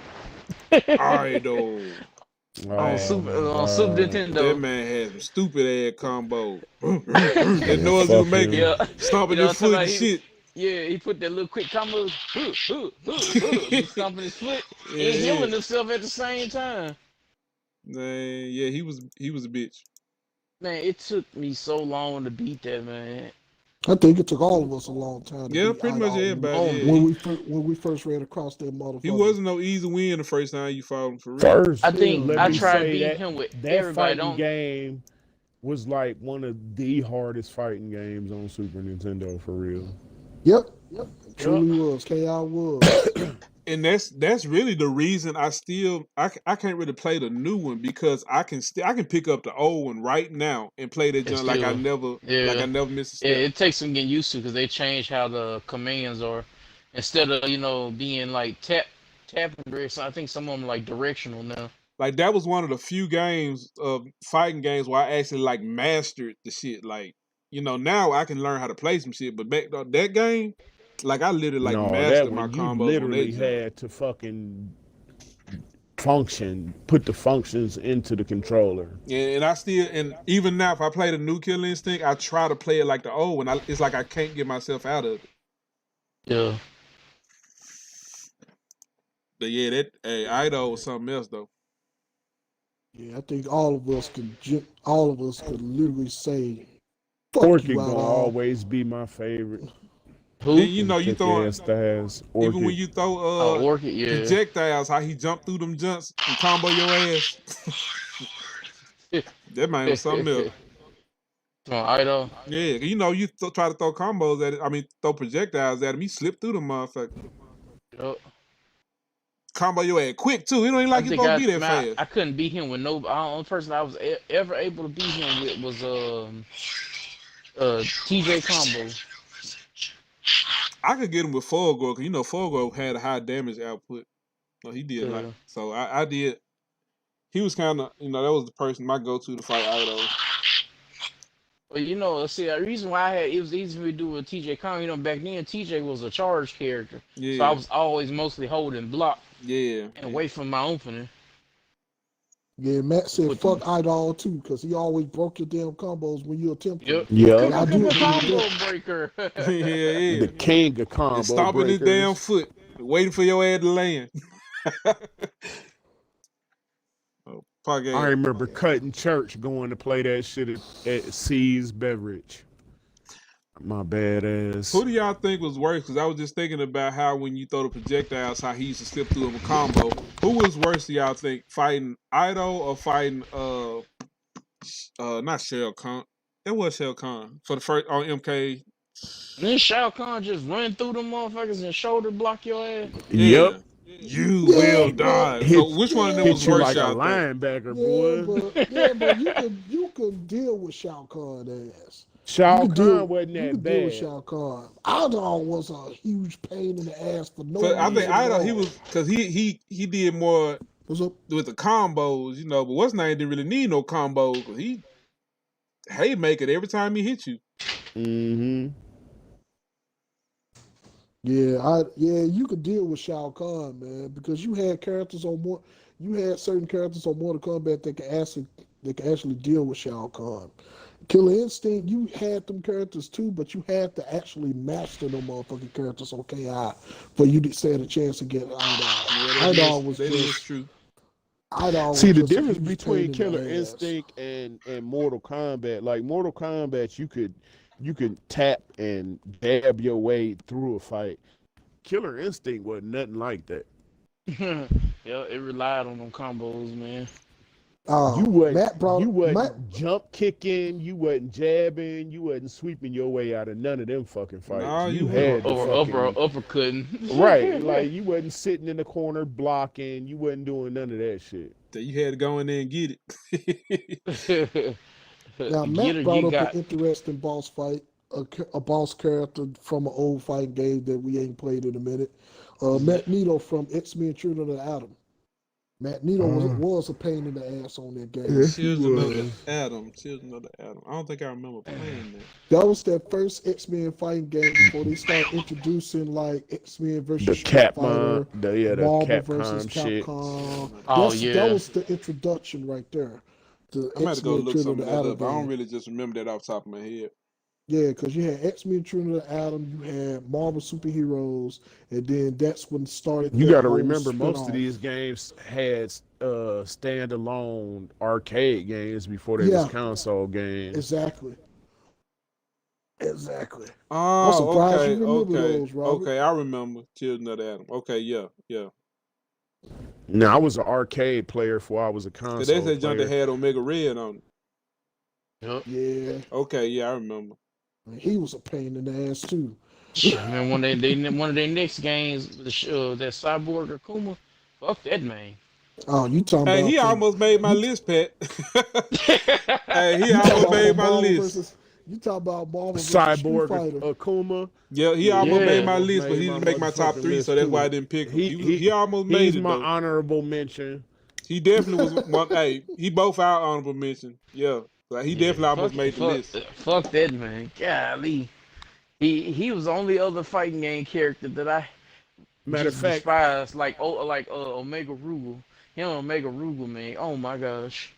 Speaker 1: Idol.
Speaker 3: On Super Nintendo.
Speaker 1: That man had some stupid ass combo. That noise he was making,
Speaker 3: Yeah.
Speaker 1: stomping
Speaker 3: You know
Speaker 1: his
Speaker 3: what I'm
Speaker 1: foot
Speaker 3: talking
Speaker 1: and shit.
Speaker 3: Yeah, he put that little quick combo. He's stomping his foot and
Speaker 1: Yeah.
Speaker 3: healing himself at the same time.
Speaker 1: Man, yeah, he was a bitch.
Speaker 3: Man, it took me so long to beat that, man.
Speaker 2: I think it took all of us a long time to
Speaker 1: Yeah,
Speaker 2: beat
Speaker 1: pretty much
Speaker 2: Idol
Speaker 1: everybody.
Speaker 3: Oh,
Speaker 1: Yeah,
Speaker 2: when we first ran across that
Speaker 1: he
Speaker 2: motherfucker.
Speaker 1: wasn't no easy win the first time you fought him for real.
Speaker 5: First,
Speaker 3: I think
Speaker 5: let
Speaker 3: I
Speaker 5: me
Speaker 3: tried
Speaker 5: say
Speaker 3: beating
Speaker 5: that
Speaker 3: him with
Speaker 5: that
Speaker 3: everybody.
Speaker 5: fighting game was like one of the hardest fighting games on Super Nintendo for real.
Speaker 2: Yep. It truly was. KI was.
Speaker 1: And that's really the reason I can't really play the new one because I can pick up the old one right now and play that
Speaker 3: It's
Speaker 1: junk like I
Speaker 3: still,
Speaker 1: never missed a
Speaker 3: yeah,
Speaker 1: step.
Speaker 3: it takes some getting used to because they changed how the commands are. Instead of being like tapping bricks, I think some of them like directional now.
Speaker 1: Like that was one of the few games of fighting games where I actually like mastered the shit. Like now I can learn how to play some shit, but back that game, like I literally like
Speaker 5: No, that
Speaker 1: mastered my
Speaker 5: one you
Speaker 1: combos on that
Speaker 5: literally
Speaker 1: junk.
Speaker 5: had to fucking put the functions into the controller.
Speaker 1: Yeah, and even now if I play the new Killer Instinct, I try to play it like the old one. It's like I can't get myself out of it.
Speaker 3: Yeah.
Speaker 1: But yeah, that Idol was something else though.
Speaker 2: Yeah, I think all of us could literally say, "Fuck
Speaker 5: Orchid
Speaker 2: you,
Speaker 5: gonna
Speaker 2: Idol."
Speaker 5: always be my favorite.
Speaker 3: Who?
Speaker 1: Then you
Speaker 5: Thick
Speaker 1: throwing
Speaker 5: ass thighs.
Speaker 1: even when
Speaker 5: Orchid.
Speaker 1: you throw
Speaker 3: Orchid, yeah.
Speaker 1: projectiles, how he jumped through them jumps and combo your ass. That man was something else.
Speaker 3: From Idol.
Speaker 1: Yeah, you try to throw combos at it. I mean, throw projectiles at him. He slipped through them motherfucker.
Speaker 3: Yep.
Speaker 1: Combo your ass quick too. He don't even like
Speaker 3: I
Speaker 1: you
Speaker 3: think
Speaker 1: supposed to be that fast.
Speaker 3: I couldn't beat him with no. The only person I was ever able to beat him with was TJ Combo.
Speaker 1: I could get him with Fulgor because Fulgor had a high damage output. So he did
Speaker 3: Yeah.
Speaker 1: like so. I did. He was kind of that was the person my go-to to fight Idol.
Speaker 3: But see, the reason why it was easy for me to do with TJ Combo, back then TJ was a charge character,
Speaker 1: Yeah.
Speaker 3: so I was always mostly holding block
Speaker 1: Yeah.
Speaker 3: and wait for my opening.
Speaker 2: Yeah, Matt said
Speaker 3: With-
Speaker 2: fuck Idol too, because he always broke your damn combos when you attempted.
Speaker 3: Yep.
Speaker 5: Yeah.
Speaker 2: I do
Speaker 3: Combo breaker.
Speaker 1: Yeah.
Speaker 5: The king of combo
Speaker 1: And stomping his
Speaker 5: breakers.
Speaker 1: damn foot, waiting for your ass to land. Fuck
Speaker 5: I
Speaker 1: yeah.
Speaker 5: remember cutting church going to play that shit at C's Beverage. My bad ass.
Speaker 1: Who do y'all think was worse? Because I was just thinking about how when you throw the projectiles, how he used to slip through them a combo. Who was worse, do y'all think? Fighting Idol or fighting not Shao Kahn? It was Shao Kahn for the first on MK.
Speaker 3: And then Shao Kahn just run through them motherfuckers and shoulder block your ass.
Speaker 5: Yep.
Speaker 1: You will die.
Speaker 5: Hit-
Speaker 1: So which one of them was
Speaker 5: Hit you
Speaker 1: worse,
Speaker 5: like a
Speaker 1: y'all think?
Speaker 5: linebacker, boy.
Speaker 2: but you could deal with Shao Kahn ass.
Speaker 5: Shao
Speaker 2: You could deal-
Speaker 5: Kahn wasn't
Speaker 2: You
Speaker 5: that
Speaker 2: could deal with
Speaker 5: bad.
Speaker 2: Shao Kahn. Idol was a huge pain in the ass for no
Speaker 1: But I
Speaker 2: reason
Speaker 1: think
Speaker 2: at
Speaker 1: Idol,
Speaker 2: all.
Speaker 1: he was because he did more
Speaker 2: What's up?
Speaker 1: with the combos, but what's name didn't really need no combos. 'Cause he haymaker every time he hit you.
Speaker 5: Mm-hmm.
Speaker 2: Yeah, you could deal with Shao Kahn, man, because you had certain characters on Mortal Kombat that could actually deal with Shao Kahn. Killer Instinct, you had them characters too, but you had to actually master them motherfucking characters on KI for you to stand a chance to get Idol. Idol was
Speaker 1: That is
Speaker 2: just
Speaker 1: true.
Speaker 2: Idol.
Speaker 5: See,
Speaker 2: was
Speaker 5: the
Speaker 2: just a
Speaker 5: difference
Speaker 2: huge pain
Speaker 5: between
Speaker 2: in the
Speaker 5: Killer
Speaker 2: ass.
Speaker 5: Instinct and Mortal Kombat, like Mortal Kombat, you could tap and dab your way through a fight. Killer Instinct was nothing like that.
Speaker 3: Yeah, it relied on them combos, man.
Speaker 5: You wasn't,
Speaker 2: Matt brought
Speaker 5: you wasn't
Speaker 2: Matt,
Speaker 5: jump kicking, you wasn't jabbing, you wasn't sweeping your way out of none of them fucking fights.
Speaker 1: Nah,
Speaker 5: you
Speaker 1: you
Speaker 5: had to
Speaker 3: Or
Speaker 5: fucking,
Speaker 3: uppercutting.
Speaker 5: right, like you wasn't sitting in the corner blocking, you wasn't doing none of that shit.
Speaker 1: That you had to go in there and get it.
Speaker 2: now
Speaker 3: Get
Speaker 2: Matt
Speaker 3: her,
Speaker 2: brought
Speaker 3: you
Speaker 2: up
Speaker 3: got.
Speaker 2: an interesting boss fight, a boss character from an old fighting game that we ain't played in a minute. Magneto from X-Men Intruder of the Atom. Magneto was a pain in the ass on that game.
Speaker 5: Yes, he
Speaker 1: Children of
Speaker 5: was.
Speaker 1: the Atom. Children of the Atom. I don't think I remember playing that.
Speaker 2: That was their first X-Men fighting game before they started introducing like X-Men versus
Speaker 5: The
Speaker 2: Street Fighter,
Speaker 5: Capcom, the
Speaker 2: Marvel versus
Speaker 5: Capcom shit.
Speaker 2: Capcom.
Speaker 3: Oh,
Speaker 2: That
Speaker 3: yeah.
Speaker 2: was the introduction right there. The
Speaker 1: I'm about to go
Speaker 2: X-Men
Speaker 1: look
Speaker 2: Intruder
Speaker 1: some
Speaker 2: of
Speaker 1: of
Speaker 2: the
Speaker 1: that
Speaker 2: Atom
Speaker 1: up. I don't
Speaker 2: game.
Speaker 1: really just remember that off the top of my head.
Speaker 2: Yeah, because you had X-Men Intruder of the Atom, you had Marvel superheroes, and then that's when it started.
Speaker 5: You
Speaker 2: their
Speaker 5: got to
Speaker 2: whole
Speaker 5: remember, most of
Speaker 2: spin-off.
Speaker 5: these games had standalone arcade games before they
Speaker 2: Yeah.
Speaker 5: was console games.
Speaker 2: Exactly. Exactly.
Speaker 1: Oh,
Speaker 2: surprised
Speaker 1: okay,
Speaker 2: you remember
Speaker 1: okay,
Speaker 2: those, Robert.
Speaker 1: okay. I remember Children of the Atom. Okay, yeah, yeah.
Speaker 5: Now I was an arcade player before I was a
Speaker 1: Cause they
Speaker 5: console
Speaker 1: said John
Speaker 5: player.
Speaker 1: had Omega Red on it.
Speaker 3: Yup.
Speaker 2: Yeah,
Speaker 1: Okay, yeah, I remember.
Speaker 2: he was a pain in the ass too.
Speaker 3: Man, one of their next games, that Cyborg Akuma, fuck that man.
Speaker 2: Oh, you talking
Speaker 1: Hey,
Speaker 2: about
Speaker 1: he
Speaker 2: from
Speaker 1: almost made my
Speaker 2: you-
Speaker 1: list, Pat. Hey, he
Speaker 2: you talking
Speaker 1: almost
Speaker 2: about
Speaker 1: made
Speaker 2: from
Speaker 1: my
Speaker 2: Marvel
Speaker 1: list.
Speaker 2: versus you talking about Marvel versus Street
Speaker 5: Cyborg
Speaker 2: Fighter.
Speaker 5: Akuma.
Speaker 1: Yeah, he almost
Speaker 3: Yeah.
Speaker 1: made my
Speaker 5: almost
Speaker 1: list, but he
Speaker 5: made
Speaker 1: didn't
Speaker 5: my
Speaker 1: make my top
Speaker 5: motherfucking
Speaker 1: 3,
Speaker 5: list,
Speaker 1: so that's
Speaker 5: too.
Speaker 1: why I didn't pick him.
Speaker 5: He-
Speaker 1: He almost made
Speaker 5: He's
Speaker 1: it
Speaker 5: my
Speaker 1: though.
Speaker 5: honorable mention.
Speaker 1: He definitely was one. Hey, he both our honorable mention. Yeah, like he definitely almost made the list.
Speaker 3: Fuck that man. Golly. He was the only other fighting game character that I
Speaker 5: Matter of
Speaker 3: just
Speaker 5: fact,
Speaker 3: despised, like Omega Rugal. Him and Omega Rugal, man. Oh my gosh.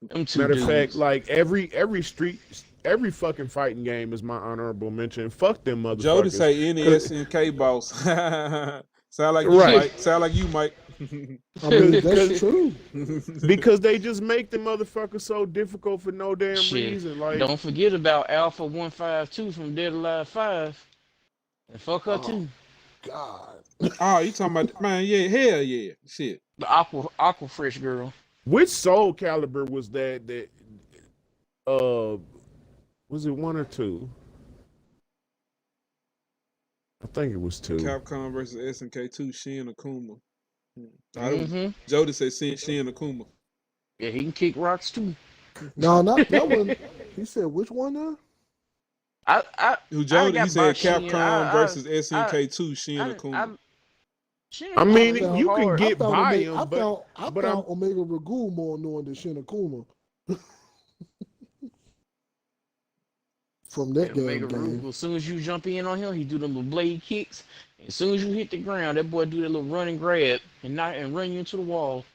Speaker 3: Them two
Speaker 5: matter of
Speaker 3: dudes.
Speaker 5: fact, like every fucking fighting game is my honorable mention. Fuck them motherfuckers.
Speaker 1: Jody say NES and K boss. Sound like you,
Speaker 5: Right.
Speaker 1: Mike. Sound like you, Mike.
Speaker 2: I mean, that's true.
Speaker 5: Because they just make the motherfuckers so difficult for no damn
Speaker 3: Shit.
Speaker 5: reason. Like,
Speaker 3: Don't forget about Alpha 152 from Dead Alive 5. And fuck her
Speaker 2: Oh.
Speaker 3: too.
Speaker 2: God.
Speaker 1: Oh, you talking about, man? Yeah, hell yeah, shit.
Speaker 3: The Aqua Fresh girl.
Speaker 5: which Soul Calibur was that? Was it 1 or 2? I think it was 2.
Speaker 1: Capcom versus SNK 2, Shin Akuma.
Speaker 3: Mm-hmm.
Speaker 1: Jody said Shin Akuma.
Speaker 3: Yeah, he can kick rocks too.
Speaker 2: No, not that one. He said which one now?
Speaker 1: Who Jody?
Speaker 3: got
Speaker 1: He said
Speaker 3: Bashin.
Speaker 1: Capcom versus SNK 2, Shin
Speaker 3: I
Speaker 1: Akuma.
Speaker 5: I mean,
Speaker 3: Shin
Speaker 5: you
Speaker 3: Akuma
Speaker 5: can
Speaker 3: hard.
Speaker 5: get by
Speaker 2: Omega,
Speaker 5: him,
Speaker 2: I
Speaker 5: but
Speaker 2: found
Speaker 5: I'm-
Speaker 2: Omega Ragu more annoying than Shin Akuma. From that
Speaker 3: Omega
Speaker 2: game.
Speaker 3: Rugal. As soon as you jump in on him, he do them little blade kicks. As soon as you hit the ground, that boy do that little run and grab and run you into the wall.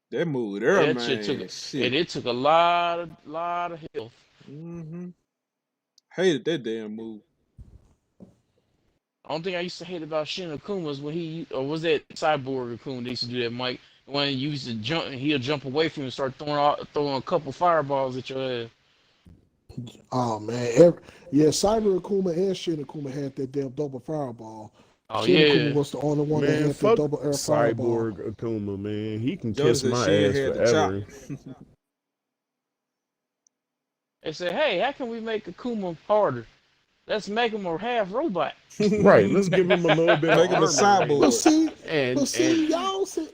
Speaker 1: That move there,
Speaker 3: That
Speaker 1: man.
Speaker 3: shit took
Speaker 1: Shit.
Speaker 3: and it took a lot of health.
Speaker 1: Mm-hmm. Hated that damn move.
Speaker 3: The only thing I used to hate about Shin Akuma was when was that Cyborg Akuma that used to do that, Mike? When he used to jump and he'll jump away from you and start throwing a couple fireballs at your ass.
Speaker 2: Oh man, Cyber Akuma and Shin Akuma had that damn double fireball.
Speaker 3: Oh
Speaker 2: Shin
Speaker 3: yeah.
Speaker 2: Akuma was the only one that
Speaker 5: man,
Speaker 2: had the
Speaker 5: fuck
Speaker 2: double air fireball.
Speaker 5: Cyborg Akuma, man. He can
Speaker 1: Jody
Speaker 5: kiss
Speaker 1: said
Speaker 5: my
Speaker 1: Shin
Speaker 5: ass
Speaker 1: had the
Speaker 5: forever.
Speaker 1: chop.
Speaker 3: They said, hey, how can we make Akuma harder? Let's make him a half robot.
Speaker 5: Right, let's give him a little bit
Speaker 1: Make
Speaker 5: of
Speaker 1: him a
Speaker 5: armor.
Speaker 1: cyborg.
Speaker 2: But see,
Speaker 5: And
Speaker 2: y'all said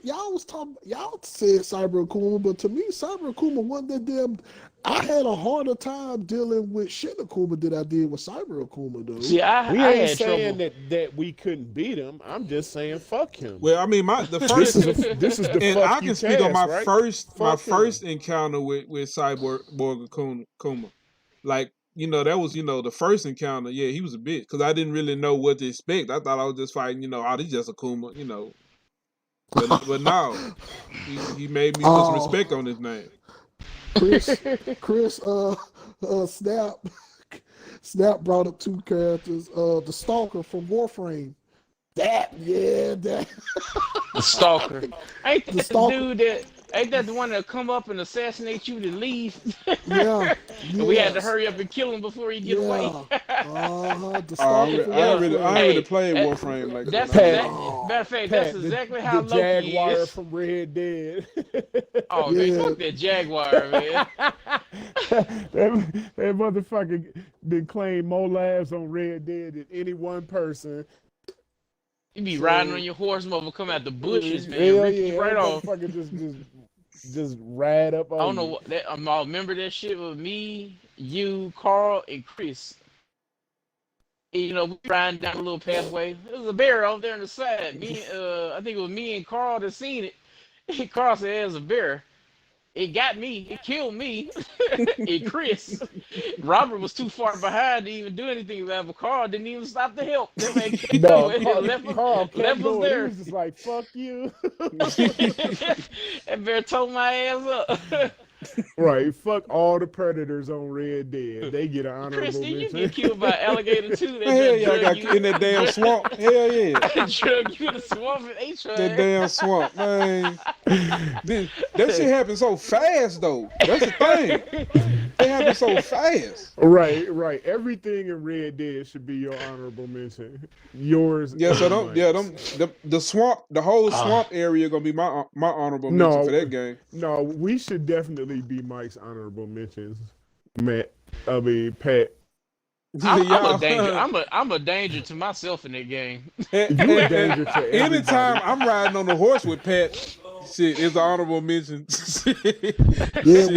Speaker 2: Cyber Akuma, but to me, Cyber Akuma wasn't that damn. I had a harder time dealing with Shin Akuma than I did with Cyber Akuma, though.
Speaker 3: See, I
Speaker 5: we
Speaker 3: I
Speaker 5: ain't
Speaker 3: had
Speaker 5: saying
Speaker 3: trouble.
Speaker 5: that we couldn't beat him. I'm just saying fuck him.
Speaker 1: Well, I mean, the
Speaker 5: this
Speaker 1: first,
Speaker 5: is the
Speaker 1: and
Speaker 5: fuck
Speaker 1: I
Speaker 5: you
Speaker 1: can speak on my
Speaker 5: cast, right?
Speaker 1: first
Speaker 5: Fuck him.
Speaker 1: encounter with Cyborg Akuma. Like, that was, the first encounter. Yeah, he was a bitch because I didn't really know what to expect. I thought I was just fighting, this just Akuma, But no, he made me put some respect on his name.
Speaker 2: Chris, Snap brought up 2 characters. The Stalker from Warframe. That.
Speaker 3: The stalker. Ain't that the
Speaker 2: Stalker.
Speaker 3: dude that? Ain't that the one that come up and assassinate you to leave?
Speaker 2: Yeah.
Speaker 3: We had to
Speaker 2: yes.
Speaker 3: hurry up and kill him before he get away.
Speaker 2: The
Speaker 1: I
Speaker 2: Stalker from
Speaker 1: ain't really
Speaker 2: Warframe.
Speaker 1: played
Speaker 3: Hey,
Speaker 1: Warframe like
Speaker 3: That's
Speaker 1: that.
Speaker 3: matter of fact, that's
Speaker 5: Pat,
Speaker 3: exactly how
Speaker 5: the
Speaker 3: Loki
Speaker 5: Jaguar
Speaker 3: is.
Speaker 5: from Red Dead.
Speaker 3: Oh
Speaker 2: Yeah.
Speaker 3: man, fuck that Jaguar, man.
Speaker 5: that motherfucker been claimed more lives on Red Dead than any one person.
Speaker 3: You be riding on your horse, mother come out the bushes, man.
Speaker 5: Hell
Speaker 3: Rip
Speaker 5: yeah,
Speaker 3: you right
Speaker 5: that
Speaker 3: off.
Speaker 5: motherfucker just ride up on
Speaker 3: I don't know
Speaker 5: you.
Speaker 3: what that. I remember that shit with me, you, Carl, and Chris. And, we riding down a little pathway. There was a bear over there on the side. I think it was me and Carl that seen it. Carl said there's a bear. It got me. It killed me. And Chris. Robert was too far behind to even do anything about it, but Carl didn't even stop to help. That man kept
Speaker 5: No,
Speaker 3: going.
Speaker 5: Carl kept
Speaker 3: left us
Speaker 5: going.
Speaker 3: there.
Speaker 5: He was just like, fuck you.
Speaker 3: That bear tore my ass up.
Speaker 5: Right, fuck all the predators on Red Dead. They get an honorable
Speaker 3: Chris, did you
Speaker 5: mention.
Speaker 3: get killed by an alligator too? That
Speaker 1: Hell
Speaker 3: just
Speaker 1: yeah, I got
Speaker 3: drug
Speaker 1: in that damn swamp. Hell yeah.
Speaker 3: drug you in the swamp and ate your
Speaker 1: That
Speaker 3: ass.
Speaker 1: damn swamp, man. That shit happened so fast, though. That's the thing. They have was so fast.
Speaker 5: Right. Everything in Red Dead should be your honorable mention. Yours.
Speaker 1: Yeah, so
Speaker 5: Mike's.
Speaker 1: the swamp, the whole swamp area gonna be my honorable mention for that game.
Speaker 5: No, we should definitely be Mike's honorable mentions. Pat.
Speaker 3: I'm a danger to myself in that game.
Speaker 5: You a danger to everybody.
Speaker 1: Anytime I'm riding on the horse with Pat, shit, it's an honorable mention.
Speaker 2: Yeah,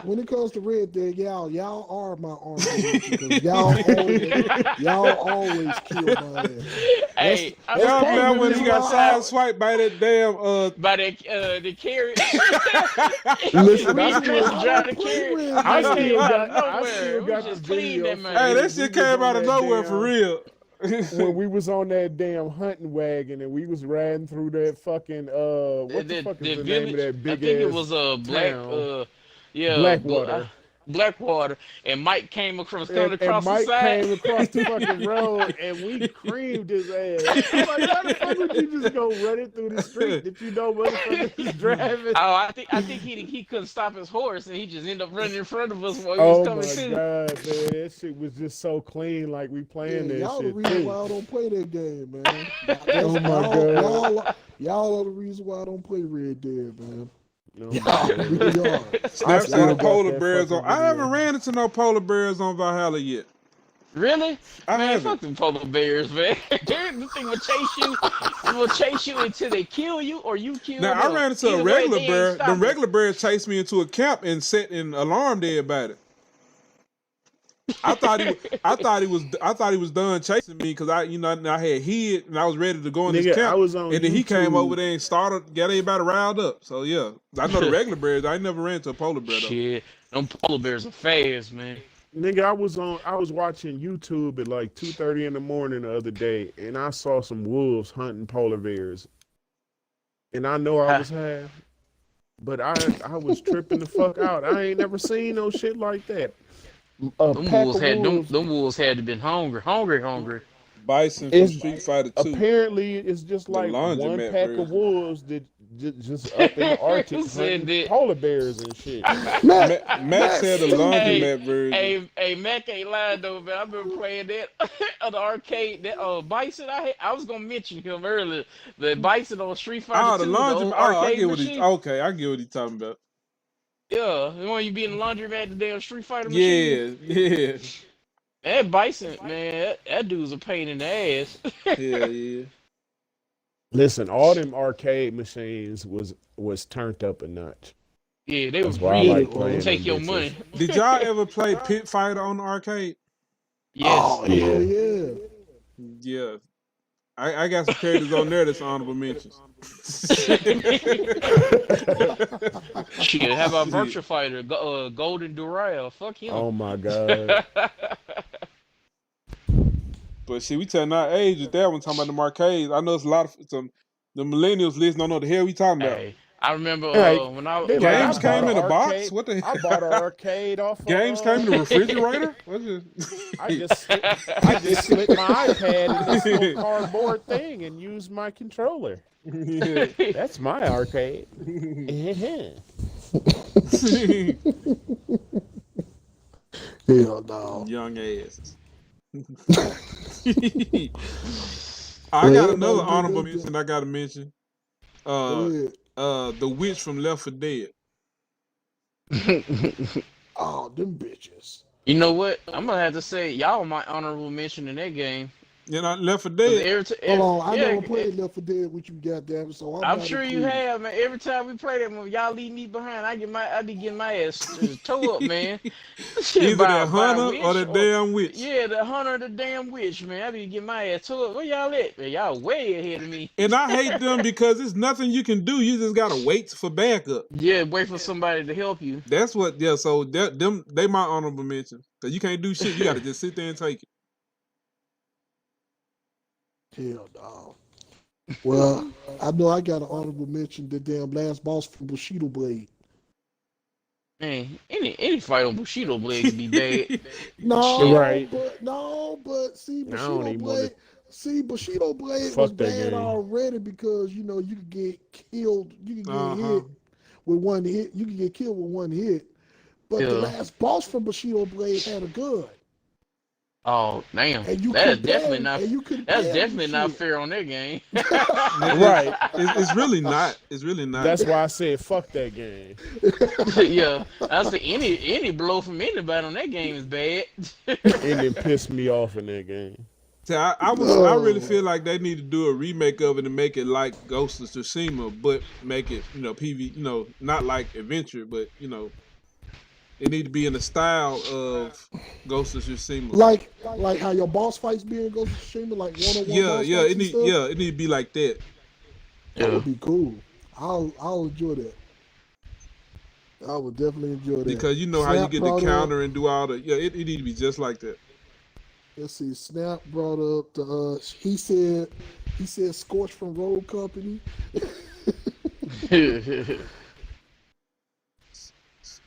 Speaker 2: when it comes to Red Dead, y'all are my honorable mention because y'all always kill my ass.
Speaker 3: Hey,
Speaker 1: Y'all remember when he got sideswiped by that damn
Speaker 3: by the carrot.
Speaker 5: Listen,
Speaker 3: We
Speaker 5: I
Speaker 3: Chris
Speaker 5: still-
Speaker 3: drive the carrot.
Speaker 5: I
Speaker 3: That came
Speaker 5: still
Speaker 3: out
Speaker 5: got-
Speaker 3: of
Speaker 5: I
Speaker 3: nowhere.
Speaker 5: still
Speaker 3: We
Speaker 5: got
Speaker 3: just
Speaker 5: the
Speaker 3: cleaned
Speaker 5: video
Speaker 3: that
Speaker 5: for
Speaker 3: man.
Speaker 1: hey, that
Speaker 5: We
Speaker 1: shit
Speaker 5: was
Speaker 1: came
Speaker 5: on
Speaker 1: out of
Speaker 5: that
Speaker 1: nowhere
Speaker 5: damn-
Speaker 1: for real.
Speaker 5: when we was on that damn hunting wagon and we was riding through that fucking what the fuck is the name of that big
Speaker 3: I think it
Speaker 5: ass
Speaker 3: was Black
Speaker 5: town?
Speaker 3: Blackwater. Blackwater, and Mike came coming across
Speaker 5: and Mike
Speaker 3: the side.
Speaker 5: came across the fucking road and we creamed his ass. I'm like, how the fuck would you just go running through the street that you know motherfuckers is driving?
Speaker 3: Oh, I think he couldn't stop his horse, and he just ended up running in front of us while he
Speaker 5: Oh
Speaker 3: was
Speaker 5: my
Speaker 3: coming to.
Speaker 5: god, man, that shit was just so clean. Like we playing that
Speaker 2: y'all the
Speaker 5: shit
Speaker 2: reason
Speaker 5: too.
Speaker 2: why I don't play that game, man.
Speaker 5: Oh my god.
Speaker 2: Y'all are the reason why I don't play Red Dead, man.
Speaker 5: Oh
Speaker 2: Y'all
Speaker 5: my God.
Speaker 2: really are.
Speaker 1: Snap
Speaker 5: still
Speaker 1: said the
Speaker 5: got
Speaker 1: polar
Speaker 5: that
Speaker 1: bears on.
Speaker 5: fucking
Speaker 1: I haven't
Speaker 5: video.
Speaker 1: ran into no polar bears on Valhalla yet.
Speaker 3: Really?
Speaker 1: I
Speaker 3: Man,
Speaker 1: haven't.
Speaker 3: fuck them polar bears, man. This thing will chase you. It will chase you until they kill you or you kill
Speaker 1: Now
Speaker 3: them.
Speaker 1: I ran into
Speaker 3: Either
Speaker 1: a
Speaker 3: way,
Speaker 1: regular
Speaker 3: they ain't
Speaker 1: bear. The
Speaker 3: stopping.
Speaker 1: regular bears chased me into a camp and set an alarm there about it. I thought he was done chasing me because I had hid and I was ready to go in this
Speaker 5: Nigga,
Speaker 1: camp.
Speaker 5: I was on
Speaker 1: And then he came
Speaker 5: YouTube.
Speaker 1: over there and got everybody riled up. So yeah, I know the regular bears. I ain't never ran into a polar bear though.
Speaker 3: Shit, them polar bears are fast, man.
Speaker 5: Nigga, I was watching YouTube at like 2:30 in the morning the other day, and I saw some wolves hunting polar bears. And I know I was high, but I was tripping the fuck out. I ain't never seen no shit like that.
Speaker 3: Them wolves had to been hungry.
Speaker 1: Bison from
Speaker 5: It's-
Speaker 1: Street Fighter 2.
Speaker 5: Apparently, it's just
Speaker 1: The
Speaker 5: like one
Speaker 1: laundromat
Speaker 5: pack
Speaker 1: version.
Speaker 5: of wolves that just up in the Arctic
Speaker 3: Who said
Speaker 5: hunting
Speaker 3: that?
Speaker 5: polar bears and shit.
Speaker 1: Matt said the laundromat version.
Speaker 3: Hey, Mac ain't lying though, man. I've been playing that at the arcade. That Bison, I was gonna mention him earlier. The Bison on Street
Speaker 1: Oh,
Speaker 3: Fighter
Speaker 1: the
Speaker 3: 2,
Speaker 1: laundromat.
Speaker 3: old
Speaker 1: Oh, I
Speaker 3: arcade
Speaker 1: get what
Speaker 3: machine.
Speaker 1: okay, I get what he's talking about.
Speaker 3: Yeah, the one you be in the laundromat, the damn Street Fighter machine.
Speaker 1: Yeah.
Speaker 3: That Bison, man, that dude's a pain in the ass.
Speaker 1: Yeah.
Speaker 5: Listen, all them arcade machines was turned up a notch.
Speaker 3: Yeah, they
Speaker 5: That's
Speaker 3: was
Speaker 5: why I
Speaker 3: really
Speaker 5: like playing
Speaker 3: take
Speaker 5: them
Speaker 3: your
Speaker 5: bitches.
Speaker 3: money.
Speaker 1: Did y'all ever play Pit Fighter on the arcade?
Speaker 3: Yes.
Speaker 2: Oh, yeah.
Speaker 1: Yeah. I got some characters on there that's honorable mentions.
Speaker 3: Shit, how about Virtua Fighter? Golden Dural. Fuck him.
Speaker 5: Oh my god.
Speaker 1: But see, we telling our age with that one, talking about the arcades. I know it's a lot of the millennials listen don't know the hell we talking about.
Speaker 3: Hey, I remember
Speaker 5: Hey,
Speaker 3: when I
Speaker 5: they
Speaker 1: Games
Speaker 5: I
Speaker 1: came
Speaker 5: bought
Speaker 1: in
Speaker 5: an
Speaker 1: a box?
Speaker 5: arcade-
Speaker 1: What the
Speaker 5: I
Speaker 1: hell?
Speaker 5: bought an arcade off of,
Speaker 1: Games came in the refrigerator? What's it?
Speaker 5: I just slipped my iPad in this little cardboard thing and used my controller.
Speaker 1: Yeah.
Speaker 5: That's my arcade.
Speaker 2: Hell no.
Speaker 1: Young ass. I got another honorable mention I gotta mention.
Speaker 2: Go ahead.
Speaker 1: The witch from Left 4 Dead.
Speaker 2: Oh, them bitches.
Speaker 3: You know what? I'm gonna have to say y'all my honorable mention in that game.
Speaker 1: You know, Left 4
Speaker 3: 'Cause
Speaker 1: Dead.
Speaker 2: Hold on, I
Speaker 3: yeah,
Speaker 2: never played Left 4 Dead with you, goddamn. So
Speaker 3: I'm
Speaker 2: not
Speaker 3: sure you
Speaker 2: included.
Speaker 3: have, man. Every time we play that, when y'all leave me behind, I be getting my ass toe up, man.
Speaker 1: Either
Speaker 3: By
Speaker 1: the
Speaker 3: a
Speaker 1: hunter
Speaker 3: witch
Speaker 1: or the damn witch.
Speaker 3: Yeah, the hunter, or the damn witch, man. I be getting my ass toe up. Where y'all at, man? Y'all way ahead of me.
Speaker 1: And I hate them because there's nothing you can do. You just gotta wait for backup.
Speaker 3: Yeah, wait for somebody to help you.
Speaker 1: That's what. Yeah. So they my honorable mention. Cause you can't do shit. You gotta just sit there and take it.
Speaker 2: Hell no. Well, I know I got an honorable mention. The damn last boss from Bushido Blade.
Speaker 3: Man, any fight on Bushido Blade can be bad.
Speaker 2: No,
Speaker 5: Right.
Speaker 2: but see,
Speaker 5: I don't
Speaker 2: Bushido
Speaker 5: even
Speaker 2: Blade. See, Bushido Blade
Speaker 5: Fuck
Speaker 2: was
Speaker 5: that
Speaker 2: bad
Speaker 5: game.
Speaker 2: already because you could get killed. You could get
Speaker 1: Uh-huh.
Speaker 2: hit with one hit. You could get killed with one hit. but the
Speaker 3: Yeah.
Speaker 2: last boss from Bushido Blade had a gun,
Speaker 3: Oh damn.
Speaker 2: and you
Speaker 3: That's
Speaker 2: could
Speaker 3: definitely
Speaker 2: ban,
Speaker 3: not.
Speaker 2: and you could
Speaker 3: That's
Speaker 2: ban
Speaker 3: definitely not
Speaker 2: shit.
Speaker 3: fair on that game.
Speaker 5: Right.
Speaker 1: It's really not. It's really not.
Speaker 5: That's why I said fuck that game.
Speaker 3: Yeah, I say any blow from anybody on that game is bad.
Speaker 5: And it pissed me off in that game.
Speaker 1: So I really feel like they need to do a remake of it and make it like Ghost of Tsushima, but make it, PV, not like Adventure, but it need to be in the style of Ghost of Tsushima.
Speaker 2: like how your boss fights being Ghost of Tsushima, like one-on-one boss fights and stuff?
Speaker 1: it need to be like that.
Speaker 2: That would be cool. I'll enjoy that. I would definitely enjoy that.
Speaker 1: Because you know how you
Speaker 2: Snap
Speaker 1: get the
Speaker 2: brought
Speaker 1: counter and do all the it need to be just like that.
Speaker 2: Let's see. Snap brought up the. He said Scorch from Road Company.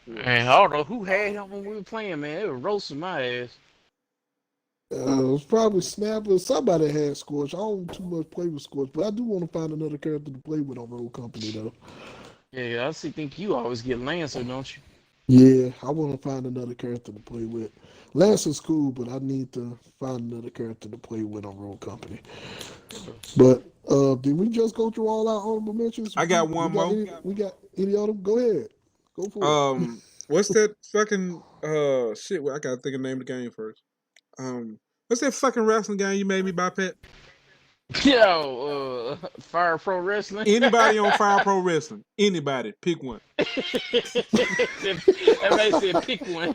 Speaker 3: Man, I don't know who had him when we were playing, man. It was roasting my ass.
Speaker 2: It was probably Snap or somebody had Scorch. I don't too much play with Scorch, but I do want to find another character to play with on Road Company though.
Speaker 3: Yeah, I think you always get Lancer, don't you?
Speaker 2: Yeah, I want to find another character to play with. Lancer's cool, but I need to find another character to play with on Road Company. But did we just go through all our honorable mentions?
Speaker 1: I got one more.
Speaker 2: We got any of them? Go ahead. Go for it.
Speaker 1: What's that fucking shit? Well, I gotta think of the name of the game first. What's that fucking wrestling game you made me buy, Pat?
Speaker 3: Yo, Fire Pro Wrestling.
Speaker 1: Anybody on Fire Pro Wrestling? Anybody, pick one.
Speaker 3: Everybody said pick one.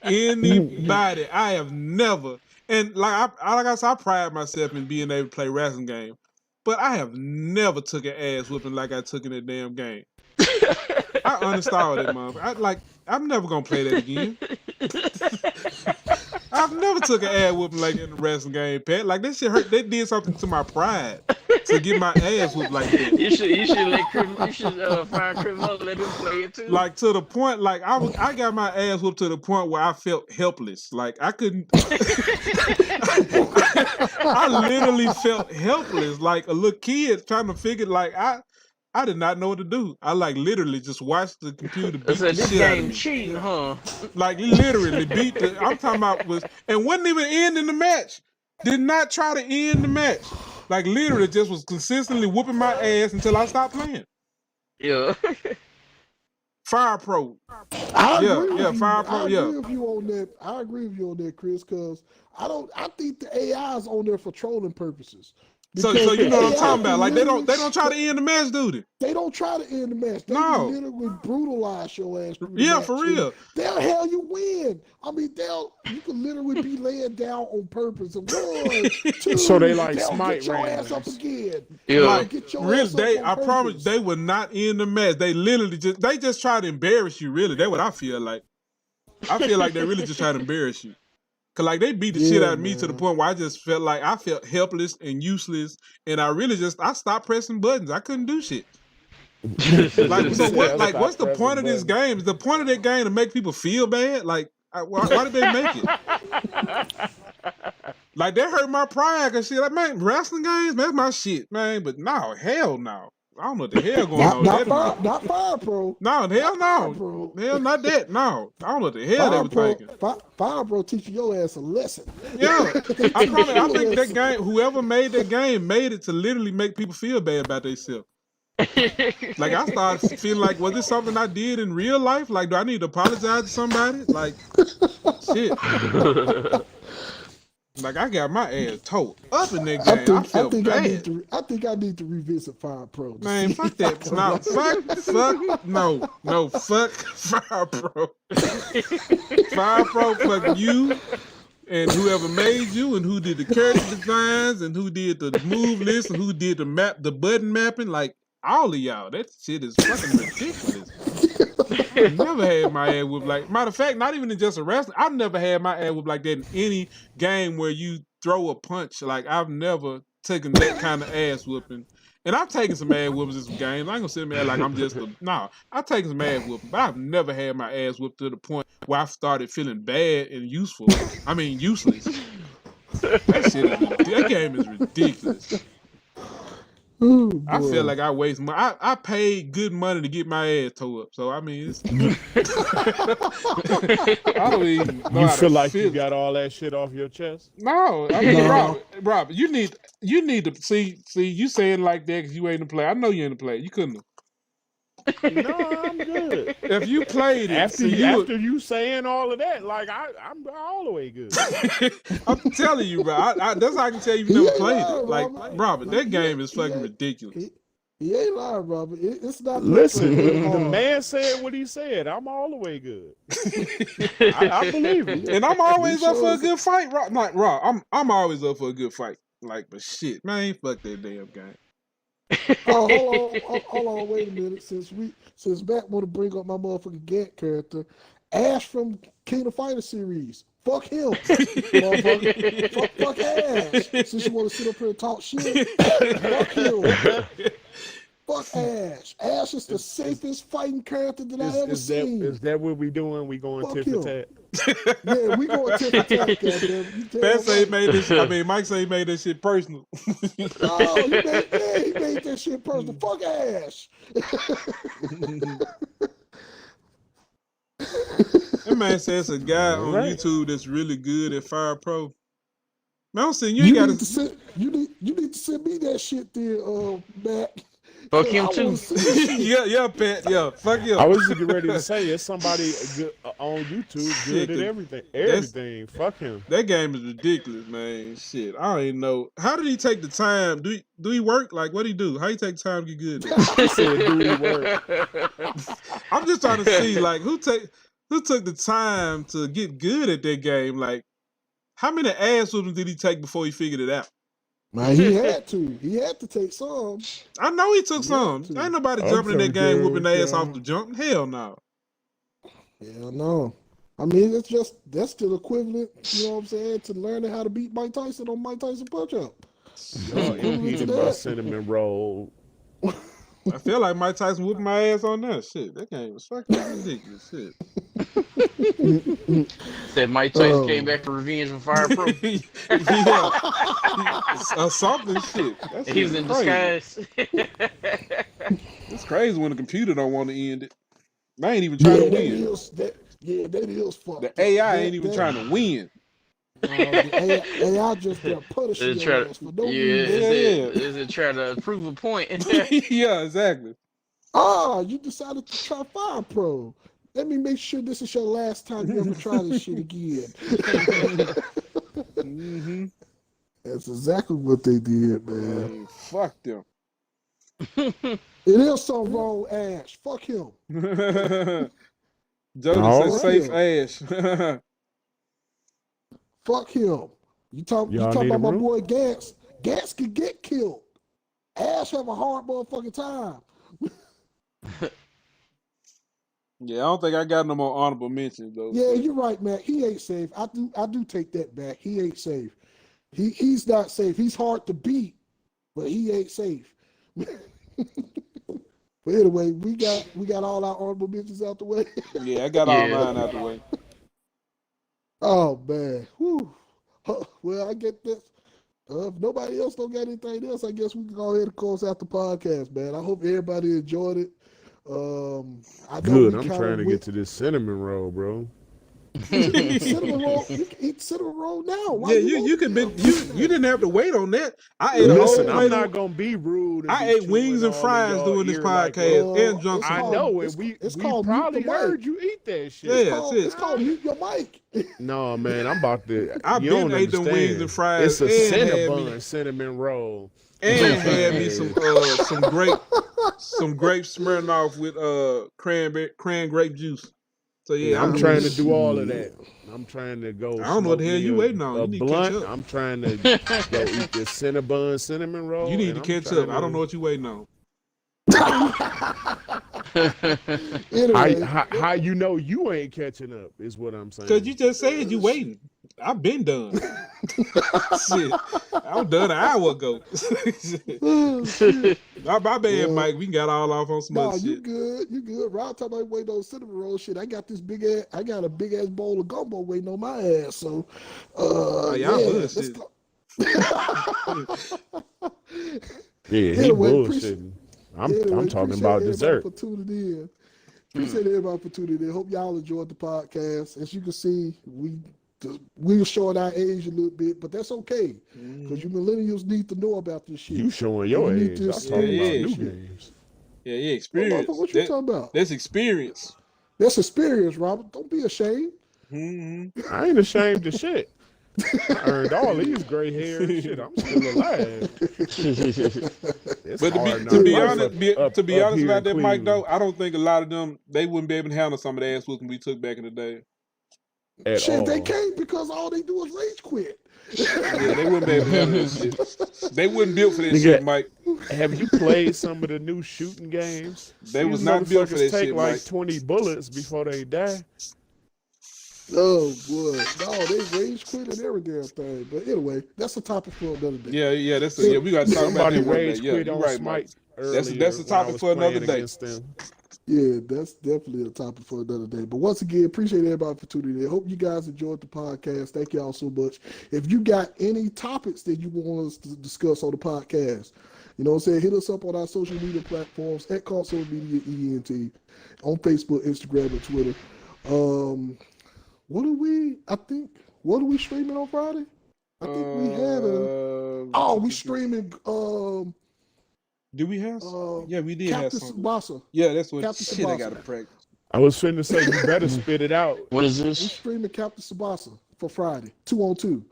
Speaker 1: Anybody. I have never, and like I said, I pride myself in being able to play wrestling game, but I have never took an ass whooping like I took in that damn game. I uninstalled it, motherfucker. I'm never gonna play that again. I've never took an ass whooping like in the wrestling game, Pat. Like that shit hurt. That did something to my pride to get my ass whooped like that.
Speaker 3: You should find criminal, let him play it too.
Speaker 1: Like to the point, like I got my ass whooped to the point where I felt helpless. Like I couldn't. I literally felt helpless, like a little kid trying to figure. Like I did not know what to do. I literally just watched the computer beat the
Speaker 3: this
Speaker 1: shit out of
Speaker 3: game
Speaker 1: me.
Speaker 3: cheating, huh?
Speaker 1: Like literally beat the. I'm talking about and wasn't even ending the match. Did not try to end the match. Like literally just was consistently whooping my ass until I stopped playing.
Speaker 3: Yeah.
Speaker 1: Fire Pro.
Speaker 2: I agree with you.
Speaker 1: Fire Pro.
Speaker 2: I agree with you on that. I agree with you on that, Chris, because I think the AI is on there for trolling purposes.
Speaker 1: So you know what I'm talking about. Like they don't try to end the match, do they?
Speaker 2: They don't try to end the match. They
Speaker 1: No.
Speaker 2: literally brutalize your ass. through the
Speaker 1: Yeah,
Speaker 2: match.
Speaker 1: for real.
Speaker 2: They'll hell you win. I mean, you can literally be laying down on purpose. And 1, 2,
Speaker 5: So they like
Speaker 2: they'll
Speaker 5: smite
Speaker 2: get your ass up
Speaker 5: randoms.
Speaker 2: again.
Speaker 3: Yeah.
Speaker 1: Like
Speaker 2: Get your
Speaker 1: really,
Speaker 2: ass up on
Speaker 1: I promise
Speaker 2: purpose.
Speaker 1: they would not end the match. They literally just try to embarrass you. Really, that's what I feel like. I feel like they really just try to embarrass you. Cause like they beat the shit out of me to the point where I just felt like I felt helpless and useless, and I really I stopped pressing buttons. I couldn't do shit. Like so what? Like what's the point of this game? Is the point of that game to make people feel bad? Like why did they make it? Like that hurt my pride and shit. Like man, wrestling games, that's my shit, man. But no, hell no. I don't know what the hell going on.
Speaker 2: Not Fire Pro.
Speaker 1: No, hell no.
Speaker 2: Bro.
Speaker 1: Hell, not that. No. I don't know what the hell they were thinking.
Speaker 2: Fire Pro teaching your ass a lesson.
Speaker 1: Yeah. I think that game, whoever made that game made it to literally make people feel bad about themselves. Like I started feeling like, was this something I did in real life? Like, do I need to apologize to somebody? Like, shit. Like I got my ass towed up in that game. I felt bad.
Speaker 2: I think I need to revisit Fire Pro.
Speaker 1: Man, fuck that. No, fuck Fire Pro. Fire Pro, fuck you and whoever made you and who did the character designs and who did the move list and who did the button mapping. Like all of y'all, that shit is fucking ridiculous. I never had my ass whooped like. Matter of fact, not even in just a wrestling. I've never had my ass whooped like that in any game where you throw a punch. Like I've never taken that kind of ass whooping. And I've taken some ass whoopings in some games. I ain't gonna sit there like I'm just I've taken some ass whooping, but I've never had my ass whooped to the point where I started feeling bad and useless. That game is ridiculous.
Speaker 2: Oh,
Speaker 1: I feel
Speaker 2: boy.
Speaker 1: like I waste money. I paid good money to get my ass tore up. So I mean, it's, I don't even know
Speaker 5: You
Speaker 1: how
Speaker 5: feel
Speaker 1: to
Speaker 5: like you
Speaker 1: feel.
Speaker 5: got all that shit off your chest?
Speaker 1: No, I mean,
Speaker 2: No.
Speaker 1: Robert, you need to see you saying like that because you ain't a player. I know you ain't a player. You couldn't have.
Speaker 5: No, I'm good.
Speaker 1: If you played it,
Speaker 5: After
Speaker 1: see
Speaker 5: you,
Speaker 1: you.
Speaker 5: after you saying all of that, like I'm all the way good.
Speaker 1: I'm telling you, bro. That's how I can tell you
Speaker 2: He
Speaker 1: never
Speaker 2: ain't
Speaker 1: played
Speaker 2: lying,
Speaker 1: it. Like,
Speaker 2: Robert.
Speaker 1: Robert, that game is
Speaker 2: He
Speaker 1: fucking
Speaker 2: ain't,
Speaker 1: ridiculous.
Speaker 2: he ain't lying, Robert. It's not that
Speaker 5: Listen,
Speaker 2: fucking
Speaker 5: the
Speaker 2: hard.
Speaker 5: man said what he said. I'm all the way good. I believe him.
Speaker 1: And I'm always
Speaker 2: He
Speaker 1: up for a
Speaker 2: shows-
Speaker 1: good fight, Rob. Like, Rob, I'm always up for a good fight. Like, but shit, man, fuck that damn game.
Speaker 2: Oh, hold on, wait a minute. Since Matt want to bring up my motherfucking Gant character, Ash from King of Fighters series. Fuck him, motherfucker. Fuck Ash. Since you want to sit up here and talk shit, fuck him. Fuck Ash. Ash is the safest fighting character that I ever seen.
Speaker 5: Is that what we doing? We going
Speaker 2: Fuck
Speaker 5: tit for
Speaker 2: him.
Speaker 5: tat?
Speaker 2: Yeah, we going tit for tat, goddamn.
Speaker 1: Pat say he made this. I mean, Mike say he made that shit personal.
Speaker 2: Oh, he made that shit personal. Fuck Ash.
Speaker 1: That man says a guy on
Speaker 5: Right.
Speaker 1: YouTube that's really good at Fire Pro. Man, I'm saying you
Speaker 2: You
Speaker 1: ain't
Speaker 2: need to
Speaker 1: got
Speaker 2: send you need to send me that shit there, Matt.
Speaker 3: Fuck him
Speaker 2: I
Speaker 3: too.
Speaker 2: wanna see this shit.
Speaker 1: yeah, Pat, yeah, fuck you.
Speaker 5: I was just getting ready to say it's somebody good, on YouTube
Speaker 1: Shit,
Speaker 5: good at everything. Fuck him.
Speaker 1: That game is ridiculous, man. Shit, I don't even know. How did he take the time? Do he work? Like, what do he do? How he take time to get good at it?
Speaker 5: He said, "Do he work?"
Speaker 1: I'm just trying to see, like, who took the time to get good at that game? Like, how many ass whoopings did he take before he figured it out?
Speaker 2: Man, he had to. He had to take some.
Speaker 1: I know he took
Speaker 2: He
Speaker 1: some.
Speaker 2: had to.
Speaker 1: Ain't nobody
Speaker 5: I'm
Speaker 1: jumping in that
Speaker 5: trying to
Speaker 1: game
Speaker 5: get
Speaker 1: whooping
Speaker 5: with
Speaker 1: their ass
Speaker 5: y'all.
Speaker 1: off the jump. Hell no.
Speaker 2: Hell no. I mean, that's still equivalent, you know what I'm saying, to learning how to beat Mike Tyson on Mike Tyson Punch Up.
Speaker 5: Y'all
Speaker 2: Equivalent to
Speaker 5: impeded by
Speaker 2: that.
Speaker 5: cinnamon roll.
Speaker 1: I feel like Mike Tyson whooping my ass on that shit. That game was fucking ridiculous. Shit.
Speaker 3: Said Mike Tyson
Speaker 2: Oh.
Speaker 3: came back for revenge from Fire Pro.
Speaker 1: Yeah. Something shit. That shit
Speaker 3: He was in
Speaker 1: crazy.
Speaker 3: disguise.
Speaker 1: It's crazy when the computer don't want to end it. They ain't even trying to win.
Speaker 2: That is fucked
Speaker 1: The
Speaker 2: up.
Speaker 1: AI ain't even trying to win.
Speaker 2: The AI just there punishing
Speaker 3: Is it
Speaker 2: your
Speaker 3: try
Speaker 2: ass for no
Speaker 3: yeah,
Speaker 2: reason.
Speaker 3: is it try to prove a point?
Speaker 1: Yeah, exactly.
Speaker 2: Ah, you decided to try Fire Pro. Let me make sure this is your last time you ever try this shit again.
Speaker 1: Mm-hmm.
Speaker 2: That's exactly what they did, man.
Speaker 1: Hey, fuck them.
Speaker 2: It is something wrong with Ash. Fuck him.
Speaker 1: Jordan
Speaker 5: All
Speaker 1: said
Speaker 2: right.
Speaker 1: safe ass.
Speaker 2: Fuck him. You talk
Speaker 5: Y'all
Speaker 2: about
Speaker 5: need a
Speaker 2: my
Speaker 5: room?
Speaker 2: boy Gantz. Gantz could get killed. Ash have a hard motherfucking time.
Speaker 1: Yeah, I don't think I got no more honorable mentions though.
Speaker 2: Yeah, you're right, man. He ain't safe. I do take that back. He ain't safe. He's not safe. He's hard to beat, but he ain't safe. But anyway, we got all our honorable mentions out the way.
Speaker 1: Yeah, I got all
Speaker 3: Yeah.
Speaker 1: mine out the way.
Speaker 2: Oh man. Whew. Well, I get this. If nobody else don't got anything else, I guess we can go ahead and close out the podcast, man. I hope everybody enjoyed it. I know
Speaker 5: Good.
Speaker 2: we
Speaker 5: I'm
Speaker 2: kinda
Speaker 5: trying to
Speaker 2: went-
Speaker 5: get to this cinnamon roll, bro.
Speaker 2: cinnamon roll. You can eat cinnamon roll now. Why
Speaker 1: Yeah,
Speaker 2: you
Speaker 1: you could be
Speaker 2: won't?
Speaker 1: you didn't have to wait on that. I ate a
Speaker 5: Listen,
Speaker 1: whole
Speaker 5: I'm
Speaker 1: plate
Speaker 5: not
Speaker 1: of,
Speaker 5: gonna be rude. And
Speaker 1: I
Speaker 5: be
Speaker 1: ate
Speaker 5: chewing
Speaker 1: wings and
Speaker 5: all in
Speaker 1: fries
Speaker 5: y'all
Speaker 1: doing this
Speaker 5: ear like
Speaker 1: podcast
Speaker 5: that.
Speaker 1: and drunk
Speaker 2: It's
Speaker 1: some
Speaker 5: I
Speaker 2: called-
Speaker 5: know,
Speaker 2: it's-
Speaker 5: and we
Speaker 2: it's called Mute
Speaker 5: probably
Speaker 2: the Mic.
Speaker 5: heard you eat that shit.
Speaker 1: Yeah. that's it.
Speaker 2: It's called mute your mic.
Speaker 5: No, man, I'm about to.
Speaker 1: I
Speaker 5: you
Speaker 1: been
Speaker 5: don't
Speaker 1: ate them wings
Speaker 5: understand.
Speaker 1: and fries
Speaker 5: It's a
Speaker 1: and had
Speaker 5: Cinnabon cinnamon roll.
Speaker 1: and had me some grape Smirnoff with cran grape juice. So yeah,
Speaker 5: I'm
Speaker 1: I'm
Speaker 5: trying to do all of that. I'm trying to go.
Speaker 1: I don't know what the
Speaker 5: smoke
Speaker 1: hell
Speaker 5: me
Speaker 1: you
Speaker 5: a-
Speaker 1: waiting on.
Speaker 5: A
Speaker 1: You need to
Speaker 5: blunt.
Speaker 1: catch up.
Speaker 5: I'm trying to go eat this Cinnabon cinnamon roll.
Speaker 1: You need to
Speaker 5: and I'm
Speaker 1: catch
Speaker 5: trying
Speaker 1: up. I don't know
Speaker 5: to-
Speaker 1: what you waiting on.
Speaker 2: Anyway,
Speaker 5: How you know you ain't catching up is what I'm saying.
Speaker 1: Cause you just said you waiting. I've been done. Shit, I was done an hour ago.
Speaker 2: oh, shit.
Speaker 1: My bad,
Speaker 2: Yeah.
Speaker 1: Mike. We got all off on some
Speaker 2: Nah,
Speaker 1: other
Speaker 2: you
Speaker 1: shit.
Speaker 2: good. You good. Round time I waiting on cinnamon roll shit. I got this big ass. I got a big ass bowl of gumbo waiting on my ass. So,
Speaker 1: y'all
Speaker 2: yeah,
Speaker 1: bullshit.
Speaker 2: let's go.
Speaker 5: Yeah, he
Speaker 2: Anyway,
Speaker 5: bullshitting. I'm talking
Speaker 2: appreciate
Speaker 5: about
Speaker 2: everybody
Speaker 5: dessert.
Speaker 2: for tuning in. Appreciate everybody for tuning in. Hope y'all enjoyed the podcast. As you can see, we're showing our age a little bit, but that's okay because you millennials need to know about this shit.
Speaker 5: You showing your
Speaker 2: You need
Speaker 5: age.
Speaker 2: to
Speaker 5: I'm
Speaker 2: see
Speaker 5: talking
Speaker 1: Yeah,
Speaker 5: about
Speaker 1: yeah.
Speaker 5: new
Speaker 2: shit.
Speaker 5: games.
Speaker 1: Yeah, yeah,
Speaker 2: Well,
Speaker 1: experience.
Speaker 2: motherfucker, what you talking about?
Speaker 1: That's experience.
Speaker 2: That's experience, Robert. Don't be ashamed.
Speaker 1: Mm-hmm.
Speaker 5: I ain't ashamed of shit. I earned all these gray hairs. Shit, I'm still alive. It's
Speaker 1: But
Speaker 5: hard
Speaker 1: to
Speaker 5: not
Speaker 1: be
Speaker 5: life
Speaker 1: honest,
Speaker 5: up
Speaker 1: to be honest
Speaker 5: here
Speaker 1: about
Speaker 5: in
Speaker 1: that, Mike,
Speaker 5: Cleveland
Speaker 1: though, I don't think a lot of them they wouldn't be able to handle some of the ass whooping we took back in the day.
Speaker 5: at
Speaker 2: Shit, they
Speaker 5: all.
Speaker 2: can't because all they do is rage quit.
Speaker 1: Yeah, they wouldn't be able to handle that shit. They wouldn't built for that
Speaker 5: Nigga,
Speaker 1: shit, Mike.
Speaker 5: Have you played some of the new shooting games?
Speaker 1: They
Speaker 5: These
Speaker 1: was not built for
Speaker 5: motherfuckers
Speaker 1: that
Speaker 5: take
Speaker 1: shit,
Speaker 5: like
Speaker 1: Mike.
Speaker 5: 20 bullets before they die.
Speaker 2: Oh boy, no, they rage quit and every damn thing. But anyway, that's a topic for another day.
Speaker 1: Yeah, yeah, we got to talk about
Speaker 5: Somebody
Speaker 1: that one day.
Speaker 5: rage
Speaker 1: Yeah,
Speaker 5: quit
Speaker 1: you're
Speaker 5: on
Speaker 1: right, Mike.
Speaker 5: Smite earlier.
Speaker 1: That's the
Speaker 5: when I
Speaker 1: topic
Speaker 5: was
Speaker 1: for another
Speaker 5: playing
Speaker 1: day.
Speaker 5: against them.
Speaker 2: Yeah, that's definitely a topic for another day. But once again, appreciate everybody for tuning in. Hope you guys enjoyed the podcast. Thank y'all so much. If you got any topics that you want us to discuss on the podcast, you know what I'm saying, hit us up on our social media platforms at Console Media ENT on Facebook, Instagram, and Twitter. What are we streaming on Friday? I think we had we streaming
Speaker 1: Do we have some? Yeah, we did
Speaker 2: Captain
Speaker 1: have some.
Speaker 2: Tsubasa.
Speaker 1: Yeah, that's what
Speaker 2: Captain
Speaker 1: shit I
Speaker 2: Tsubasa.
Speaker 1: got to practice.
Speaker 5: I was finna say, you better spit it out.
Speaker 3: What is
Speaker 2: We're
Speaker 3: this?
Speaker 2: streaming Captain Tsubasa for Friday, 2-on-2.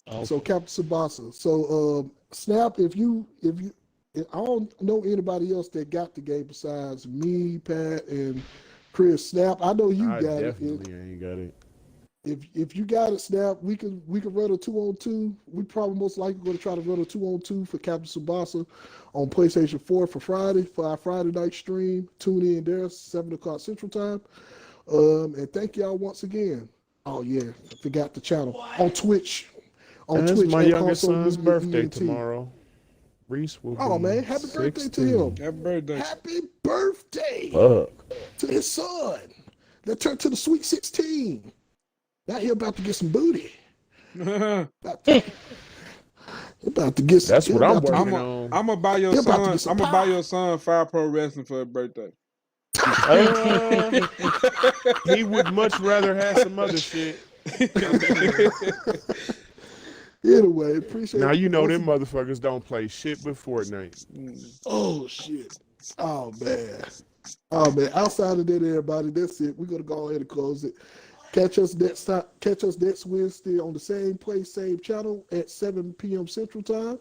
Speaker 3: Oh,
Speaker 2: So Captain Tsubasa. So Snap, if I don't know anybody else that got the game besides me, Pat, and Chris. Snap, I know you
Speaker 5: I
Speaker 2: got it.
Speaker 5: definitely ain't got it.
Speaker 2: If you got it, Snap, we can run a 2-on-2. We probably most likely going to try to run a 2-on-2 for Captain Tsubasa on PlayStation 4 for Friday, for our Friday night stream. Tune in there, 7 o'clock Central Time. And thank y'all once again. Oh yeah, I forgot the channel on Twitch. On
Speaker 5: That's
Speaker 2: Twitch,
Speaker 5: my
Speaker 2: at
Speaker 5: youngest
Speaker 2: Console
Speaker 5: son's
Speaker 2: Media
Speaker 5: birthday
Speaker 2: ENT.
Speaker 5: tomorrow. Reese will be
Speaker 2: Oh man, happy birthday
Speaker 5: 16.
Speaker 2: to him.
Speaker 1: Happy birthday.
Speaker 2: Happy birthday
Speaker 5: Fuck.
Speaker 2: to his son. That turned to the Sweet 16. Now he about to get some booty. About to get some.
Speaker 5: That's what I'm
Speaker 2: about to-
Speaker 5: working on.
Speaker 1: I'm gonna buy your
Speaker 2: You're about to
Speaker 1: son.
Speaker 2: get some
Speaker 1: I'm gonna buy
Speaker 2: pie.
Speaker 1: your son Fire Pro Wrestling for his birthday.
Speaker 5: He would much rather have some other shit.
Speaker 2: Anyway, appreciate
Speaker 5: Now
Speaker 2: it.
Speaker 5: you know them motherfuckers don't play shit with Fortnite.
Speaker 2: Oh shit. Oh man. Oh man. Outside of that, everybody, that's it. We're gonna go ahead and close it. Catch us next Wednesday on the same place, same channel at 7 p.m. Central Time.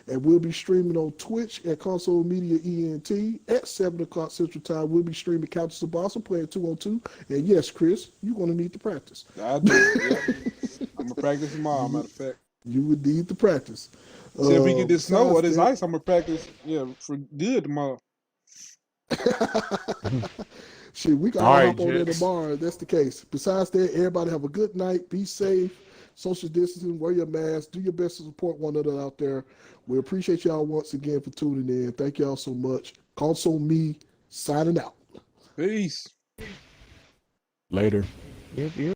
Speaker 2: And we'll be streaming on Twitch at Console Media ENT at 7 o'clock Central Time. We'll be streaming Captain Tsubasa playing 2-on-2. And yes, Chris, you're going to need to practice.
Speaker 1: I do. Yeah. I'm gonna practice tomorrow. Matter of fact,
Speaker 2: You would need to practice.
Speaker 1: see if we get this snow or
Speaker 2: besides
Speaker 1: this
Speaker 2: that-
Speaker 1: ice. I'm gonna practice. Yeah, for good tomorrow.
Speaker 2: Shit, we can
Speaker 5: All
Speaker 2: all
Speaker 5: right,
Speaker 2: hop on there
Speaker 5: gents.
Speaker 2: tomorrow if that's the case. Besides that, everybody have a good night. Be safe. Social distancing. Wear your mask. Do your best to support one another out there. We appreciate y'all once again for tuning in. Thank y'all so much. Console Me signing out.
Speaker 1: Peace.
Speaker 5: Later. Yep.